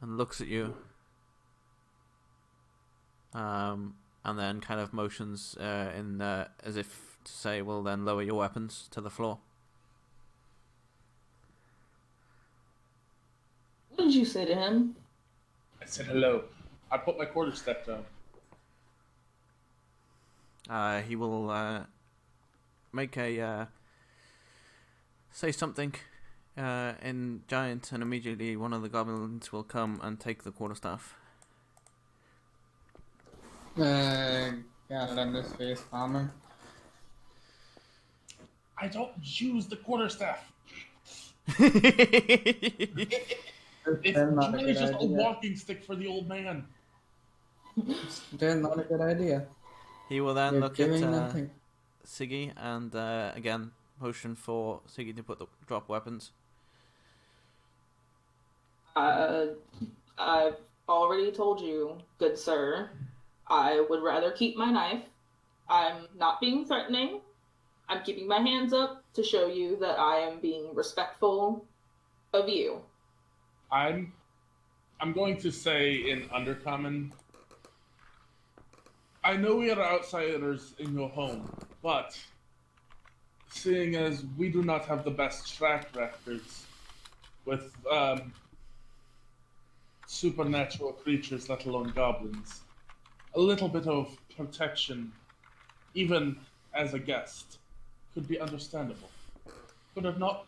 and looks at you. And then kind of motions as if to say, well, then lower your weapons to the floor. What did you say to him? I said hello. I put my quarterstaff down. He will make a say something in Giant, and immediately one of the goblins will come and take the quarterstaff. Yeah, then this face farmer. I don't use the quarterstaff. It's really just a walking stick for the old man. Still not a good idea. He will then look at nothing. Siggy and again motion for Siggy to drop weapons. I've already told you, good sir, I would rather keep my knife. I'm not being threatening. I'm keeping my hands up to show you that I am being respectful of you. I'm going to say in Undercommon, I know we are outsiders in your home, but seeing as we do not have the best track records with supernatural creatures, let alone goblins, a little bit of protection, even as a guest, could be understandable. Could it not?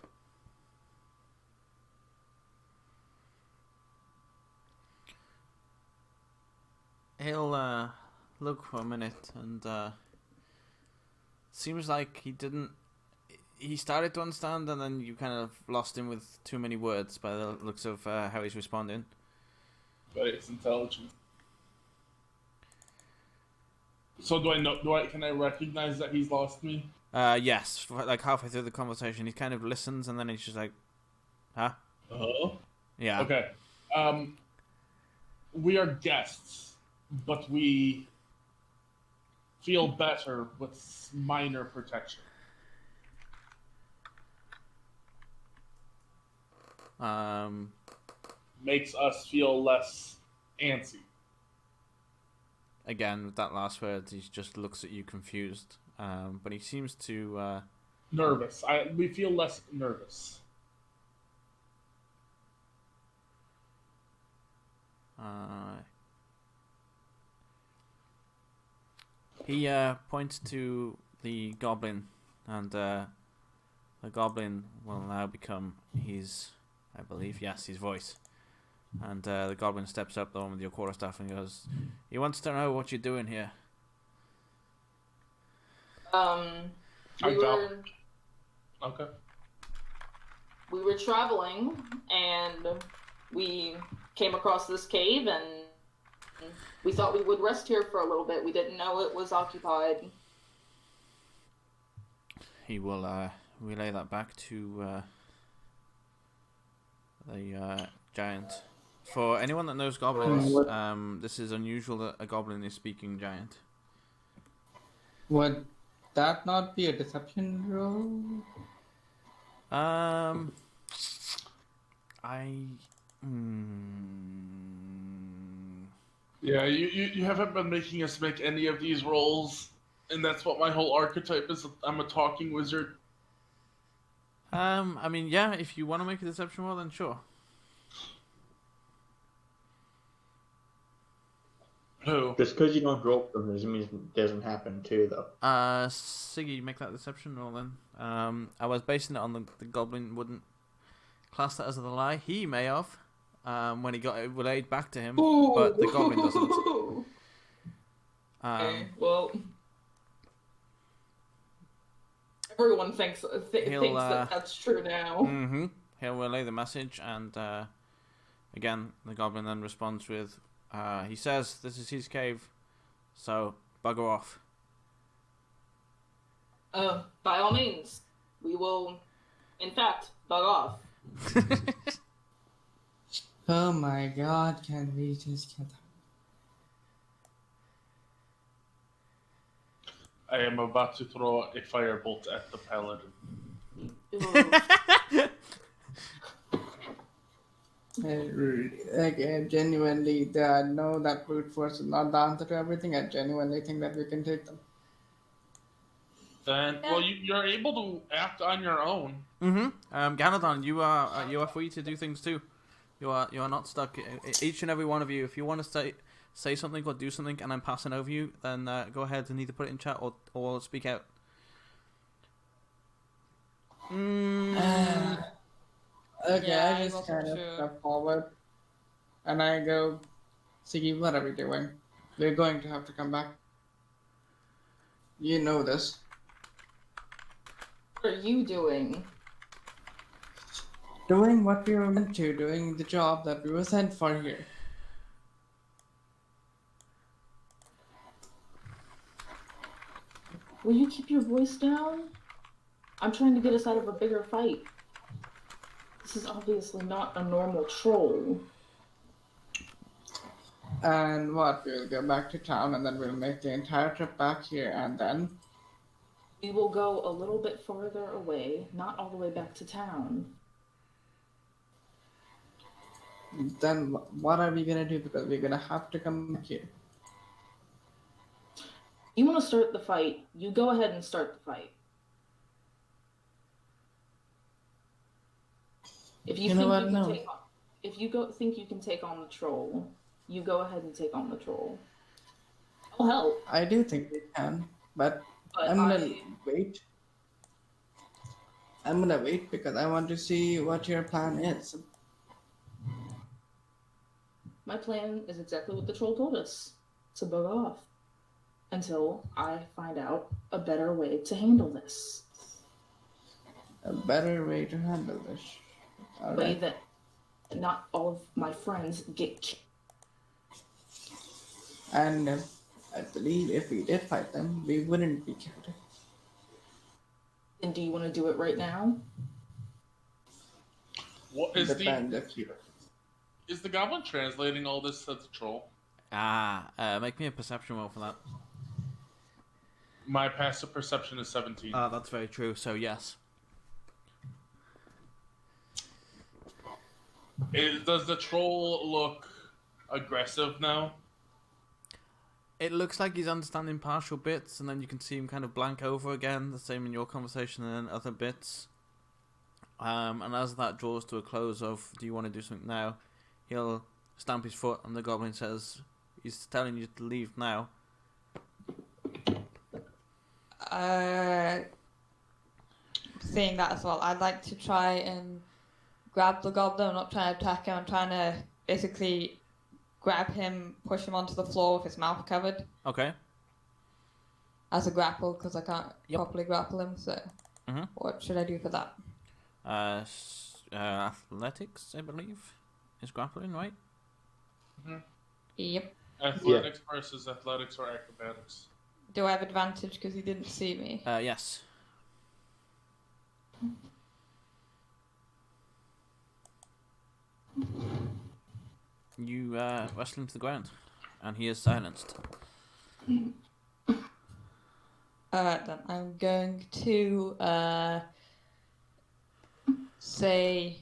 He'll look for a minute, and seems like he didn't. He started to understand, and then you kind of lost him with too many words by the looks of how he's responding. But it's intelligent. So do I know? Can I recognize that he's lost me? Yes. Like halfway through the conversation, he kind of listens, and then he's just like, "Huh?" Yeah. Okay. We are guests, but we feel better with minor protection. Makes us feel less antsy. Again, with that last word, he just looks at you confused. But he seems to... Nervous. We feel less nervous. He points to the goblin, and the goblin will now become his... I believe, yes, his voice. And the goblin steps up, the one with your quarterstaff, and goes, "He wants to know what you're doing here." We were traveling, and we came across this cave, and we thought we would rest here for a little bit. We didn't know it was occupied. He will relay that back to the giant. For anyone that knows goblins, this is unusual that a goblin is speaking giant. Would that not be a deception roll? Yeah, you haven't been making us make any of these rolls, and that's what my whole archetype is. I'm a talking wizard. I mean, yeah, if you want to make a deception roll, then sure. Who? Just because you don't roll them doesn't mean it doesn't happen too, though. Siggy, make that deception roll then. I was basing it on the goblin wouldn't class that as a lie. He may have, when he got it relayed back to him, but the goblin doesn't. Okay, well, everyone thinks that that's true now. Mm-hmm. He'll relay the message, and again, the goblin then responds with, he says this is his cave, so bugger off. By all means, we will, in fact, bug off. Oh my god, can we just get... I am about to throw a firebolt at the paladin. Like, genuinely, I know that brute force is not the answer to everything. I genuinely think that we can take them. Then, well, you're able to act on your own. Mm-hmm. Ganadon, you are free to do things too. You are not stuck. Each and every one of you, if you want to say something or do something, and I'm passing over you, then go ahead and either put it in chat or speak out. Okay, Yeah, I I just wasn't kind of sure. step forward, and I go, Siggy, what are we doing? We're going to have to come back. You know this. What are you doing? Doing what we were meant to, doing the job that we were sent for here. Will you keep your voice down? I'm trying to get us out of a bigger fight. This is obviously not a normal troll. And what? We'll go back to town and then we'll make the entire trip back here and then? We will go a little bit farther away, not all the way back to town. Then what are we gonna do? Because we're gonna have to come back here. You want to start the fight, you go ahead and start the fight. If you think you can take on, if you think you can take on the troll, you go ahead and take on the troll. I'll help. I do think we can, but I'm gonna wait. I'm gonna wait because I want to see what your plan is. My plan is exactly what the troll told us, to bug off until I find out a better way to handle this. A better way to handle this. A way that not all of my friends get killed. And I believe if we did fight them, we wouldn't be killed. And do you want to do it right now? What is Is the goblin translating all this to the troll? Make me a perception roll for that. My passive perception is 17. That's very true, so yes. Does the troll look aggressive now? It looks like he's understanding partial bits, and then you can see him kind of blank over again, the same in your conversation and then other bits. And as that draws to a close of, do you want to do something now? He'll stamp his foot, and the goblin says, he's telling you to leave now. Seeing that as well, I'd like to try and grab the goblin. I'm not trying to attack him, I'm trying to basically grab him, push him onto the floor with his mouth covered. Okay. As a grapple, because I can't properly grapple him, so what should I do for that? Athletics, I believe, is grappling, right? Mm-hmm. Yep. Athletics versus athletics or acrobatics. Do I have advantage because he didn't see me? Yes. You wrestle him to the ground, and he is silenced. Alright then, I'm going to say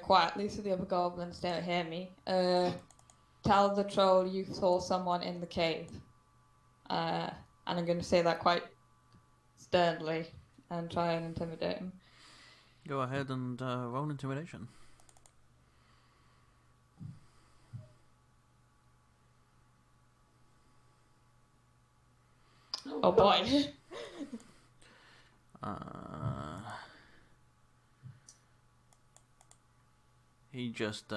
quietly so the other goblins don't hear me. Tell the troll you saw someone in the cave. And I'm going to say that quite sternly and try and intimidate him. Go ahead and roll intimidation. Oh boy. He just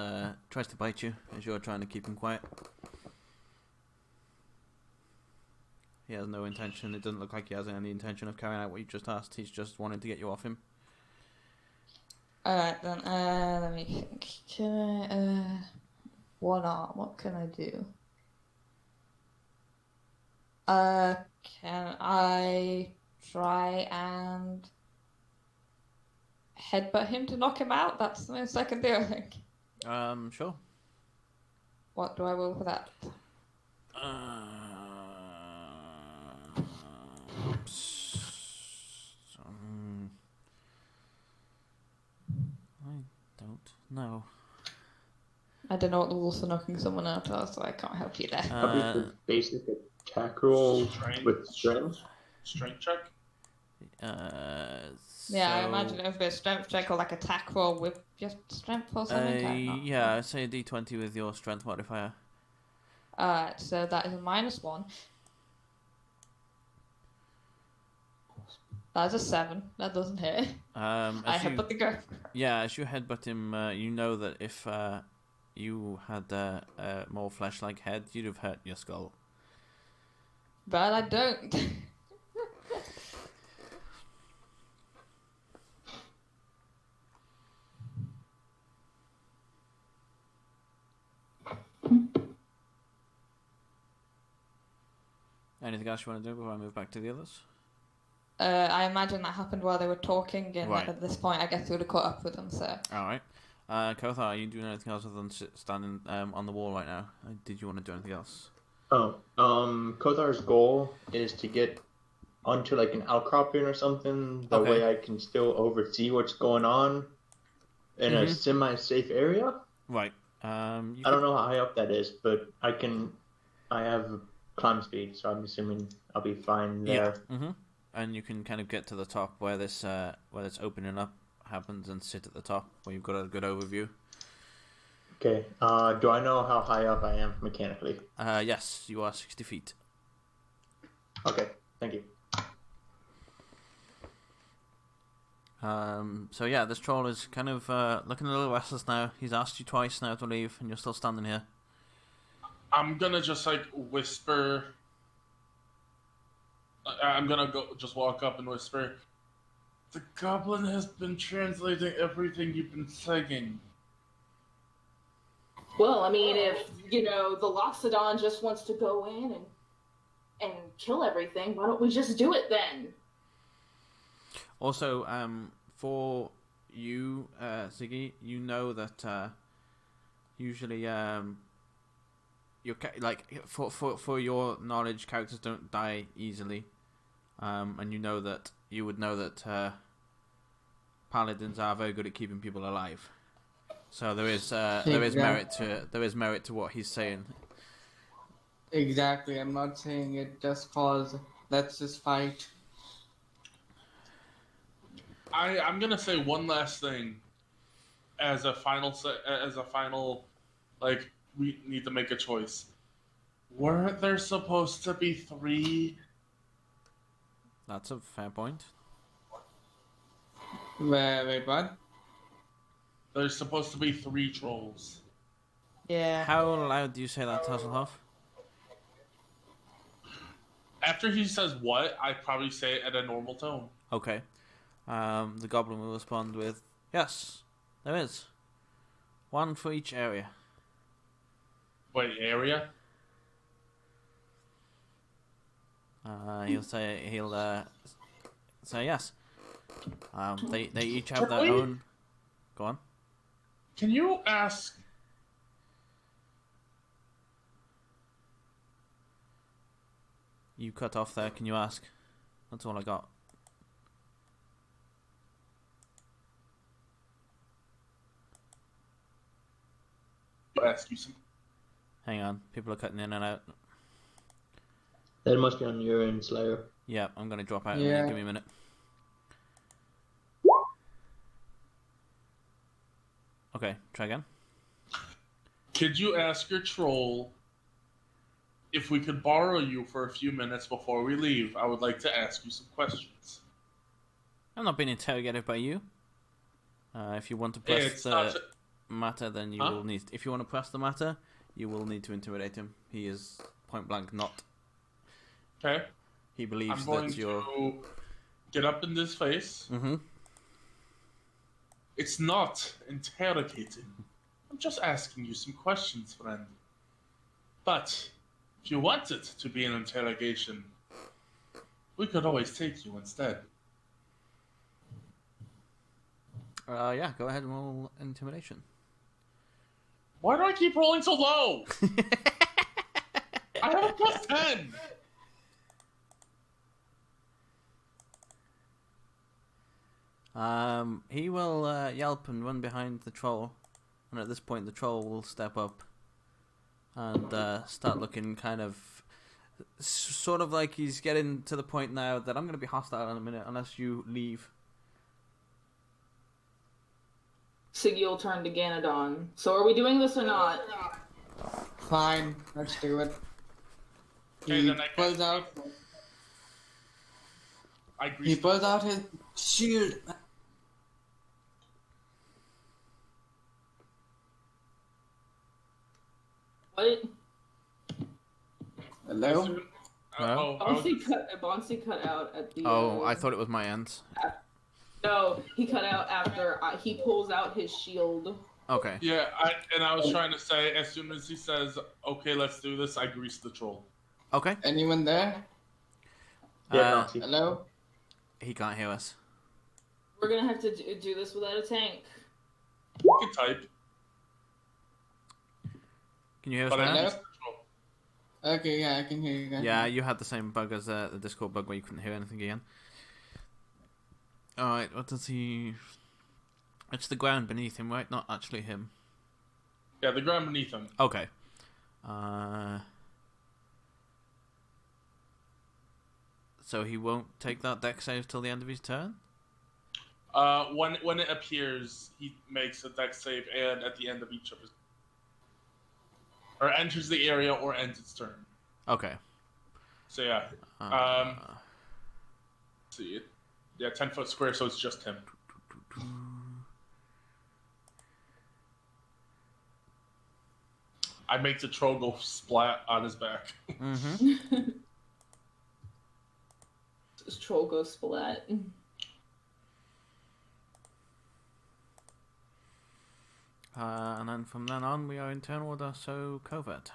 tries to bite you as you're trying to keep him quiet. He has no intention. It doesn't look like he has any intention of carrying out what you just asked. He's just wanting to get you off him. Alright then, let me think. Can I, one arm, what can I do? Can I try and headbutt him to knock him out? That's the most I can do, I think. Sure. What do I roll for that? I don't know. I don't know what the rules for knocking someone out are, so I can't help you there. Probably the basic attack roll with strength. Strength check? Yeah, I imagine it would be a strength check or like attack roll with just strength or something. Yeah, say a d20 with your strength modifier. Alright, so that is a -1. That's a 7. That doesn't hit. I headbutt the girl. Yeah, as you headbutt him, you know that if you had a more flesh-like head, you'd have hurt your skull. But I don't. Anything else you want to do before I move back to the others? I imagine that happened while they were talking, and Right. at this point, I guess we would have caught up with them. So. All right. Kothar, are you doing anything else other than standing on the wall right now? Did you want to do anything else? Kothar's goal is to get onto like an outcropping or something. That way I can still oversee what's going on in a semi-safe area. Right. I don't know how high up that is, but I have climb speed, so I'm assuming I'll be fine there. Yeah. Mm-hmm. And you can kind of get to the top where this opening up happens and sit at the top where you've got a good overview. Okay. Do I know how high up I am mechanically? Yes, you are 60 feet. Okay. Thank you. So yeah, this troll is kind of looking a little restless now. He's asked you twice now to leave, and you're still standing here. I'm gonna just like whisper. I'm gonna just walk up and whisper. The goblin has been translating everything you've been saying. Well, I mean, if the Loxodon just wants to go in and kill everything, why don't we just do it then? Also, for you, Ziggy, you know that usually your for your knowledge, characters don't die easily, and you would know that paladins are very good at keeping people alive. So there is merit to what he's saying. Exactly. I'm not saying it just cause. Let's just fight. I'm gonna say one last thing as a final like we need to make a choice. Weren't there supposed to be 3? That's a fair point. Wait, what? There's supposed to be 3 trolls. Yeah. How loud do you say that, Hasselhoff? After he says what, I probably say it at a normal tone. Okay. The goblin will respond with, yes, there is. 1 for each area. Wait, area? He'll say yes. They each have their own. Go on. Can you ask? You cut off there. Can you ask? That's all I got. Ask you some. Hang on. People are cutting in and out. That must be on your end, Slayer. Yeah, I'm gonna drop out. Yeah. Give me a minute. Okay, try again. Could you ask your troll if we could borrow you for a few minutes before we leave? I would like to ask you some questions. I'm not being interrogated by you. If you want to press matter, then you will need. If you want to press the matter, you will need to intimidate him. He is point blank not. Okay. He believes I'm going that you're. to get up in this face. Mm-hmm. It's not interrogating. I'm just asking you some questions, friend. But if you want it to be an interrogation, we could always take you instead. Yeah, go ahead and roll intimidation. Why do I keep rolling so low? I have a plus 10. He will yelp and run behind the troll, and at this point the troll will step up and start looking kind of sort of like he's getting to the point now that I'm going to be hostile in a minute unless you leave. Siggy will turn to Ganodon. So are we doing this or not? Fine, let's do it. Okay, He then I pulls out. He pulls out his shield. What? Hello? Bonsi cut out at the... I thought it was my end. No, he cut out after he pulls out his shield. Okay. Yeah, I was trying to say, as soon as he says, okay, let's do this, I grease the troll. Okay. Anyone there? Yeah, Hello? He can't hear us. We're gonna have to do this without a tank. You can type. Can you hear us now? Hello? Okay, yeah, I can hear you guys. Yeah, you had the same bug as the Discord bug where you couldn't hear anything again. Alright, what does he... It's the ground beneath him, right? Not actually him. Yeah, the ground beneath him. Okay. So he won't take that deck save till the end of his turn? When it appears, he makes a deck save, and at the end of each of his... Or enters the area or ends its turn. Okay. So yeah. Let's see. Yeah, 10-foot square, so it's just him. I make the troll go splat on his back. Mm-hmm. This troll goes splat. And then from then on, we are in turn order, so covert.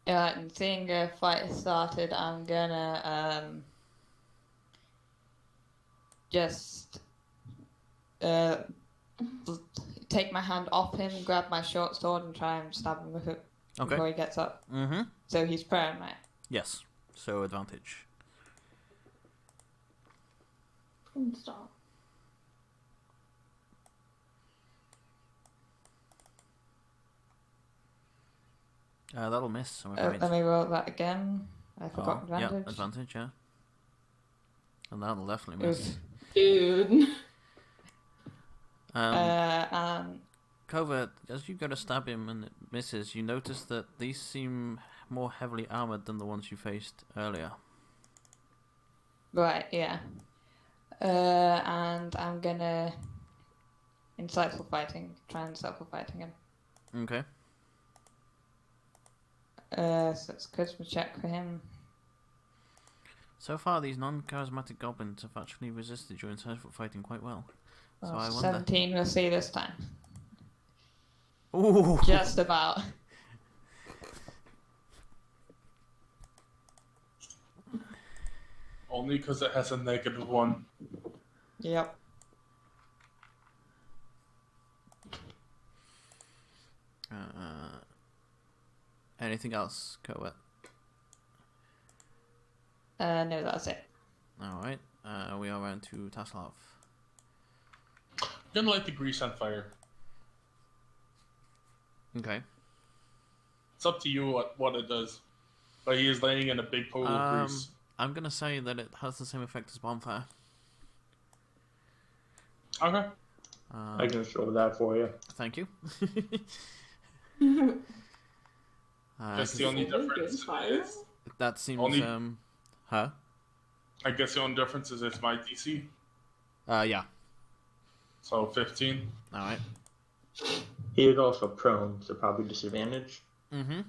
Yeah, and seeing a fight started, I'm gonna just take my hand off him, grab my short sword, and try and stab him with it before he gets up. Mm-hmm. So he's prone, right? Yes. So advantage. Stop. That'll miss. I'm Let me roll that again. I forgot advantage. Yeah, advantage, yeah. And that'll definitely miss. Dude. Covert, as you go to stab him and it misses, you notice that these seem more heavily armored than the ones you faced earlier. Right, yeah. And I'm gonna insightful fighting, try and insightful fighting him. Okay. So it's a charisma check for him. So far, these non-charismatic goblins have actually resisted your insightful fighting quite well. So I wonder... 17, we'll see this time. Ooh! Just about. Only because it has a -1. Yep. Anything else, Covert? No, that's it. Alright, we are around to Tasselhoff. I'm gonna light the grease on fire. Okay. It's up to you what it does. But he is laying in a big pool of grease. I'm gonna say that it has the same effect as bonfire. Okay. I can show that for you. Thank you. Guess the only difference is... That seems... Huh? I guess the only difference is it's my DC. Yeah. So 15. Alright. He is also prone, so probably disadvantage. Mm-hmm.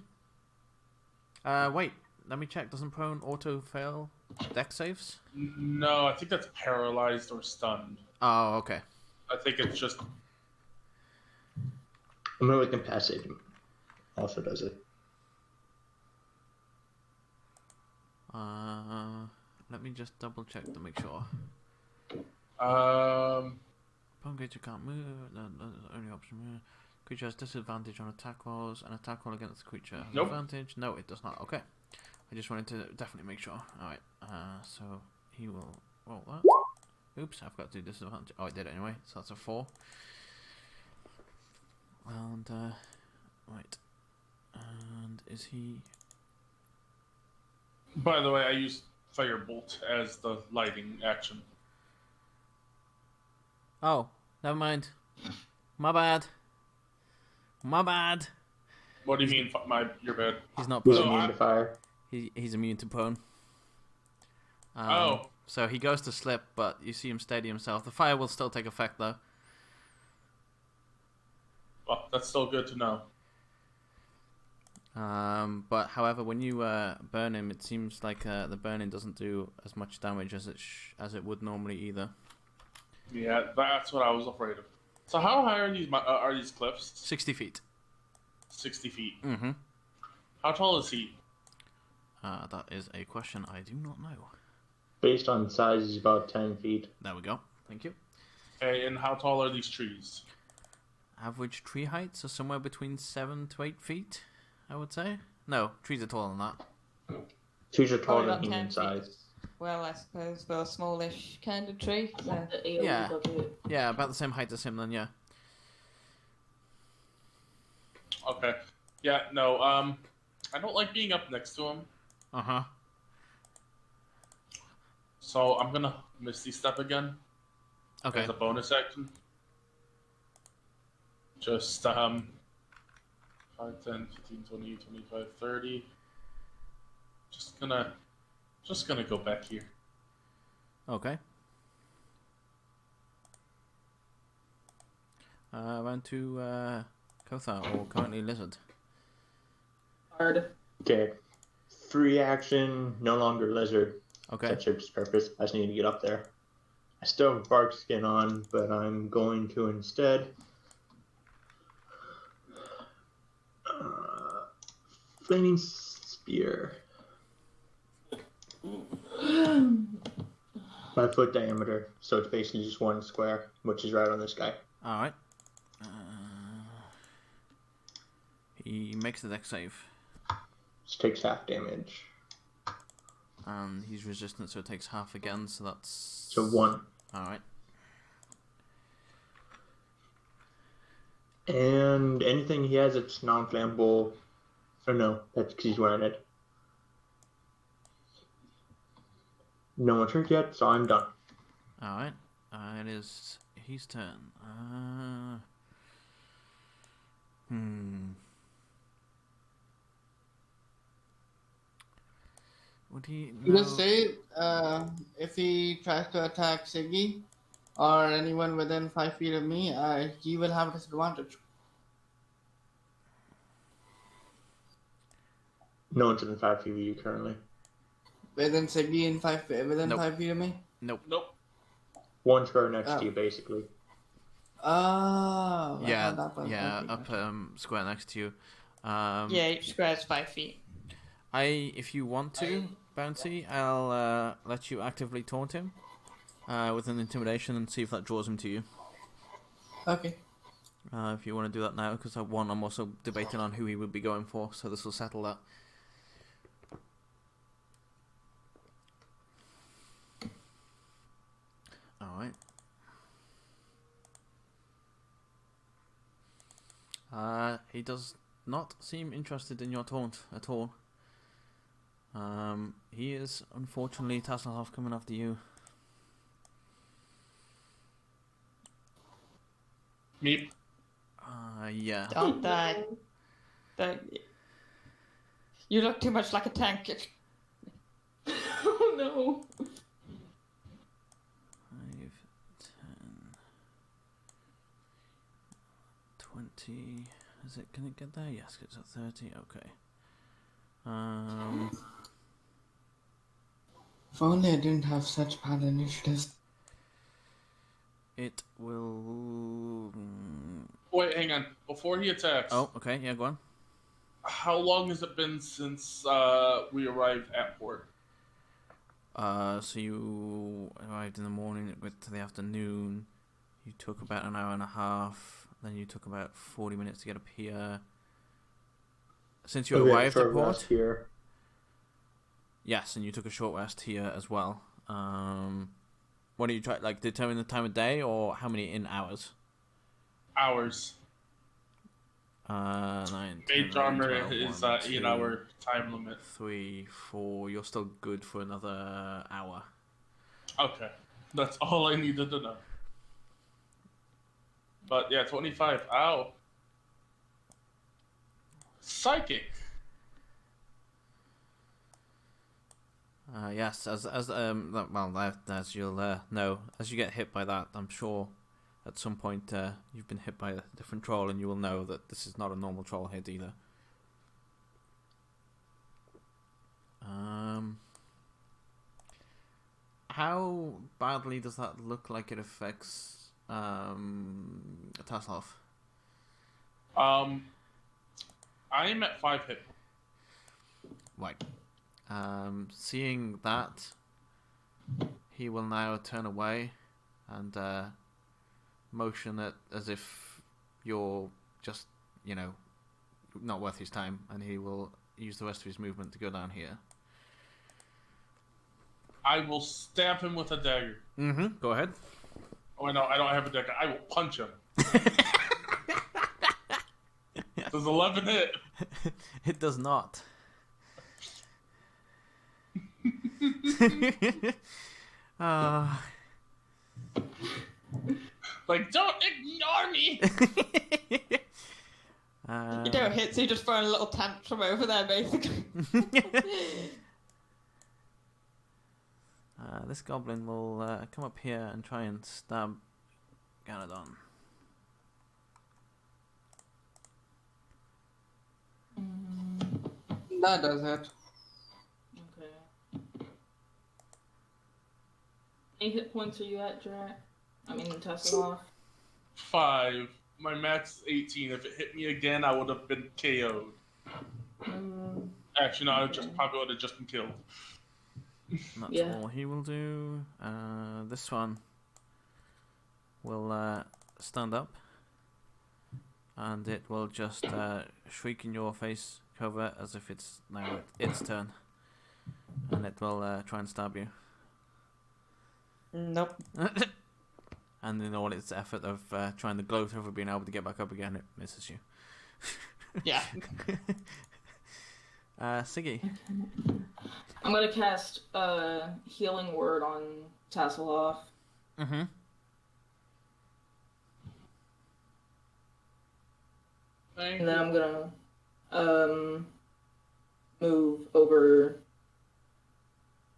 Wait. Let me check. Doesn't prone auto-fail deck saves? No, I think that's paralyzed or stunned. Oh, okay. I think it's just... Heroic Incapacitated also does it. Let me just double check to make sure. Prone creature can't move. The only option. Creature has disadvantage on attack rolls. An attack roll against the creature has advantage. No, it does not. Okay. I just wanted to definitely make sure. Alright. So he will roll that. Oops, I forgot to do disadvantage. Oh, I did it anyway. So that's a 4. And right. And is he? By the way, I used Firebolt as the lighting action. Oh, never mind. My bad. My bad. What do you mean, your bad? He's not He's prone. immune to fire. He's immune to prone. Oh. So he goes to slip, but you see him steady himself. The fire will still take effect, though. Well, that's still good to know. But however, when you burn him, it seems like the burning doesn't do as much damage as it would normally either. Yeah, that's what I was afraid of. So how high are these cliffs? 60 feet. 60 feet. Mm-hmm. How tall is he? That is a question I do not know. based on size, is about 10 feet. There we go. Thank you. Okay, and how tall are these trees? Average tree heights are somewhere between 7 to 8 feet, I would say. No, trees are taller than that. Trees are taller Probably than about 10 human feet. size. Well, I suppose for a smallish kind of tree. So. Yeah. Yeah, about the same height as him then, yeah. Okay. Yeah, no, I don't like being up next to him. Uh-huh. So I'm gonna Misty Step again. Okay. As a bonus action. Just 5, 10, 15, 20, 25, 30. Just gonna go back here. Okay. Round to Kothar, or currently Lizard. Hard. Okay. Free action, no longer lizard. Okay. That serves its purpose. I just need to get up there. I still have bark skin on, but I'm going to instead flaming spear. 5 foot diameter, so it's basically just one square, which is right on this guy. Alright. He makes the deck save. Just takes half damage. And he's resistant, so it takes half again, so that's... So 1. Alright. And anything he has that's non-flammable... Oh no, that's because he's wearing it. No one's hurt yet, so I'm done. Alright. It is his turn. Would he... No. Just say if he tries to attack Siggy or anyone within 5 feet of me, he will have disadvantage. No one's within 5 feet of you currently. Within Siggy and within Nope. 5 feet of me? Nope. Nope. One square next to you, basically. Oh. Yeah, Okay. up square next to you. Yeah, each square is 5 feet. If you want to, Bouncy, I'll let you actively taunt him with an intimidation and see if that draws him to you. Okay. If you want to do that now, because I'm also debating on who he would be going for, so this will settle that. Alright. He does not seem interested in your taunt at all. He is unfortunately Tasselhoff coming after you. Meep. Yeah. Don't die. You look too much like a tank. Oh no. 5, 10, 20. Is it? Can it get there? Yes, it's at 30. Okay. If only I didn't have such bad initiatives. It will. Wait, hang on. Before he attacks. Oh, okay. Yeah, go on. How long has it been since we arrived at port? So you arrived in the morning, it went to the afternoon. You took about an hour and a half. Then you took about 40 minutes to get up here. Since you arrived at port here. Yes, and you took a short rest here as well. What do you try? Like determine the time of day, or how many in hours? Hours. 9, Mage 10, armor 12, is 1, 8 hour time limit. 3, 4. You're still good for another hour. Okay, that's all I needed to know. But yeah, 25. Ow. Psychic. Yes, as you'll know, as you get hit by that, I'm sure at some point you've been hit by a different troll, and you will know that this is not a normal troll hit either. How badly does that look like it affects Tasselhoff? I'm at 5 hit. Right. Seeing that, he will now turn away and motion it as if you're just, not worth his time, and he will use the rest of his movement to go down here. I will stab him with a dagger. Go ahead. Oh, I know, I don't have a dagger. I will punch him. Does 11 hit? It does not. Like, don't ignore me! You don't hit, so you're just throwing a little tantrum over there, basically. This goblin will come up here and try and stab Ganadon. That does it. Okay. Any hit points are you at, Drac? I mean, Tesla. 5. My max is 18. If it hit me again, I would have been KO'd. Actually, no, I probably would have just been killed. That's all he will do. This one will stand up, and it will just shriek in your face, cover as if it's now its turn, and it will try and stab you. Nope. And in all its effort of trying to gloat over being able to get back up again, it misses you. Yeah. Siggy. I'm gonna cast Healing Word on Tasselhoff. Mm-hmm. And then I'm gonna move over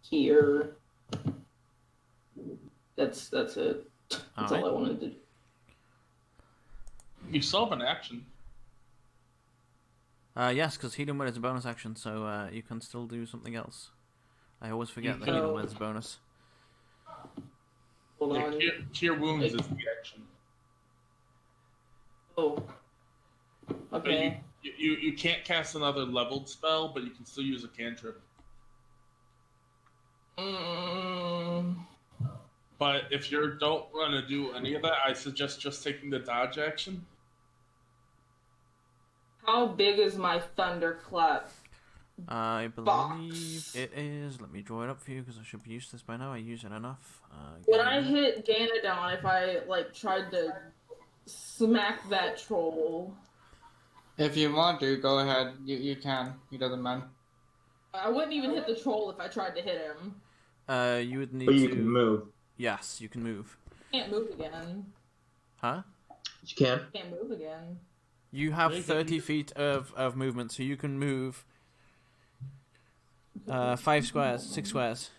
here. That's it. That's all I wanted to do. You still have an action. Yes, because Healing Word is a bonus action, so you can still do something else. I always forget that Healing Word is a bonus. Hold on. Cure Wounds is the action. Oh. Okay. You can't cast another leveled spell, but you can still use a cantrip. But if you don't want to do any of that, I suggest just taking the dodge action. How big is my thunderclap? I believe it is. Let me draw it up for you because I should be used to this by now. I use it enough. When I hit Ganadon, if I tried to smack that troll. If you want to, go ahead. You can. He doesn't mind. I wouldn't even hit the troll if I tried to hit him. You would need But to. you can move. Yes, you can move. Can't move again. Huh? You can. Can't move again. You have 30 feet of movement, so you can move 5 squares, 6 squares.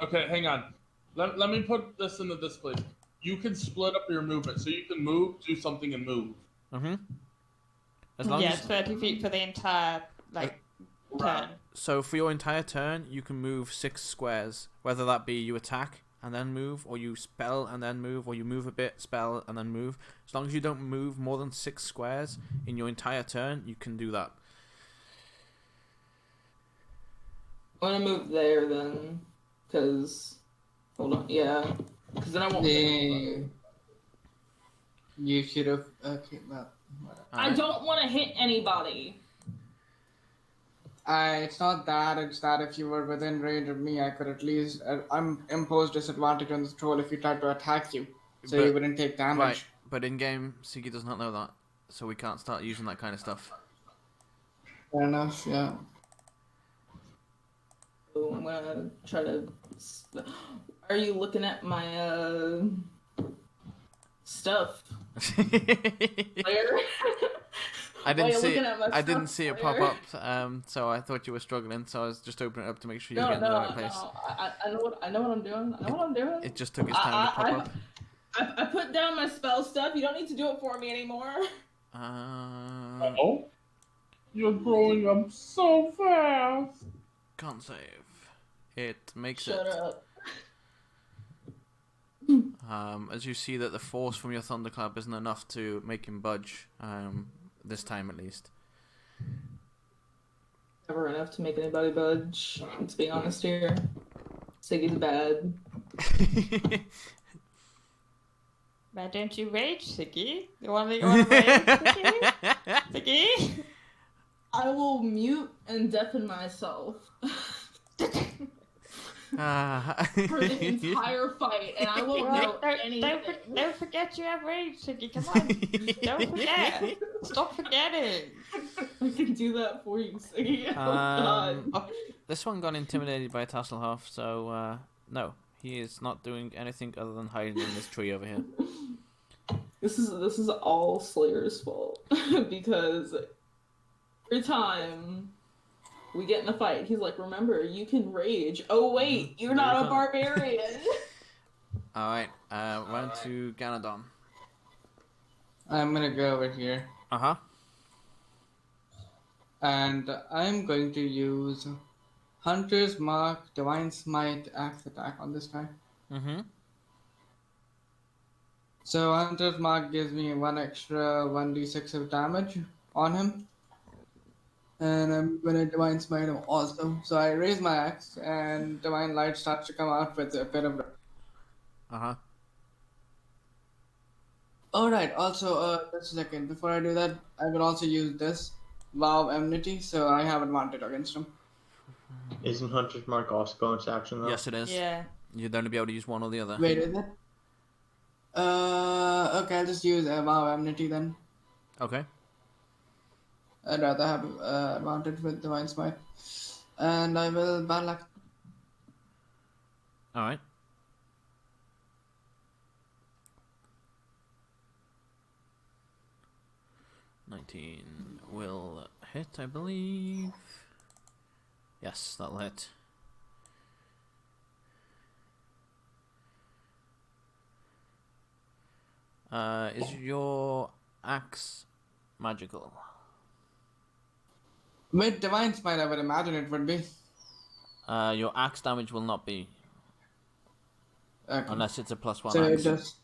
Okay, hang on. Let me put this into this place. You can split up your movement, so you can move, do something, and move. Mm-hmm. As long as 30 feet for the entire, turn. So for your entire turn, you can move 6 squares, whether that be you attack and then move, or you spell and then move, or you move a bit, spell, and then move. As long as you don't move more than 6 squares in your entire turn, you can do that. I'm gonna move there then, because... Hold on, yeah. Because then I won't... You should have... Okay, well... I don't want to hit anybody. It's not that, it's that if you were within range of me, I could at least impose disadvantage on the troll if he tried to attack you, so you wouldn't take damage. Right, but in-game, Siggy does not know that, so we can't start using that kind of stuff. Fair enough, yeah. So I'm gonna try to... Are you looking at my, stuff? Where? I didn't see it pop up, so I thought you were struggling. So I was just opening it up to make sure you were getting the right place. I know what I'm doing. I know what I'm doing. It just took its time to pop up. I put down my spell stuff. You don't need to do it for me anymore. Oh, you're growing up so fast. Can't save. It makes Shut up. As you see that the force from your thunderclap isn't enough to make him budge. This time at least. Never enough to make anybody budge. Let's be honest here. Siggy's bad. Man, don't you rage, Siggy? You want to rage, Siggy? Siggy? I will mute and deafen myself for the entire fight, and I won't know anything. Don't forget you have rage, Siggy. Come on. Don't forget. Stop forgetting. I can do that for you, Siggy. Oh, God. This one got intimidated by Tasselhoff, so no. He is not doing anything other than hiding in this tree over here. This is all Slayer's fault because every time we get in a fight, he's like, "Remember, you can rage." Oh wait, you're not a barbarian. All right, round to Ganadon. I'm gonna go over here. And I'm going to use Hunter's Mark, Divine Smite, Axe Attack on this guy. So Hunter's Mark gives me 1 extra 1d6 of damage on him. And I'm gonna Divine Smite him also. So I raise my axe and Divine Light starts to come out with a bit of... Alright, also, just a second. Before I do that, I will also use this Vow of Enmity, so I have advantage against him. Isn't Hunter's Mark also bonus action though? Yes, it is. Yeah. You'd only be able to use one or the other. Wait, is it? Okay, I'll just use Vow of Enmity then. Okay. I'd rather have advantage with Divine Smite. And I will battle axe. Alright. $19 will hit, I believe. Yes, that'll hit. Is your axe magical? With Divine Smite, I would imagine it would be. Your axe damage will not be. Okay. Unless it's a +1 so axe. It just,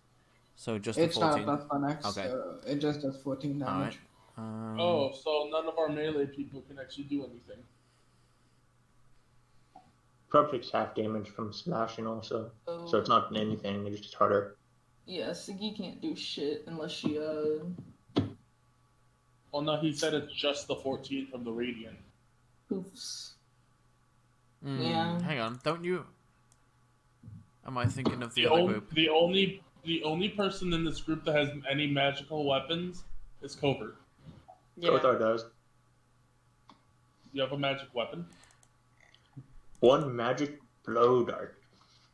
so just it's a 14. not a +1 axe, Okay. so it just does 14 damage. Oh, so none of our melee people can actually do anything. Probably takes half damage from slashing also. So it's not anything, it's just harder. Yeah, Siggy can't do shit unless she Well, no, he said it's just the 14 from the Radiant. poofs. Yeah. Hang on, don't you... Am I thinking of the other group? The only person in this group that has any magical weapons is Covert. Yeah. Kothar does. You have a magic weapon? 1 magic blow dart.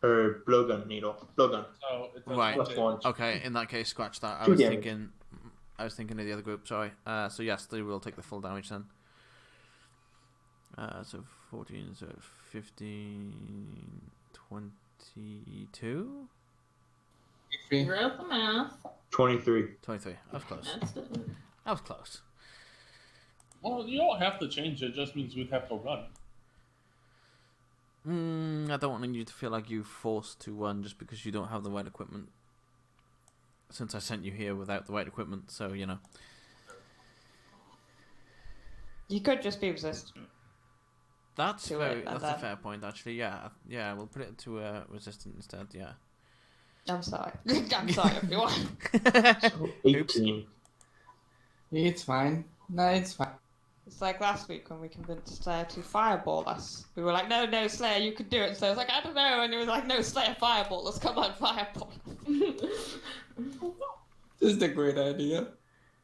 Or blowgun needle. Blowgun. So it doesn't Right. hit. +1. Okay, in that case, scratch that. I 2 was damage. thinking of the other group, sorry. So yes, they will take the full damage then. So 14, so 15, 22? Figure out the math. 23. 23. That was close. That's it. That was close. Well, you don't have to change it. It just means we'd have to run. I don't want you to feel like you're forced to run just because you don't have the right equipment. Since I sent you here without the right equipment, so, you know. You could just be resistant. That's To very, it, that's and a then- fair point, actually. Yeah, we'll put it to resistant instead, yeah. I'm sorry. I'm sorry, everyone. So 18. It's fine. No, it's fine. It's like last week when we convinced Slayer to fireball us. We were like, no, Slayer, you can do it. So I was like, I don't know. And he was like, no, Slayer, fireball us. Come on, fireball. This is a great idea.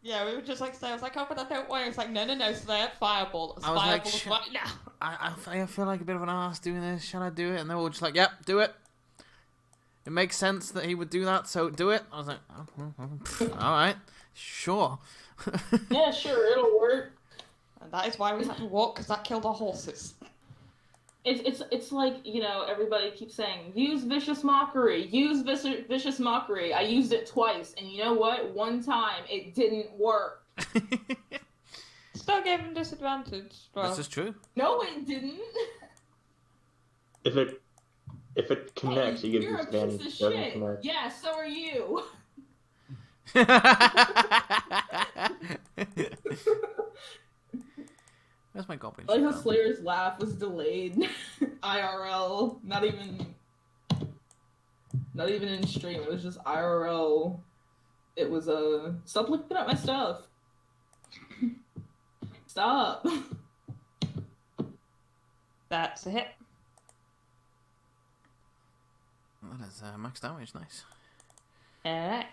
Yeah, we were just like, Slayer was like, oh, but I don't want it. It's like, no, Slayer, fireball us. I was like, Fireball us right now. I feel like a bit of an ass doing this. Shall I do it? And they were all just like, yep, do it. It makes sense that he would do that, so do it. I was like, all right, sure. Yeah, sure, it'll work. And that is why we had to walk, because that killed our horses. It's like, you know, everybody keeps saying, use vicious mockery, use vicious mockery. I used it twice, and you know what? One time it didn't work. Still gave him disadvantage. Well, This is true. No, it didn't. If it connects, you get You're a disadvantage. piece It of doesn't shit. connect. Yeah, so are you. Where's my goblin? Like sheep how gone? Slayer's laugh was delayed. IRL, not even in stream. It was just IRL. It was stop looking at my stuff. Stop. That's a hit. That is max damage. Nice. Alright.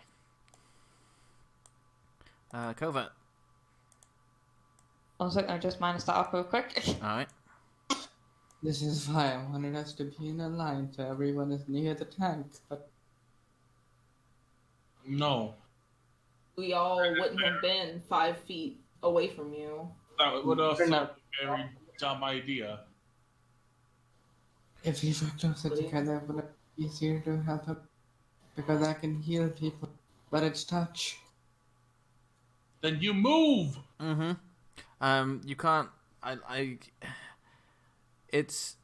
Covert. Also, I just minus that up real quick. Alright. This is why I wanted us to be in a line so everyone is near the tank, but No. We all wouldn't have been 5 feet away from you. That would also be a very dumb idea. if we were closer together, it would be easier to help him. Because I can heal people, but it's touch. Then you move! You can't... It's...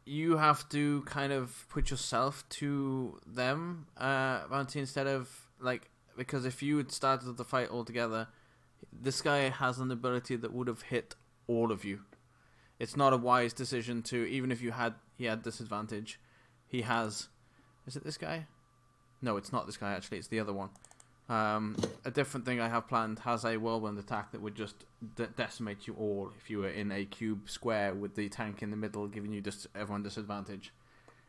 You have to kind of put yourself to them, Bounty, instead of, like... Because if you had started the fight altogether, this guy has an ability that would have hit all of you. It's not a wise decision to... Even if he had disadvantage, he has... Is it this guy? No, it's not this guy, actually. It's the other one. A different thing I have planned has a whirlwind attack that would just decimate you all if you were in a cube square with the tank in the middle, giving you just everyone disadvantage.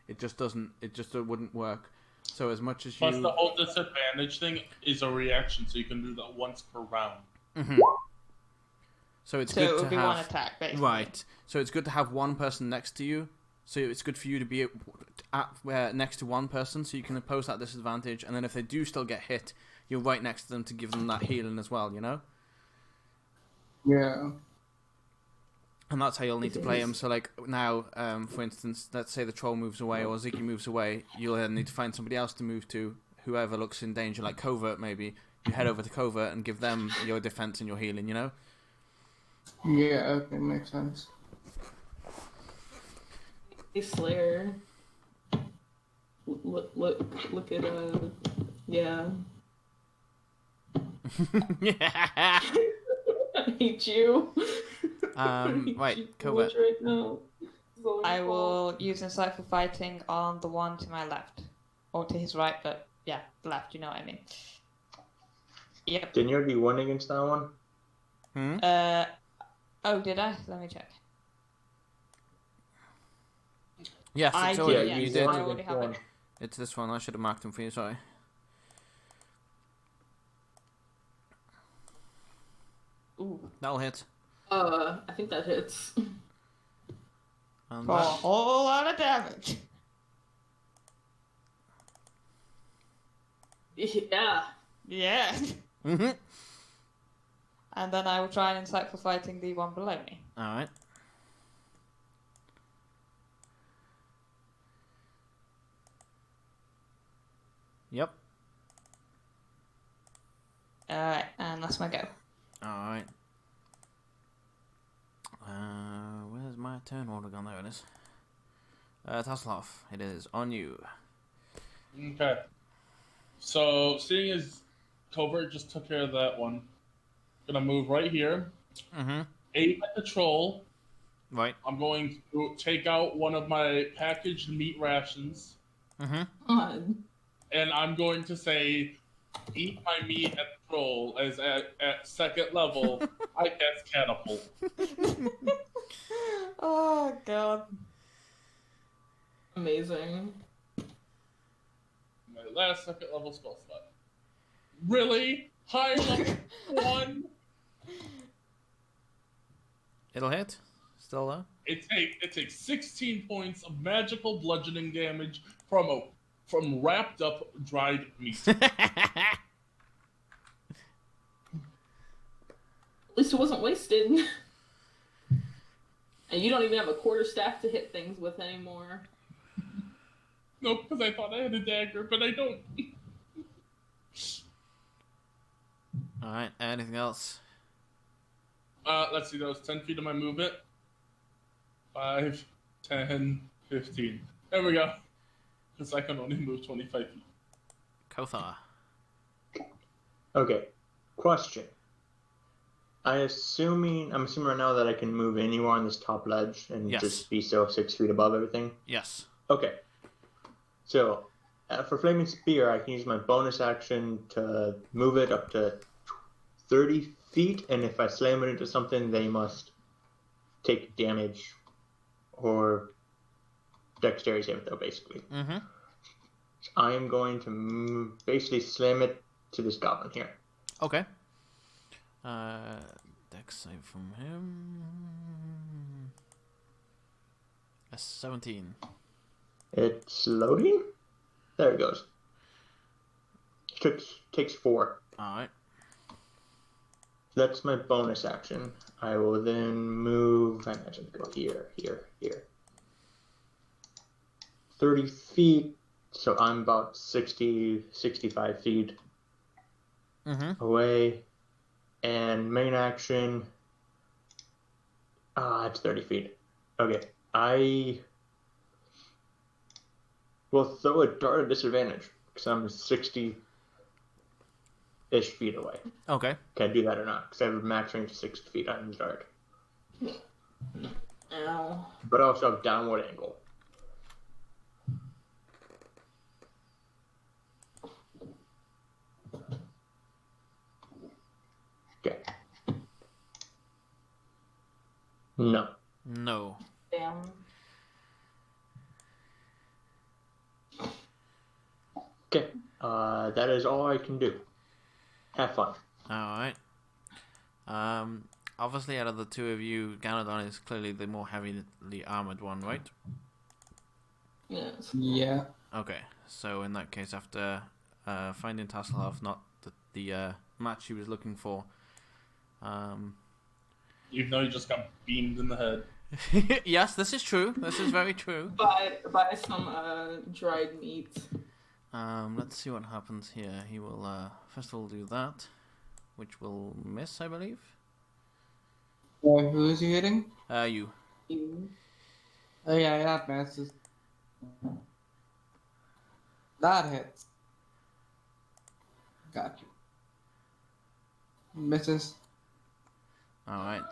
It just doesn't. It just wouldn't work. So as much as you... Plus, the whole disadvantage thing is a reaction, so you can do that once per round. So it's So good it to would be have... one attack, basically. Right. So it's good to have one person next to you. So it's good for you to be next to one person, so you can oppose that disadvantage. And then if they do still get hit, you're right next to them to give them that healing as well, you know? Yeah. And that's how you'll need to play them. So, like, now, for instance, let's say the troll moves away or Ziggy moves away. You'll then need to find somebody else to move to, whoever looks in danger, like Covert maybe. You head over to Covert and give them your defense and your healing, you know? Yeah, okay, makes sense. Hey, Slayer. Look at, yeah. I hate you. Right, Covert. Right now. I will use Insightful Fighting on the one to my left. Or to his right, but yeah, left, you know what I mean. Yep. Didn't you already win against that one? Oh, did I? Let me check. Yes, I it's did, already, yes. you did. I already have it. It's this one. I should have marked him for you, sorry. Ooh. That'll hit. I think that hits. And For a that, whole lot of damage. Yeah. Yeah. and Alright. Yep. Alright, and that's my go. Alright. Where's my turn order gone? There it is. Tasselhoff, it is on you. Okay. So, seeing as Covert just took care of that one, gonna move right here. Aim at the troll. Right. I'm going to take out one of my packaged meat rations. God. And I'm going to say, eat my meat at the troll, as at second level, I cast catapult. Oh, God. Amazing. My last second level spell slot. Really? Higher level 1? It'll hit. Still though. It takes 16 points of magical bludgeoning damage from wrapped up dried meat. At least it wasn't wasted. And you don't even have a quarterstaff to hit things with anymore. No, because I thought I had a dagger, but I don't. Alright, anything else? Let's see, that was 10 feet of my movement. 5, 10, 15. There we go. Because I can only move 25 feet. Kothar. Okay. Question. I'm assuming right now that I can move anywhere on this top ledge and just be so 6 feet above everything? Yes. Okay. So, for Flaming Spear, I can use my bonus action to move it up to 30 feet, and if I slam it into something, they must take damage or dexterity save throw, basically. Mm-hmm. So I am going to basically slam it to this goblin here. Okay. Dex save from him. A 17. It's loading. There it goes. Takes 4. Alright. That's my bonus action. I will then move. I imagine go here. 30 feet. So I'm about 65 feet away. And main action. It's 30 feet. Okay. I will throw a dart at disadvantage because I'm 60-ish feet away. Okay. Can I do that or not? Because I have a max range of 60 feet on the dart. Ow. But I also have downward angle. Okay. No. No. Damn. Okay. That is all I can do. Have fun. Alright. Obviously out of the two of you, Ganodon is clearly the more heavily armored one, right? Yes. Yeah. Okay. So in that case, after finding Tasselhoff not the match he was looking for, Even though he just got beamed in the head. yes, this is true. This is very true. By some dried meat. Let's see what happens here. He will first of all do that, which will miss, I believe. Who is he hitting? You. Oh yeah, that misses. That hits. Got you. Misses. Alright.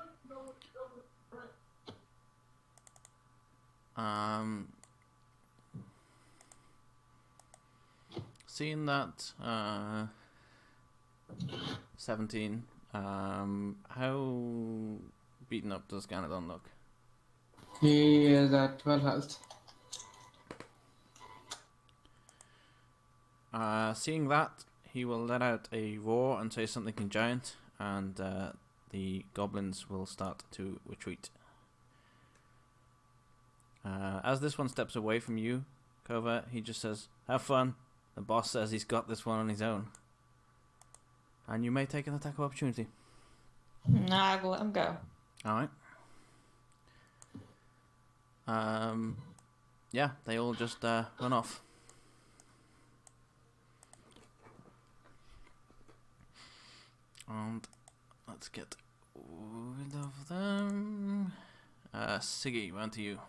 Seeing that 17, how beaten up does Ganodon look? He is at 12 health. Seeing that, he will let out a roar and say something in giant, and the goblins will start to retreat. As this one steps away from you, Covert, he just says, "Have fun. The boss says he's got this one on his own." And you may take an attack of opportunity. No, I will let him go. Alright. Yeah, they all just run off. And let's get rid of them. Siggy, round to you.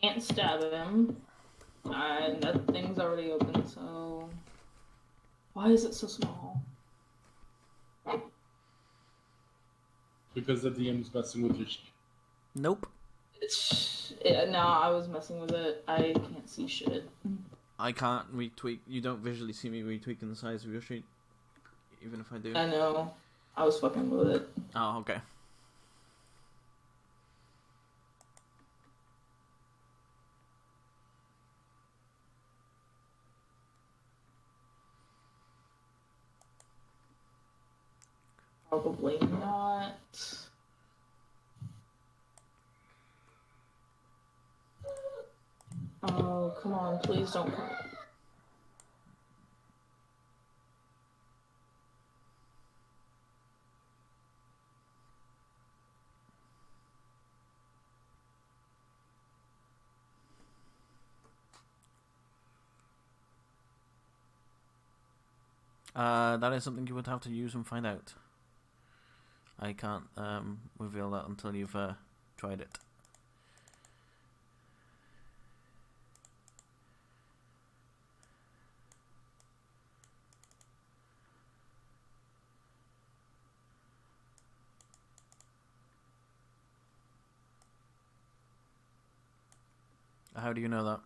Can't stab him. That thing's already open, so... Why is it so small? Because the DM's messing with your shit. Nope. No, I was messing with it. I can't see shit. I can't retweak. You don't visually see me retweaking the size of your sheet, even if I do. I know. I was fucking with it. Oh, okay. Probably not. Oh, come on, please don't come. That is something you would have to use and find out. I can't reveal that until you've tried it. How do you know that?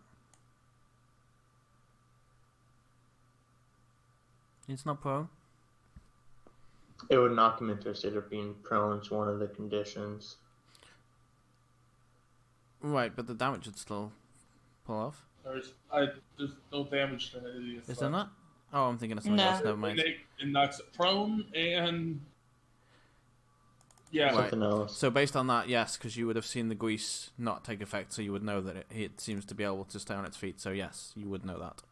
It's not prone? It would knock him into a state of being prone to one of the conditions. Right, but the damage would still pull off. There's no damage to any of these. Is there not? Oh, I'm thinking of something else. Never mind. It knocks it prone and yeah. Something else. So based on that, yes, because you would have seen the grease not take effect, so you would know that it seems to be able to stay on its feet. So yes, you would know that.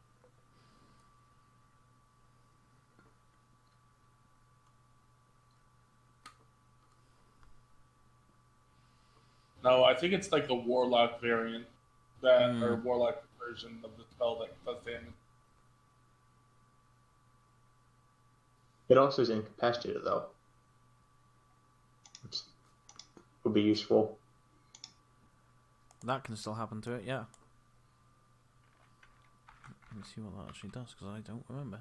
No, I think it's like the Warlock variant or Warlock version of the spell that does damage. It also is incapacitated, though. Which would be useful. That can still happen to it, yeah. Let's see what that actually does, because I don't remember.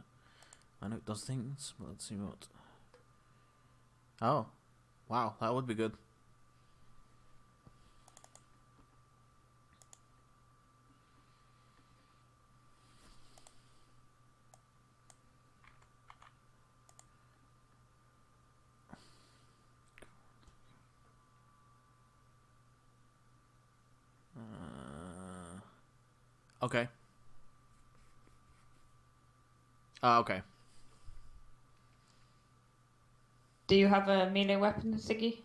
I know it does things, but let's see what... Oh. Wow, that would be good. Okay. Okay. Do you have a melee weapon, Siggy?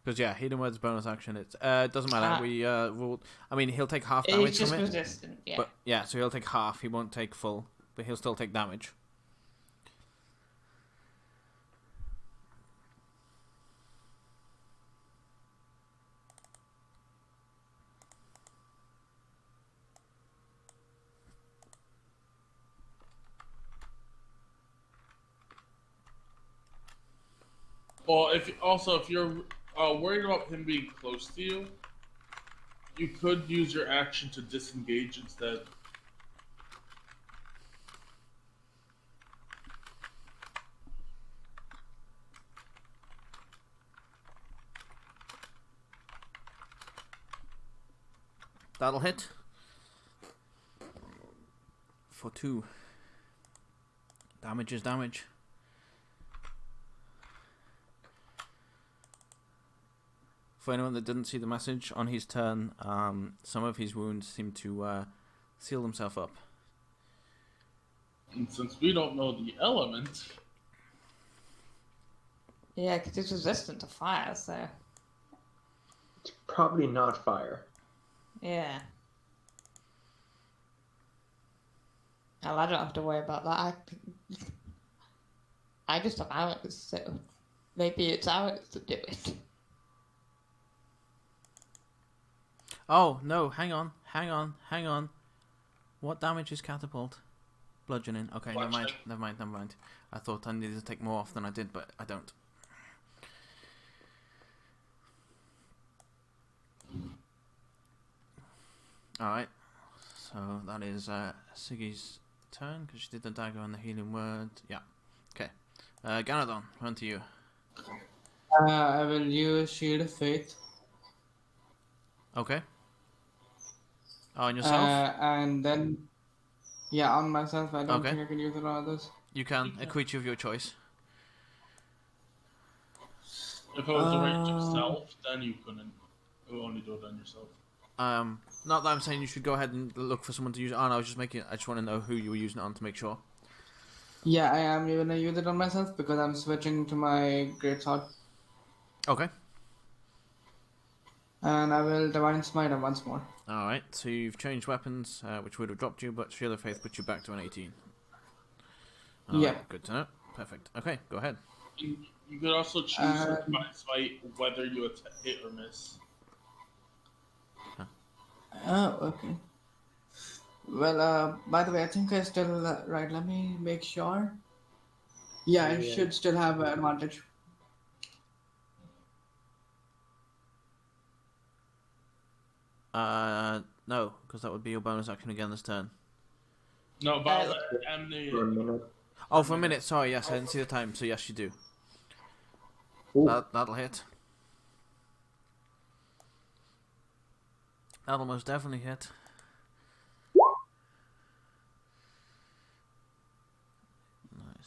Because yeah, Hidden Word's bonus action. It doesn't matter. We ruled. I mean, he'll take half damage It's just from it. resistant, yeah. But yeah, so he'll take half. He won't take full, but he'll still take damage. Well, if you're worried about him being close to you, you could use your action to disengage instead. That'll hit. For 2. Damage is damage. For anyone that didn't see the message, on his turn, some of his wounds seem to seal themselves up. And since we don't know the element... Yeah, because it's resistant to fire, so... It's probably not fire. Yeah. Well, I don't have to worry about that. I just have arrows, so maybe it's arrows to do it. Oh, no, hang on. What damage is catapult? Bludgeoning. Okay, never mind. I thought I needed to take more off than I did, but I don't. Alright, so that is Siggy's turn, because she did the dagger and the healing word. Yeah, okay. Ganadon, run to you. I will use Shield of Faith. Okay. On yourself? And then, yeah, on myself. I don't Okay. think I can use it on others. You can, a creature of your choice. If it was a range of self, then you couldn't. You only do it on yourself. Not that I'm saying you should go ahead and look for someone to use it on. I just want to know who you were using it on to make sure. Yeah, I am going to use it on myself because I'm switching to my greatsword. Okay. And I will Divine Smite him once more. Alright, so you've changed weapons, which would have dropped you, but Shield of Faith puts you back to an 18. All Yeah. right, good to know. Perfect. Okay, go ahead. You could also choose to Divine Smite whether you hit or miss. Oh, okay. Well, by the way, I think I still... right, let me make sure. Yeah, I should still have an advantage. No, because that would be your bonus action again this turn. No, Violet and For a the... minute. Oh, for a minute, sorry, yes, I didn't see the time, so yes, you do. Ooh. That'll hit. That'll most definitely hit.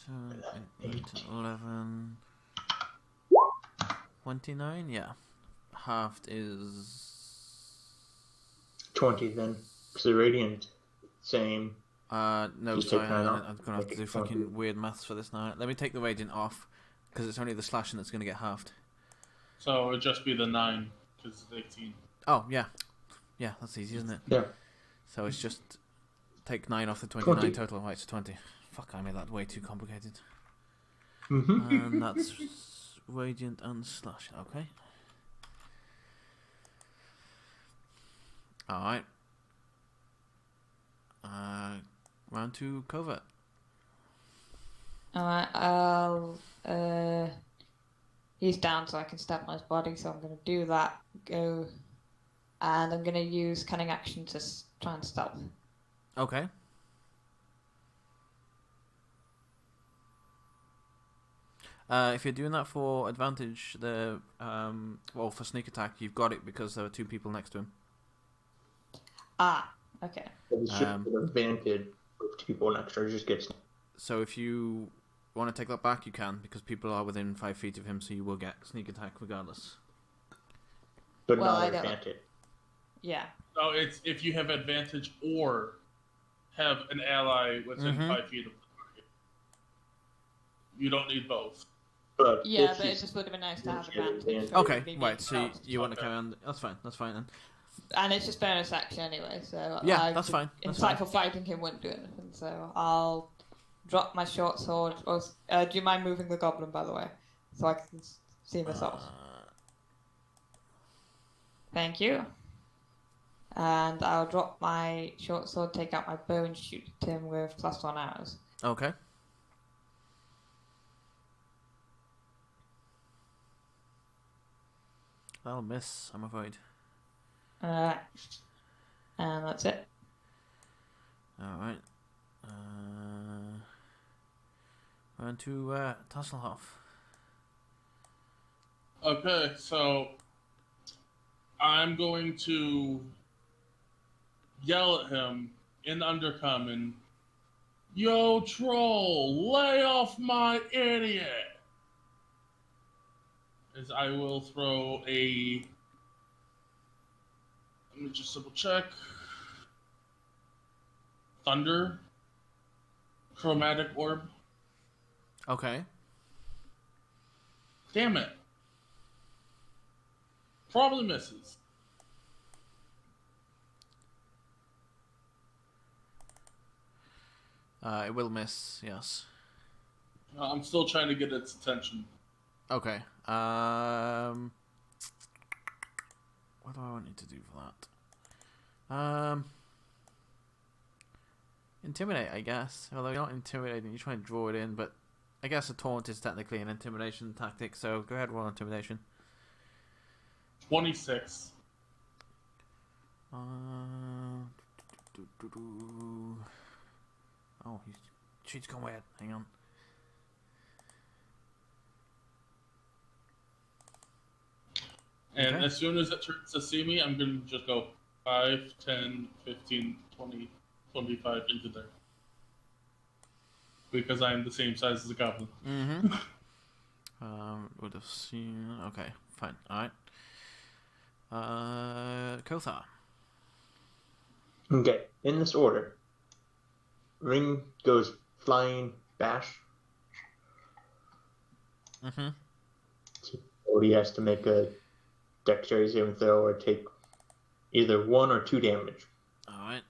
So 8, 11, 29, yeah. Halved is 20 then. Because the radiant, same. no, Just sorry, take 9 off. I'm gonna have to do fucking weird maths for this now. Let me take the radiant off, because it's only the slashing that's gonna get halved. So it'd just be the 9, because it's 18. Oh, yeah. Yeah, that's easy, isn't it? Yeah. So it's just take 9 off the 29 20. total. Right, so 20. Fuck, I made that way too complicated. Mm-hmm. And that's radiant and slash. Okay. Alright. Round 2 covert. Alright, he's down so I can step on his body, so I'm gonna do that. Go. And I'm gonna use cunning action to try and stealth. Okay. If you're doing that for advantage, for sneak attack, you've got it because there are 2 people next to him. Ah, okay. But it's just an advantage with 2 people next to her, just gets. So if you want to take that back, you can, because people are within 5 feet of him, so you will get sneak attack regardless. But Well, not I don't. advantage. Yeah. No, it's if you have advantage or have an ally within 5 feet of the target. You don't need both. But Yeah, if but it she's- just would have been nice to have she has advantage. for Okay, me right, being so stealth. you want to carry on. That's fine then. And it's just bonus action anyway, so Yeah, that's fine. Insightful fighting him wouldn't do anything, so I'll drop my short sword. Or do you mind moving the goblin, by the way, so I can see myself? Thank you. And I'll drop my short sword, take out my bow, and shoot him with +1 arrows. Okay. That'll miss, I'm afraid. And that's it. Alright. On to Tasselhoff. Okay, so I'm going to yell at him in Undercommon, "Yo, troll, lay off my idiot!" As I will throw a... Let me just double check. Thunder. Chromatic orb. Okay. Damn it. Probably misses. It will miss, yes. I'm still trying to get its attention. Okay. What do I want you to do for that? Intimidate, I guess. Although you're not intimidating, you're trying to draw it in, but I guess a taunt is technically an intimidation tactic, so go ahead, roll intimidation. 26. Oh, she's gone weird. Hang on. And Okay. as soon as it turns to see me, I'm going to just go 5, 10, 15, 20, 25 into there. Because I am the same size as a goblin. Mm-hmm. Would have seen... Okay, fine. Alright. Kothar. Okay, in this order. Ring goes flying, bash. Mm-hmm. So he has to make a dexterity saving throw or take either 1 or 2 damage. Alright.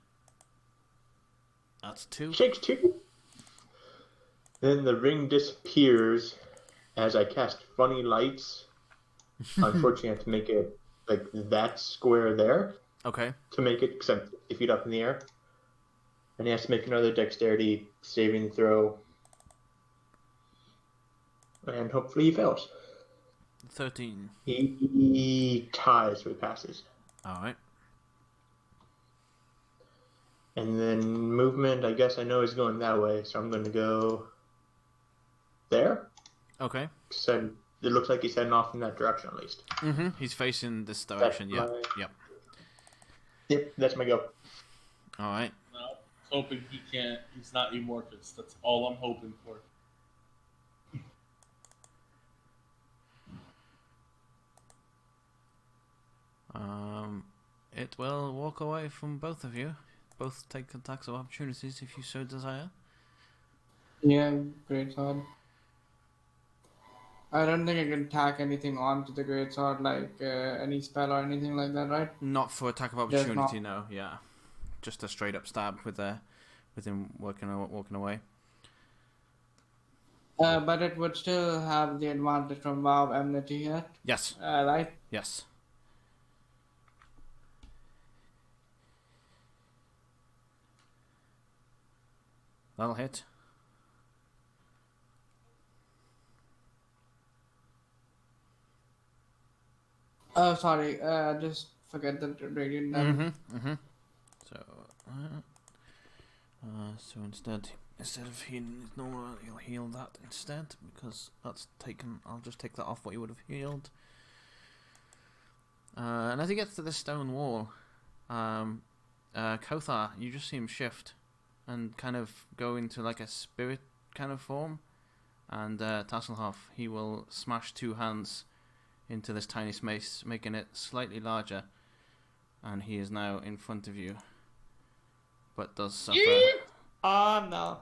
That's 2. Takes 2. Then the ring disappears as I cast funny lights. Unfortunately, I have to make it like that square there Okay. to make it, because I'm 50 feet up in the air. And he has to make another dexterity saving throw. And hopefully he fails. 13. He ties, so he passes. Alright. And then movement, I guess I know he's going that way, so I'm going to go there. Okay. So it looks like he's heading off in that direction at least. Mm-hmm. He's facing this direction, yeah. my- Yep. Yep, that's my go. All right. No, hoping he can't. He's not Amorphous. That's all I'm hoping for. It will walk away from both of you. Both take attacks of opportunities if you so desire. Yeah, great sword. I don't think I can tack anything onto the great sword, like any spell or anything like that, right? Not for attack of opportunity, no. Yeah, just a straight up stab with him walking away. But it would still have the advantage from WoW Enmity here. Yes. Right? Yes. That'll hit. Oh, sorry. Just forget the radiant damage. So instead of healing his normal, he'll heal that instead because that's taken. I'll just take that off what he would have healed. And as he gets to this stone wall, Kothar, you just see him shift and kind of go into like a spirit kind of form. And Tasselhoff, he will smash two hands into this tiny space, making it slightly larger. And he is now in front of you. But does suffer. Oh no.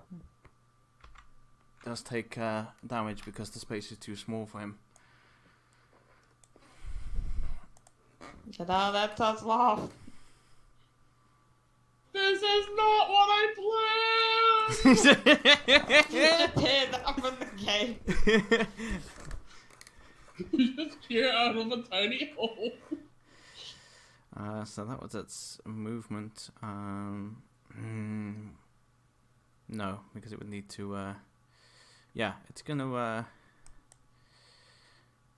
Does take damage because the space is too small for him. Get out of that Tasselhoff. This is not what I planned! You just appeared up in the cave. You just peer out of a tiny hole. So that was its movement. No, because it would need to. Yeah, it's gonna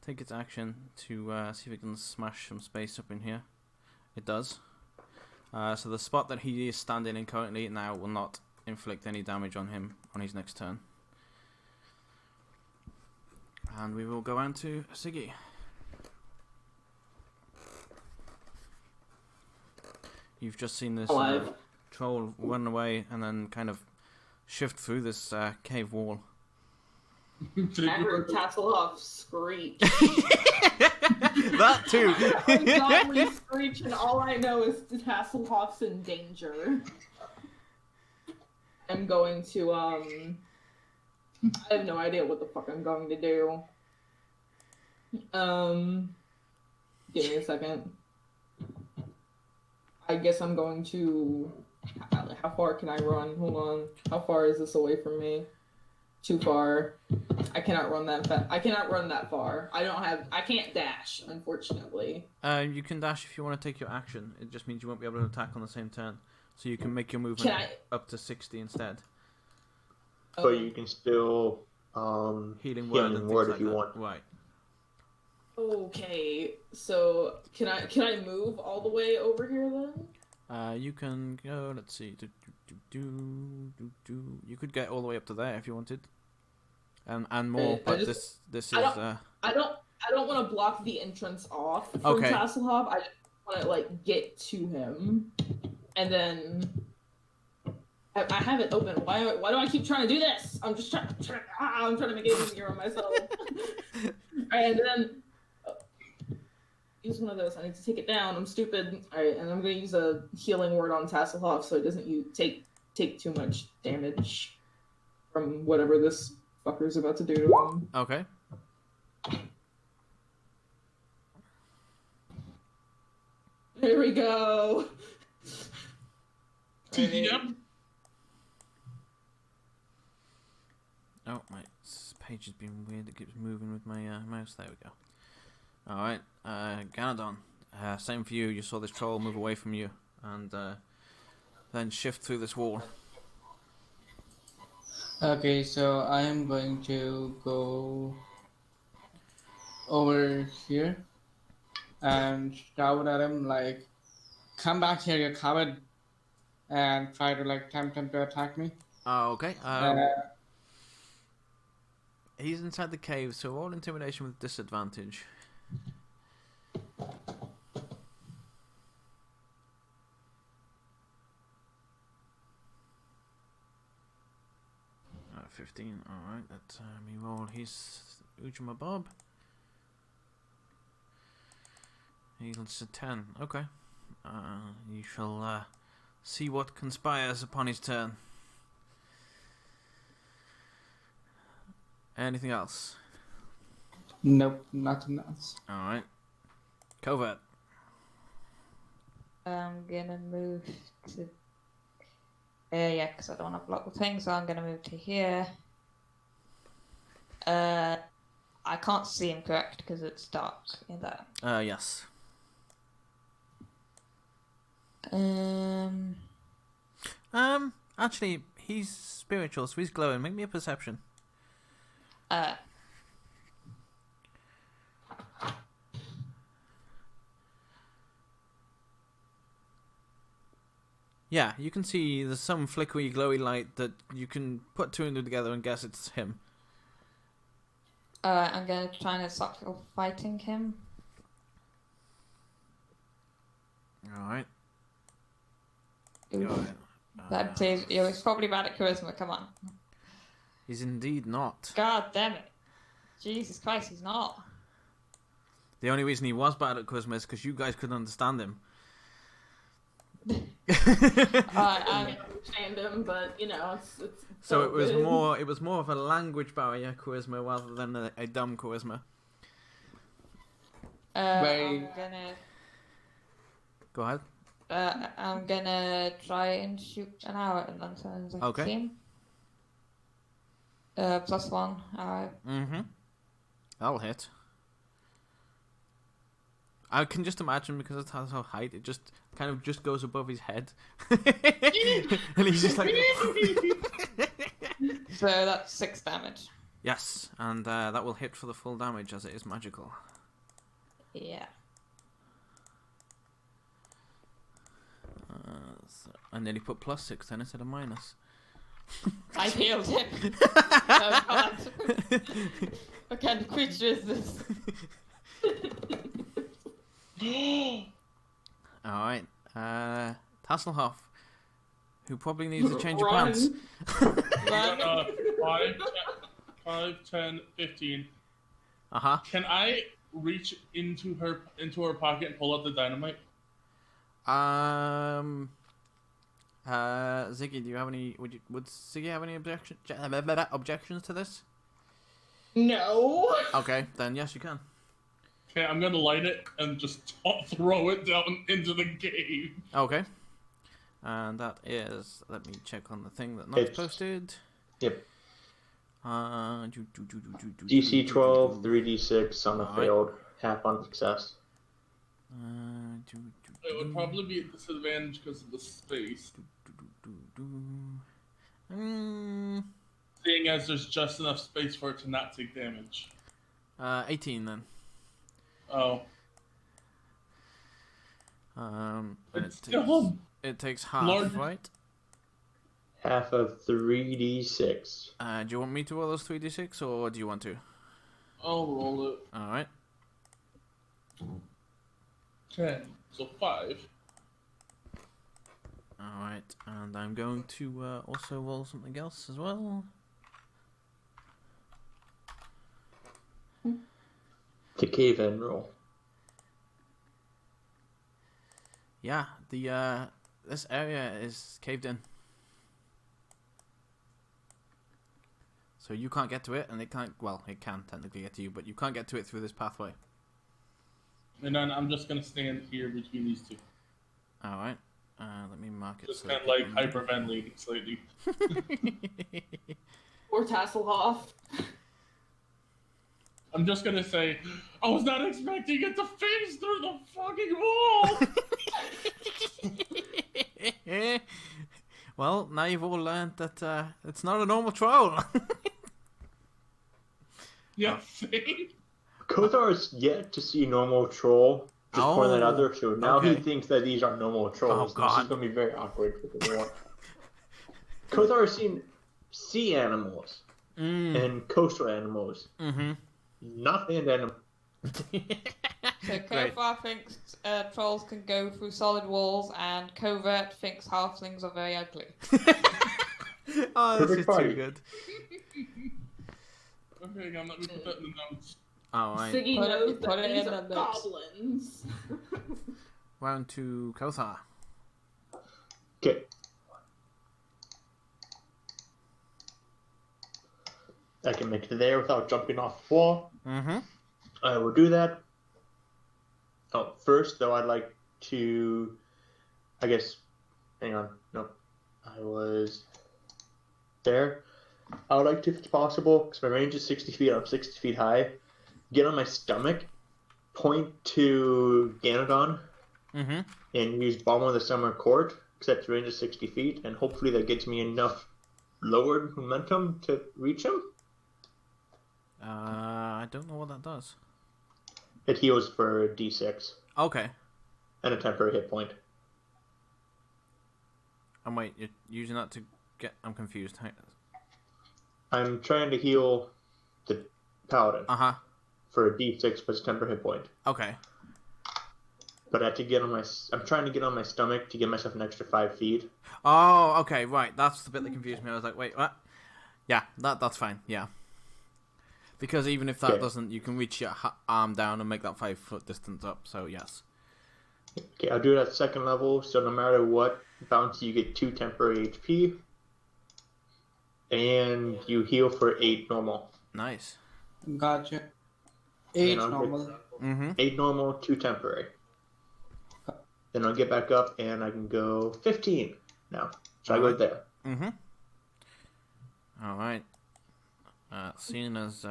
take its action to see if it can smash some space up in here. It does. So the spot that he is standing in currently now will not inflict any damage on him on his next turn. And we will go on to Siggy. You've just seen this troll run away and then kind of shift through this cave wall. I heard Tasselhoff screech. That too. Ungodly screech, and all I know is Tasselhoff's in danger. I'm going to, I have no idea what the fuck I'm going to do. Give me a second. I guess I'm going to... How far can I run? Hold on. How far is this away from me? Too far. I cannot run that fast. I cannot run that far. I can't dash, unfortunately. You can dash if you want to take your action. It just means you won't be able to attack on the same turn. So you can make your movement up to 60 instead. But you can still healing word if you want. Right. Okay, so can I move all the way over here then? You can go. Let's see. You could get all the way up to there if you wanted, and more. But this is. I don't want to block the entrance off from Tasselhoff. I just want to like get to him, and then I have it open. Why do I keep trying to do this? I'm just trying to make it easier on myself. Alright, and then use one of those. I need to take it down. I'm stupid. Alright, and I'm going to use a healing word on Tasselhoff so it doesn't take too much damage from whatever this fucker's about to do to him. Okay. There we go. Yep. Oh, my page has been weird. It keeps moving with my mouse. There we go. Alright, Ganadon. Same for you. You saw this troll move away from you and then shift through this wall. Okay, so I am going to go over here and shout at him like, "Come back here, you coward!" and try to like tempt him to attack me. Okay. He's inside the cave, so roll intimidation with disadvantage. 15. Alright, let me roll his Ujima Bob. He's a 10. Okay. You shall see what conspires upon his turn. Anything else? Nope, nothing else. Alright. Covert. I'm gonna move to. Yeah, because I don't want to block the thing, so I'm gonna move to here. I can't see him, correct? Because it's dark in there. Yes. Actually, he's spiritual, so he's glowing. Make me a perception. Yeah, you can see there's some flickery, glowy light that you can put two and two together and guess it's him. I'm gonna try and stop fighting him. Alright. That says he's probably bad at charisma, come on. He's indeed not. God damn it. Jesus Christ, he's not. The only reason he was bad at charisma is because you guys couldn't understand him. I understand him, but you know, it's so it was more of a language barrier charisma rather than a dumb charisma. I'm gonna go ahead. I'm gonna try and shoot an arrow at him as I okay. see him. +1 arrow. That'll hit. I can just imagine because it has how height, it just kind of just goes above his head. And he's just like... So that's 6 damage. Yes, and that will hit for the full damage as it is magical. Yeah. And then he put +6 then instead of minus. I healed him. Oh god. What kind of creature is this? Alright. Tasselhoff, who probably needs a change of pants. 5, 10, 15. Uh-huh. Can I reach into her pocket and pull out the dynamite? Ziggy, do you have any? Would Ziggy have any objections to this? No. Okay, then yes, you can. Okay, I'm gonna light it and just throw it down into the cave. Okay. And that is. Let me check on the thing that Notch posted. Yep. DC 12, 3d6 on a failed, half on success. It would probably be a disadvantage because of the space. Seeing as there's just enough space for it to not take damage. 18 then. Oh. It takes half, right? Half of 3d6. Do you want me to roll those 3d6 or do you want to? I'll roll it. Alright. 10. So 5. Alright, and I'm going to also roll something else as well. The cave-in roll. Yeah, the this area is caved in. So you can't get to it, and it can't... Well, it can technically get to you, but you can't get to it through this pathway. And then I'm just going to stand here between these two. Alright. Let me mark it. Just kind of like hyperventilating slightly. Or Tasselhoff. I'm just going to say, I was not expecting it to phase through the fucking wall! Well, now you've all learned that it's not a normal troll. Yeah, see? Kothar's yet to see normal troll before that other show. Now he thinks that these are normal trolls. Oh, God. This is going to be very awkward for everyone. Kothar has seen sea animals and coastal animals. Not land animals. So Kofar thinks trolls can go through solid walls, and Covert thinks halflings are very ugly. Oh, this Perfect is party. too good. Okay, let me put that in the notes. All right. Siggy Put it- knows put that it these in are the notes. goblins. Round 2, Kothar. Okay. I can make it there without jumping off the wall. Mm-hmm. I will do that. Oh, first, though, I'd like to... I guess... Hang on. Nope. I was... there. I would like to, if it's possible, because my range is 60 feet, I'm 60 feet high, get on my stomach, point to Ganodon, Mm-hmm. and use Bomb of the Summer Court, except the range is 60 feet, and hopefully that gets me enough lowered momentum to reach him. I don't know what that does. It heals for D6 Okay. and a temporary hit point. And wait, you're using that to get... I'm confused. I'm trying to heal the Paladin Uh-huh. for a D6 plus temporary hit point. Okay. But I have to get on my... I'm trying to get on my stomach to give myself an extra 5 feet. Oh, okay, right. That's the bit that confused me. I was like, wait, what? Yeah, that's fine, yeah. Because even if that Okay. doesn't, you can reach your arm down and make that 5 foot distance up, so yes. Okay, I'll do it at second level, so no matter what bounce, you get 2 temporary HP. And you heal for 8 normal. Nice. Gotcha. 8 I'll get- normal. Mm-hmm. 8 normal, 2 temporary. Then I'll get back up and I can go 15 now. So I go Alright. there. Mm-hmm. Alright. Seeing as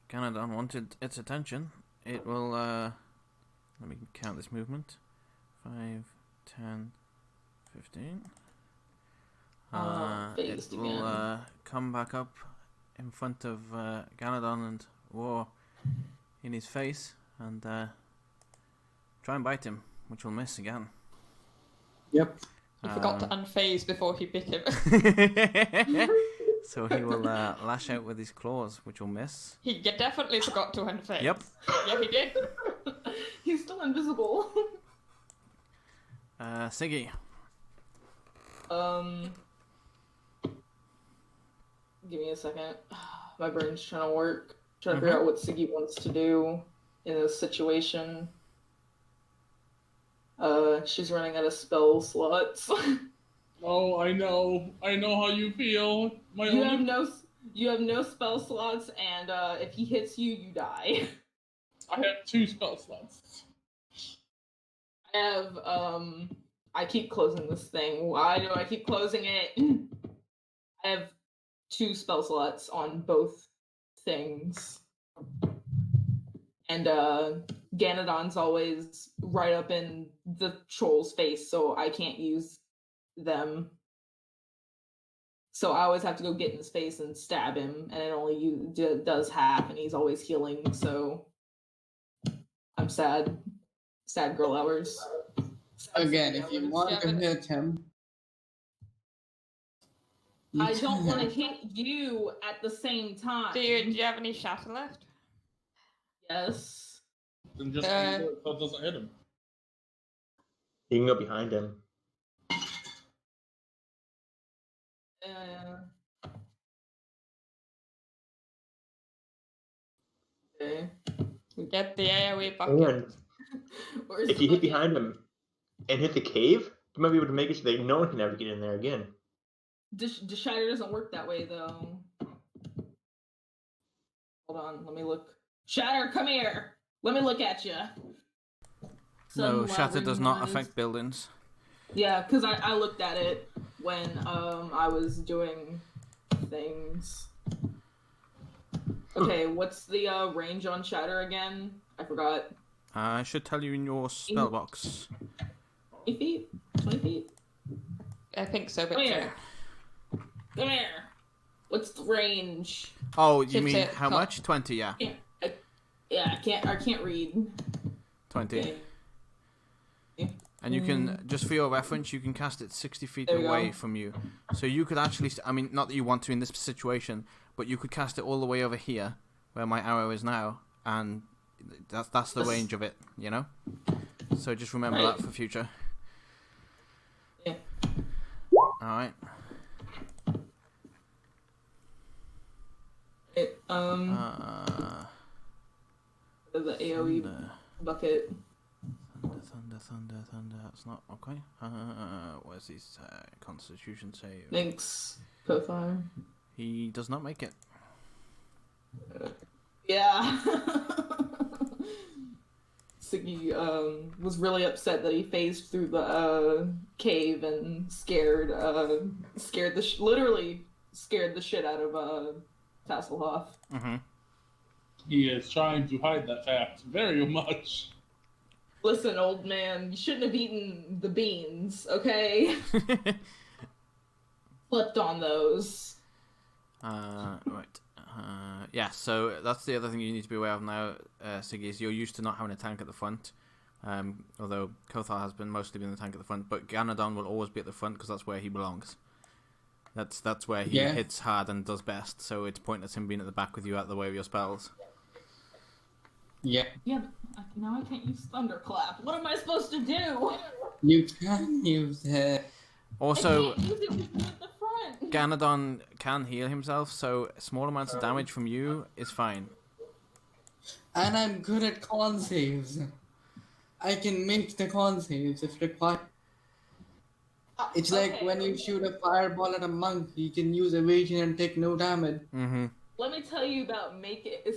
Ganodon wanted its attention, it will, let me count this movement. 5, 10, 15. It Phased will again. come back up in front of Ganodon and roar in his face and try and bite him, which will miss again. Yep. He forgot to unphase before he bit him. So he will lash out with his claws, which will miss. He definitely forgot to unphase. Yep. Yeah, he did. He's still invisible. Siggy. Give me a second. My brain's trying to work. Trying to figure out what Siggy wants to do in this situation. She's running out of spell slots. Oh, I know how you feel. You have no spell slots, and if he hits you, you die. I have 2 spell slots. I have I keep closing this thing. Why do I keep closing it? I have 2 spell slots on both things. And Ganodon's always right up in the troll's face, so I can't use them. So I always have to go get in his face and stab him, and it only does half, and he's always healing, so I'm sad. Sad girl hours. Again, if you want to hit him, I don't want to hit you at the same time. Do you have any shatter left? Yes. Then just so it doesn't hit him. You can go behind him. Okay. Get the AoE bucket. And Where's if the you hit bucket? behind him and hit the cave, you might be able to make it so that no one can ever get in there again. The shatter doesn't work that way, though. Hold on, let me look. Shatter, come here. Let me look at you. No, shatter does not affect buildings. Yeah, because I looked at it when I was doing things. Okay, what's the range on shatter again? I forgot. I should tell you in your spell box. 20 feet? 20 feet? I think so, but Come here. Come here. What's the range? Oh, you Keeps mean it how cut. much? 20, yeah. I can't read. 20. Okay. And you can, just for your reference, you can cast it 60 feet There we away go. from you. So you could actually, I mean, not that you want to in this situation, but you could cast it all the way over here, where my arrow is now, and that's the range of it, you know? So just remember Right. that for future. Yeah. Alright. The AoE bucket. Thunder. That's not okay. Where's his Constitution save? Thanks, Kothar. He does not make it. Yeah. Siggy was really upset that he phased through the cave and literally scared the shit out of Tasselhoff. Mm-hmm. He is trying to hide that fact very much. Listen, old man, you shouldn't have eaten the beans, okay? Flipped on those. Right. Yeah, so that's the other thing you need to be aware of now, Siggy, is you're used to not having a tank at the front. Although Kothar has mostly been the tank at the front, but Ganadon will always be at the front because that's where he belongs. That's where he hits hard and does best, so it's pointless him being at the back with you out of the way of your spells. Yeah. Yeah, but now I can't use Thunderclap. What am I supposed to do? You can use it. Also, I can't use it with you at the front. Ganadon can heal himself, so small amounts of damage from you is fine. And I'm good at con saves. I can make the con saves if required. It's like when you shoot a fireball at a monk, you can use evasion and take no damage. Mm-hmm. Let me tell you about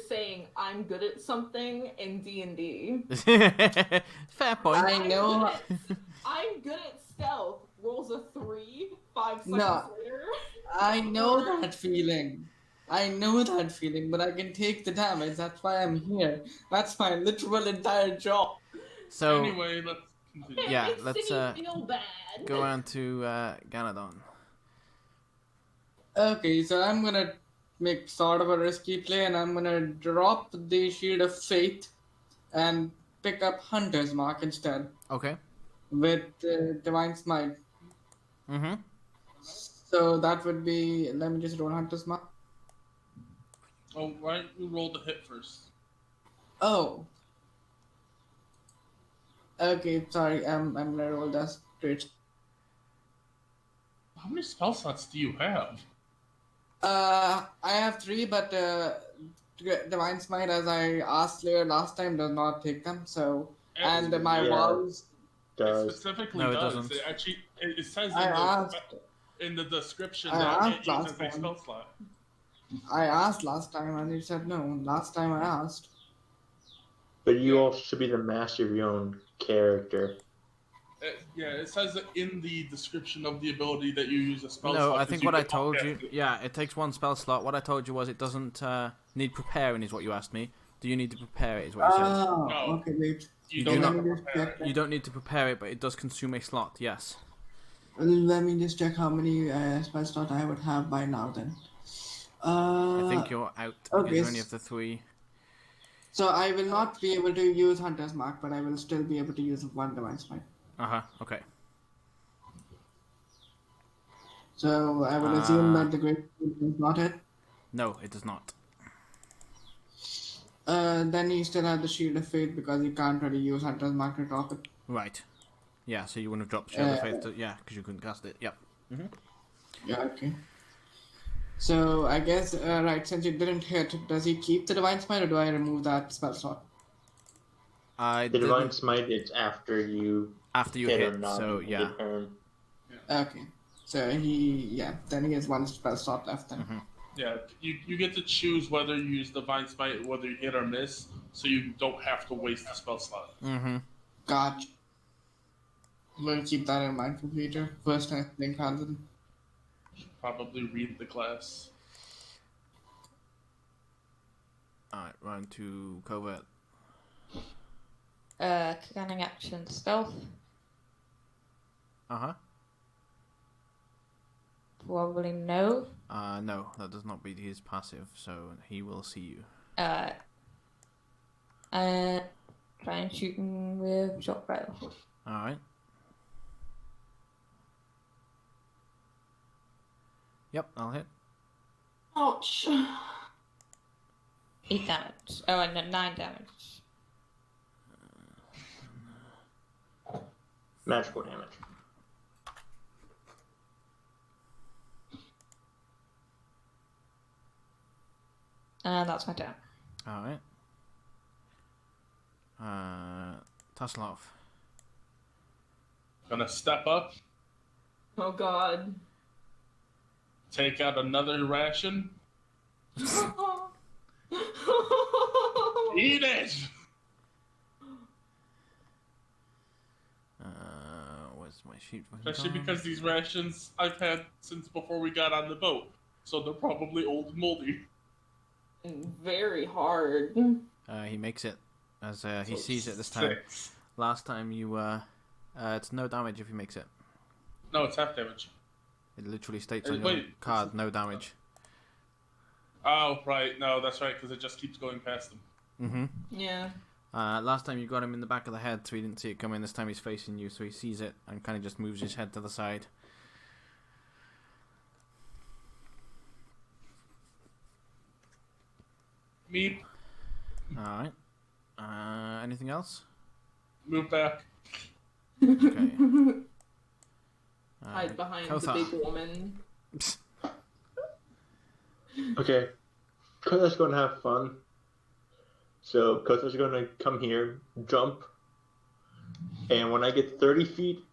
saying I'm good at something in D&D. Fair point. I know. I'm good at stealth. Rolls a 3, 5 seconds later. I know that feeling. But I can take the damage. That's why I'm here. That's my literal entire job. So anyway, let's continue. Yeah, It makes let's Siggy feel bad. go on to Ganadon. Okay, so I'm gonna make sort of a risky play, and I'm gonna drop the Shield of Faith and pick up Hunter's Mark instead Okay. with Divine Smite. Mm-hmm. So that would be. Let me just roll Hunter's Mark. Oh, why don't you roll the hit first? Oh. Okay, sorry. I'm gonna roll that straight. How many spell slots do you have? I have 3, but Divine Smite, as I asked Slayer last time, does not take them. So, and my vows. It specifically No, it does. doesn't. It actually it says in the description I that asked it last uses a time. spell slot. I asked last time, and you said no. Last time I asked. But you also should be the master of your own character. It says that in the description of the ability that you use a spell slot. No, I think what I told you... it. Yeah, it takes 1 spell slot. What I told you was it doesn't need preparing is what you asked me. Do you need to prepare it is what you said. Oh, No. okay, wait. You do don't not- have to prepare it. You don't need to prepare it, but it does consume a slot, yes. Let me just check how many spell slot I would have by now then. I think you're out because okay. you only have the 3. So I will not be able to use Hunter's Mark, but I will still be able to use 1 Divine Smite. Uh-huh, okay. So I will assume that the Great Shield is not it. No, it does not. Then you still have the Shield of Faith because you can't really use Hunter's Mark to top it. Right. Yeah, so you wouldn't have dropped Shield of Faith. Yeah, because you couldn't cast it. Yep. Mm-hmm. Yeah, okay. So I guess, right, since you didn't hit, does he keep the Divine Smite or do I remove that spell slot? The Divine Smite is after you After you hit hit, or not. so yeah. Okay. So then he has 1 spell slot left then. Mm-hmm. Yeah, you get to choose whether you use Divine Smite, whether you hit or miss, so you don't have to waste the spell slot. Mm-hmm. Gotcha. We'll keep that in mind for future. First time think Hansen. Probably read the class. Alright, round to Covert. Scanning action stealth. Uh-huh. Probably no. No, that does not beat his passive, so he will see you. And try and shoot him with shot rail. Alright. Yep, I'll hit. Ouch. 8 damage. Oh, and 9 damage. Magical damage. And that's my turn. Alright. Taslov. Gonna step up, Oh God. take out another ration. Eat it! Where's my sheet? Especially because these rations I've had since before we got on the boat. So they're probably old and moldy. And very hard. He makes it as he So sees it this time. 6. Last time you it's no damage if he makes it. No, it's half damage. It literally states on your Wait, card no damage. Oh, right. No, that's right, because it just keeps going past them. Mm-hmm. Yeah. Last time you got him in the back of the head, so he didn't see it coming. This time he's facing you, so he sees it and kind of just moves his head to the side. Meep, Alright. Anything else? move back. Okay. Hide behind Kothar. the big woman. Okay. Kothar's going to have fun. So Kothar's going to come here, jump, and when I get 30 feet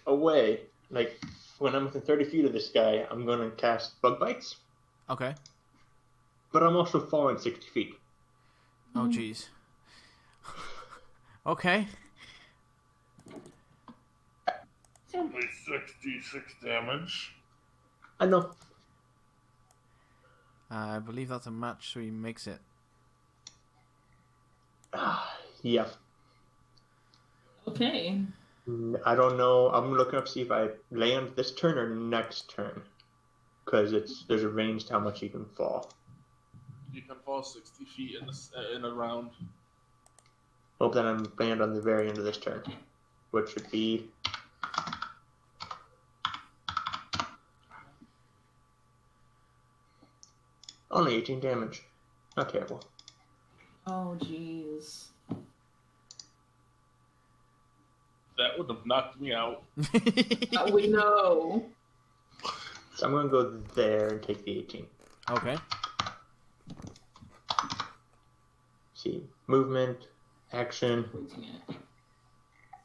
away, like when I'm within 30 feet of this guy, I'm going to cast Bug Bites. Okay. But I'm also falling 60 feet. Oh, jeez. Okay. It's only 66 damage. I know. I believe that's a match, so he makes it. Yeah. Okay. I don't know. I'm looking up to see if I land this turn or next turn. Because there's a range to how much you can fall. You can fall 60 feet in a round. Hope that I'm land on the very end of this turn. Which would be... only 18 damage. Not terrible. Oh, jeez. That would have knocked me out. We know. So I'm going to go there and take the 18. Okay. See, movement, action,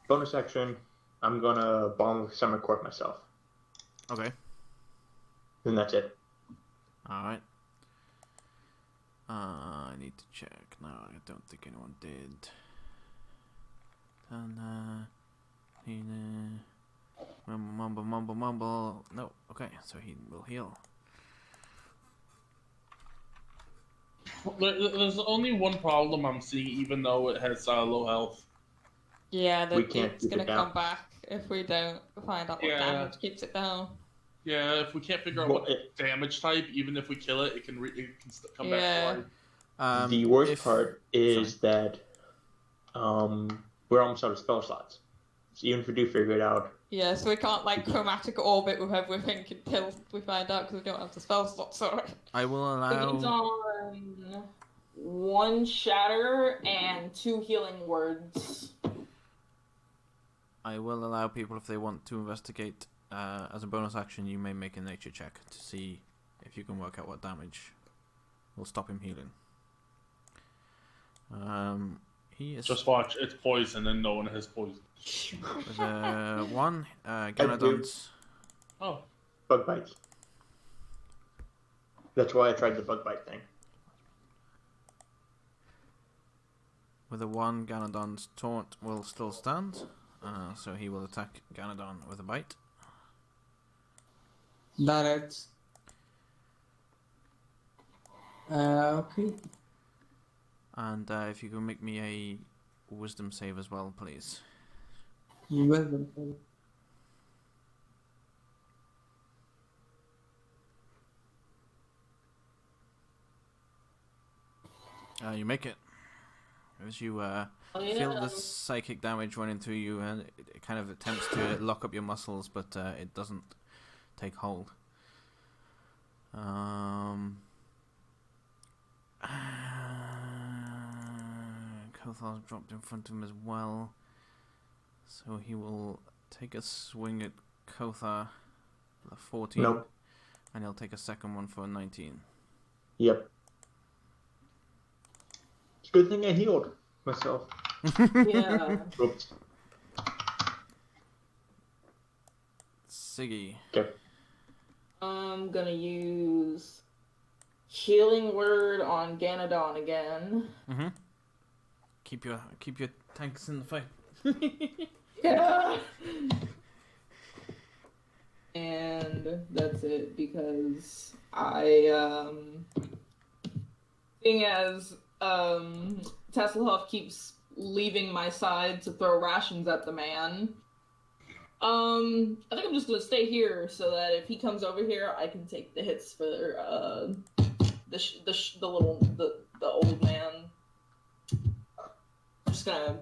bonus action. I'm going to bomb with Summer Court myself. Okay. Then that's it. Alright. I need to check. No, I don't think anyone did. Mumble. No, okay, so he will heal. There's only one problem I'm seeing, even though it has low health. Yeah, We can't it's keep it gonna down. come back if we don't find out what Yeah. damage keeps it down. Yeah, if we can't figure out Well, what damage type, even if we kill it, it can come Yeah. back to life. The worst part is that we're almost out of spell slots. So even if we do figure it out, Yeah, so we can't like chromatic orbit with everything until we find out because we don't have the spell slots for it. I will It's allow. on 1 shatter and 2 healing words. I will allow people if they want to investigate. As a bonus action, you may make a nature check to see if you can work out what damage will stop him healing. He is Just watch, it's poison and no one has poison. with a 1. Ganadon's. Oh, bug bites. That's why I tried the bug bite thing. With a 1, Ganadon's taunt will still stand. So he will attack Ganadon with a bite. That it's. Okay. And if you can make me a wisdom save as well, please. Wisdom. You make it. As you feel the psychic damage running through you, and it kind of attempts to lock up your muscles, but it doesn't take hold. Kothar's dropped in front of him as well, so he will take a swing at Kothar for 14, Nope. and he'll take a second one for 19. Yep. a good thing I healed myself. Yeah. Oops. Siggy. Okay. I'm gonna use Healing Word on Ganodon again. Mm-hmm. Keep your tanks in the fight. Yeah. And that's it because seeing as Tasselhoff keeps leaving my side to throw rations at the man. I think I'm just gonna stay here so that if he comes over here, I can take the hits for the old man. I'm just gonna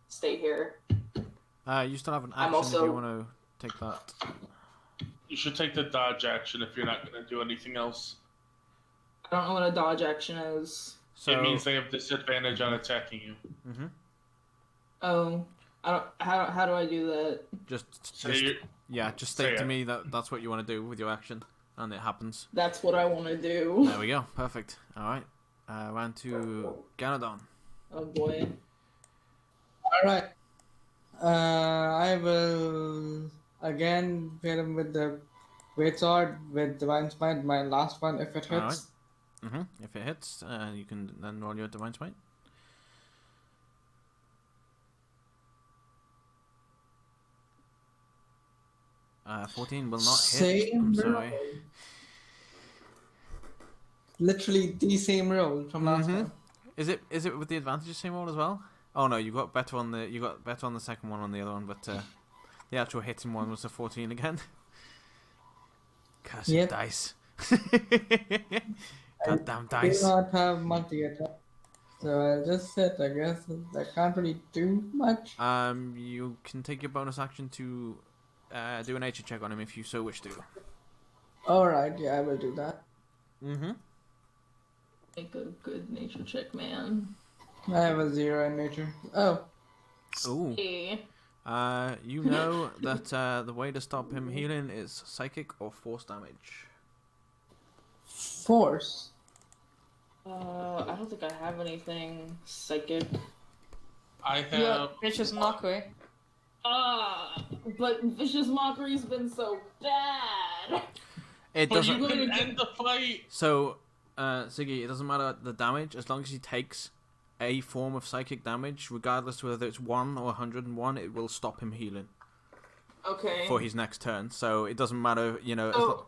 stay here. You still have an action if you want to take that. You should take the dodge action if you're not going to do anything else. I don't know what a dodge action is. So, it means they have disadvantage on attacking you. Mm-hmm. Oh, I don't. How do I do that? Just state to me that's what you want to do with your action, and it happens. That's what I want to do. There we go. Perfect. All right. Round to Ganodon. Oh boy. All right. I will again hit him with the great sword with divine smite. My last one, if it hits. All right. Mm-hmm. If it hits, you can then roll your divine smite. 14 will not hit. I'm sorry. Literally the same roll from last time. Is it with the advantage same roll as well? Oh no, you got better on the second one on the other one, but the actual hitting one was a 14 again. Cursed dice. Goddamn dice. I do not have multi-attack, so I'll just sit. I guess I can't really do much. You can take your bonus action to do a nature check on him if you so wish to. All right, yeah, I will do that. Mm-hmm. Make a good nature check, man. I have a 0 in nature. Oh. Ooh. You know that the way to stop him healing is psychic or force damage. Force? I don't think I have anything psychic. I have... Yeah, Vicious Mockery. But Vicious Mockery's been so bad. It but doesn't... you can end the fight! So, Siggy, it doesn't matter the damage, as long as he takes a form of psychic damage, regardless whether it's 1 or 101, it will stop him healing. Okay. For his next turn. So it doesn't matter, you know.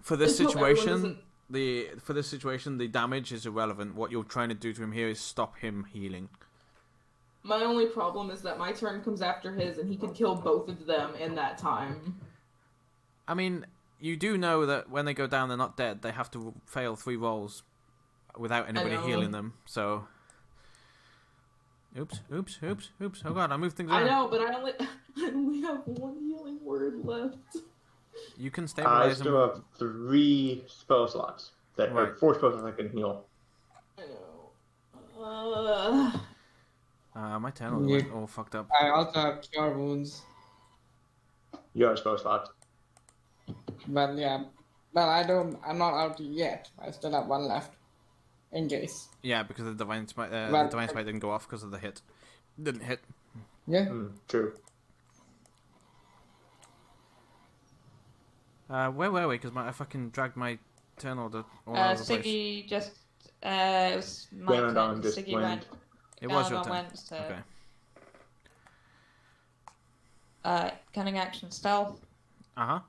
For this situation, the damage is irrelevant. What you're trying to do to him here is stop him healing. My only problem is that my turn comes after his, and he can kill both of them in that time. I mean, you do know that when they go down, they're not dead. They have to fail 3 rolls without anybody healing them. So, oops. Oh god, I moved things around. I know, but I only have 1 healing word left. You can stabilize I still have 3 spell slots. Right. 4 spell slots I can heal. I know. My turn went all fucked up. I also have cure wounds. You have spell slots. But yeah. Well, I'm not out yet. I still have 1 left. In case. Yeah, because the divine smite didn't go off because of the hit. Didn't hit. Yeah. True. Where were we? Because I fucking dragged my turn order all over the place. Siggy just it was my turn. Siggy went. It was your Ganodon turn. Went, so. Okay. Cunning action stealth. I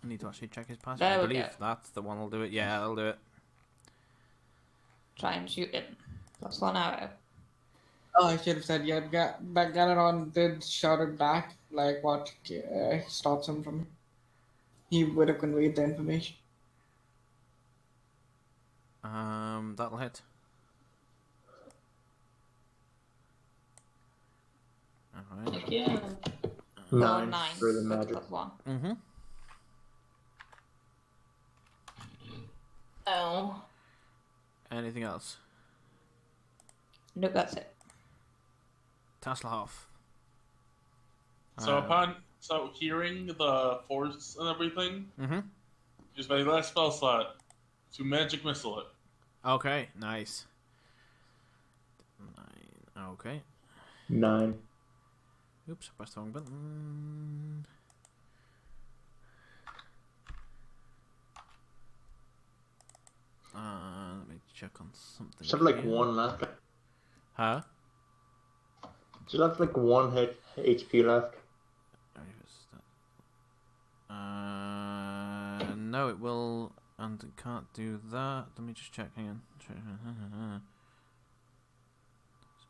need to actually check his password. There I we believe go. that's the one. I'll do it. Yeah, I'll do it. Try and shoot him. +1 arrow. Oh, I should have said, yeah, but Ganodon did shout it back, like what stops him from... He would have conveyed the information. That'll hit. Alright. Yeah. 9 9 for the magic. +1. Mm-hmm. Oh. Anything else? Nope, that's it. Tasselhoff. So hearing the force and everything, Mm-hmm. use my last spell slot to magic missile it. Okay, nice. 9. Okay. 9. Oops, I pressed the wrong button. Let me check on something. Should have like 1 left. Huh? Should have like 1 HP left. No, it will, and it can't do that. Let me just check. Hang on.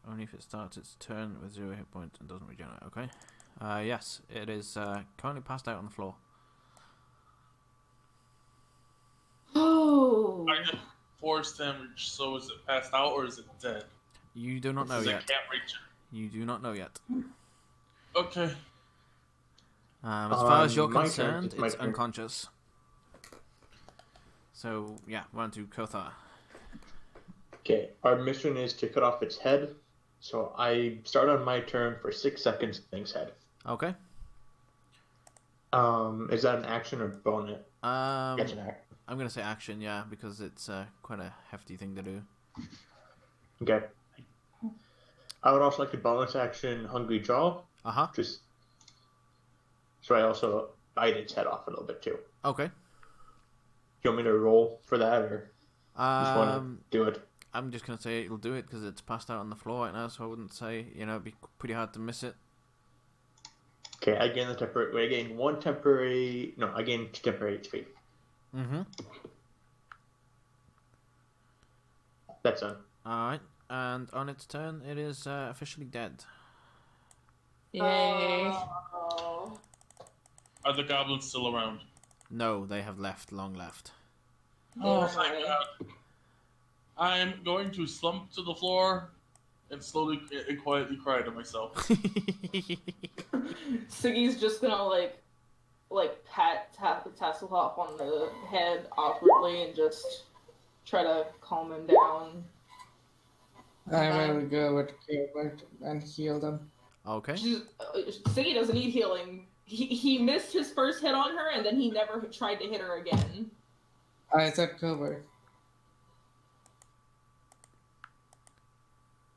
Only if it starts its turn with 0 hit points and doesn't regenerate. Okay. Yes, it is currently passed out on the floor. Oh. I get force damage. So is it passed out or is it dead? You do not know Because yet. I can't reach it. You do not know yet. Okay. As far as you're my turn, concerned, it's my it's turn. unconscious. So, yeah, we're on to Kothar. Okay, our mission is to cut off its head. So I start on my turn for 6 seconds, thing's head. Okay. Is that an action or bonus? That's an action. I'm going to say action, yeah, because it's quite a hefty thing to do. Okay. I would also like to bonus action Hungry Jaw. Uh-huh. Just so I also bite its head off a little bit too. Okay. Do you want me to roll for that, or just want to do it? I'm just going to say it'll do it because it's passed out on the floor right now, so I wouldn't say, it'd be pretty hard to miss it. Okay, I gain the temporary. Wait, I gain 1 temporary. No, I gain 2 temporary HP. Mm-hmm. That's done. Alright, and on its turn, it is officially dead. Yay. Oh. Are the goblins still around? No, they have left, long left. Oh, Thank God. I'm going to slump to the floor and slowly and quietly cry to myself. Siggy's just gonna like pat Tasselhoff on the head awkwardly and just try to calm him down. I will go with Gilbert and heal them. Okay. Siggy doesn't need healing. He missed his first hit on her and then he never tried to hit her again. I said Gilbert.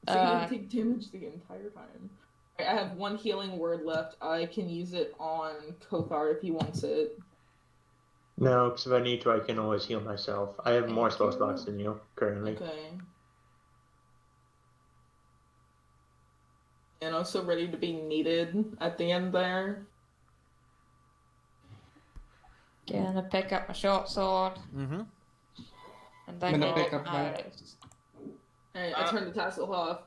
Siggy didn't take damage the entire time. I have 1 healing word left. I can use it on Kothar if he wants it. No, because if I need to, I can always heal myself. I have more spell slots than you currently. Okay. And also ready to be needed at the end there. Gonna pick up my short sword. Mm-hmm. And then I'm gonna go pick up my- nice. Alright, I turn to Tasselhoff.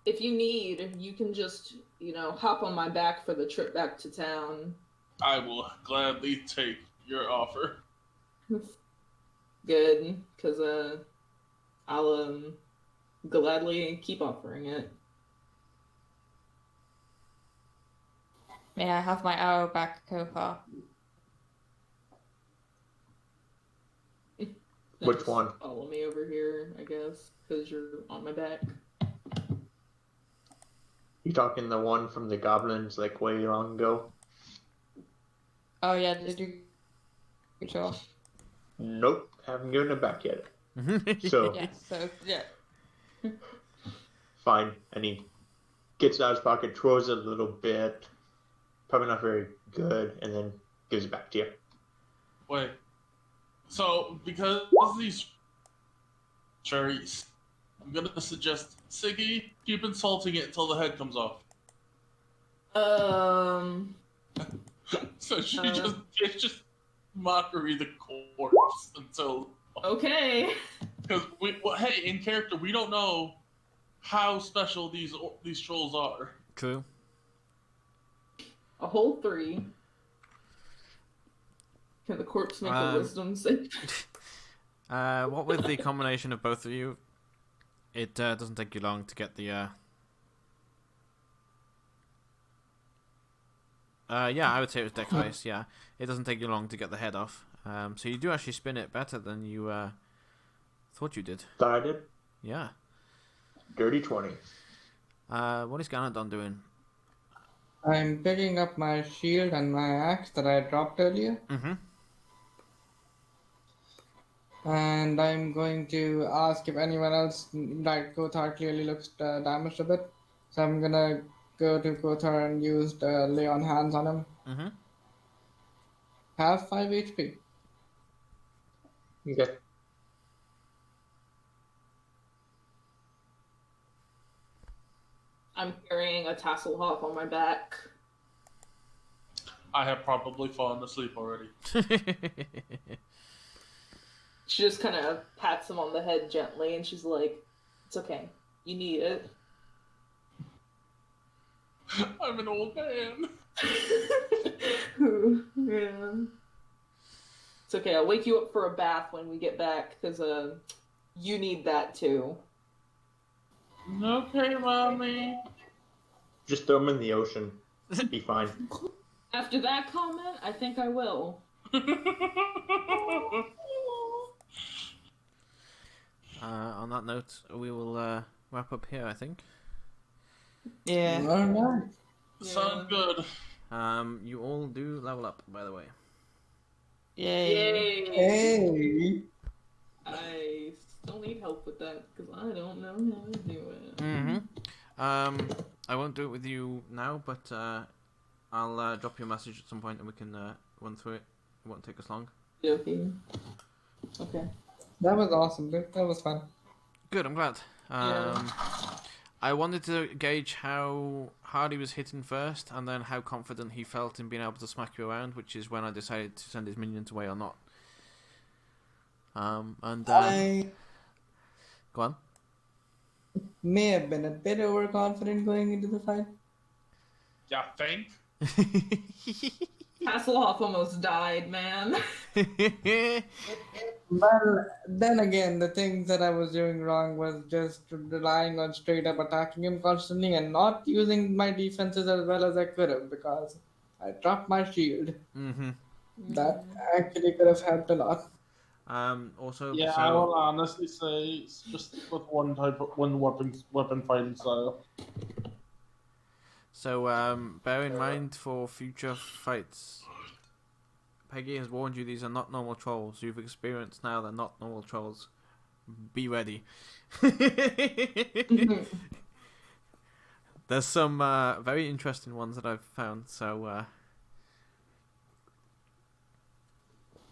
If you need, you can just, hop on my back for the trip back to town. I will gladly take your offer. Good, because I'll gladly keep offering it. May I have my arrow back, Kothar? Which one? Follow me over here, I guess, because you're on my back. You talking the one from the goblins like way long ago? Oh yeah, did you? Sure. Nope, haven't given it back yet. So Yes. So yeah. fine, and he gets it out of his pocket, throws it a little bit, probably not very good, and then gives it back to you. Wait. So, because these cherries, I'm gonna suggest Siggy keep insulting it until the head comes off. So it's just mockery the corpse until. Okay. Because hey, in character, we don't know how special these trolls are. True. A whole 3. Can the corpse make a wisdom save? What with the combination of both of you, it doesn't take you long to get the. Yeah, I would say it was deck based. Yeah, it doesn't take you long to get the head off. So you do actually spin it better than you thought you did. Thought I did? Yeah. Dirty 20. What is Ganondon doing? I'm picking up my shield and my axe that I dropped earlier. Mm-hmm. And I'm going to ask if anyone else, like Kothar clearly looks damaged a bit. So I'm gonna go to Kothar and use the lay on hands on him. Mm-hmm. Have 5 HP. Okay. I'm carrying a Tasselhoff on my back. I have probably fallen asleep already. She just kind of pats him on the head gently, and she's like, "It's okay. You need it." I'm an old man. Yeah. It's okay. I'll wake you up for a bath when we get back, because you need that too. Okay, mommy. Just throw him in the ocean. Be fine. After that comment, I think I will. On that note, we will wrap up here, I think. Yeah. Alright. Sounds good. You all do level up, by the way. Yay. Hey. I still need help with that because I don't know how to do it. Mm-hmm. I won't do it with you now, but I'll drop you a message at some point and we can run through it. It won't take us long. Okay. Okay. That was awesome. That was fun. Good, I'm glad. I wanted to gauge how hard he was hitting first, and then how confident he felt in being able to smack you around, which is when I decided to send his minions away or not. I Go on. may have been a bit overconfident going into the fight. Yeah, think? Hasselhoff almost died, man. Well, then again, the things that I was doing wrong was just relying on straight up attacking him constantly and not using my defenses as well as I could have because I dropped my shield. Mm-hmm. That actually could have helped a lot. Also, Yeah, so, I will honestly say it's just with one weapon fighting style. So, bear in mind for future fights, Peggy has warned you these are not normal trolls. You've experienced now they're not normal trolls. Be ready. There's some very interesting ones that I've found, so...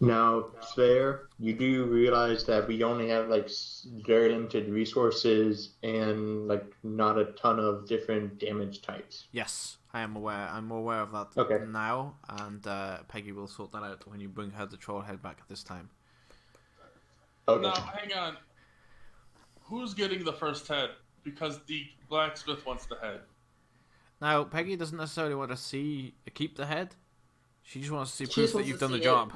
Now, Slayer, you do realize that we only have like very limited resources and like not a ton of different damage types. Yes, I am aware. I'm more aware of that Okay. now, and Peggy will sort that out when you bring her the troll head back at this time. Okay. Now, hang on. Who's getting the first head? Because the blacksmith wants the head. Now, Peggy doesn't necessarily want to keep the head. She just wants to see She proof just that wants you've to done the see job.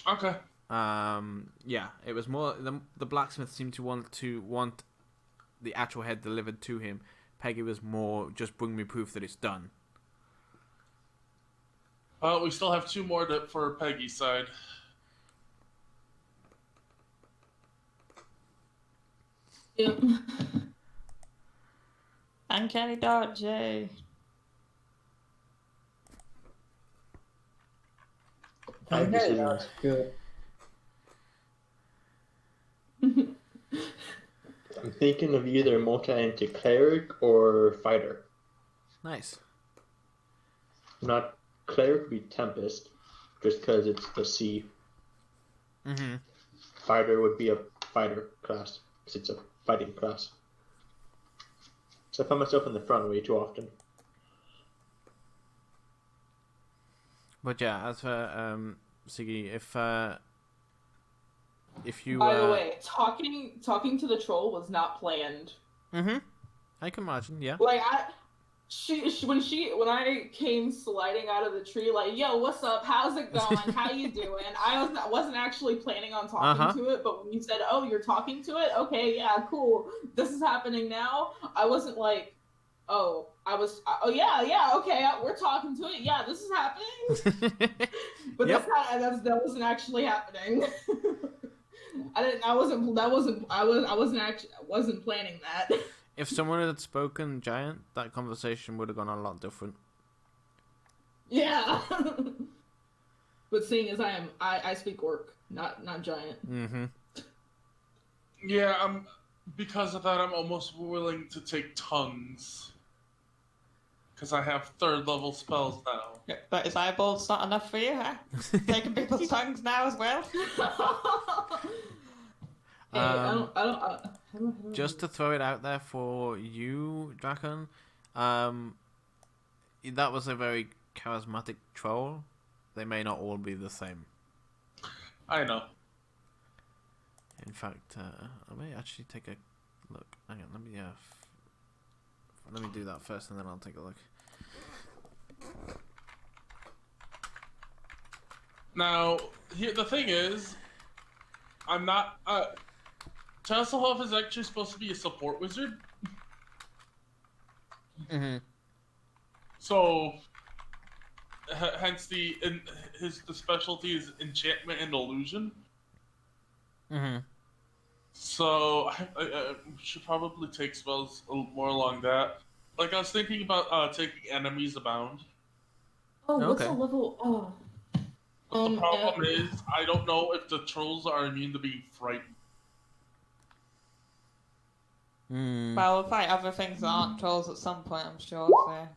Okay. Yeah, it was more the blacksmith seemed to want the actual head delivered to him. Peggy was more just bring me proof that it's done. We still have 2 more for Peggy's side. Yep. Uncanny dodge, yay. Bad Okay, decisions. that's good. I'm thinking of either multi into cleric or fighter. Nice. Not cleric would be tempest, just because it's the sea. Mm-hmm. Fighter would be a fighter class, because it's a fighting class. So I find myself in the front way too often. But yeah, as for Siggy, if you By the way, talking to the troll was not planned. mm-hmm. I can imagine, yeah. Like when I came sliding out of the tree, like, yo, what's up? How's it going? How you doing? I wasn't actually planning on talking to it, but when you said, oh, you're talking to it, okay, yeah, cool. This is happening now. I wasn't like, oh yeah, okay, we're talking to it. Yeah, this is happening. But Yep. that wasn't actually happening. I wasn't planning that. If someone had spoken giant, that conversation would have gone a lot different. Yeah. But seeing as I speak orc, not giant. Mm-hmm. Yeah, because of that, I'm almost willing to take tongues. Because I have 3rd level spells now. Yeah, but is eyeballs not enough for you, huh? Taking people's tongues now as well? Hey, I don't Just to throw it out there for you, Draken, that was a very charismatic troll. They may not all be the same. I know. In fact, I may actually take a look. Hang on, let me do that first, and then I'll take a look. Now, here the thing is, I'm not. Tasselhoff is actually supposed to be a support wizard. Mm-hmm. So, hence the specialty is enchantment and illusion. Mm-hmm. So I should probably take spells a little more along that. Like I was thinking about taking enemies abound. Oh, what's Okay. the level? Oh. But the problem is, I don't know if the trolls are immune to being frightened. Mm. Well, we'll fight other things that aren't trolls at some point, I'm sure. So.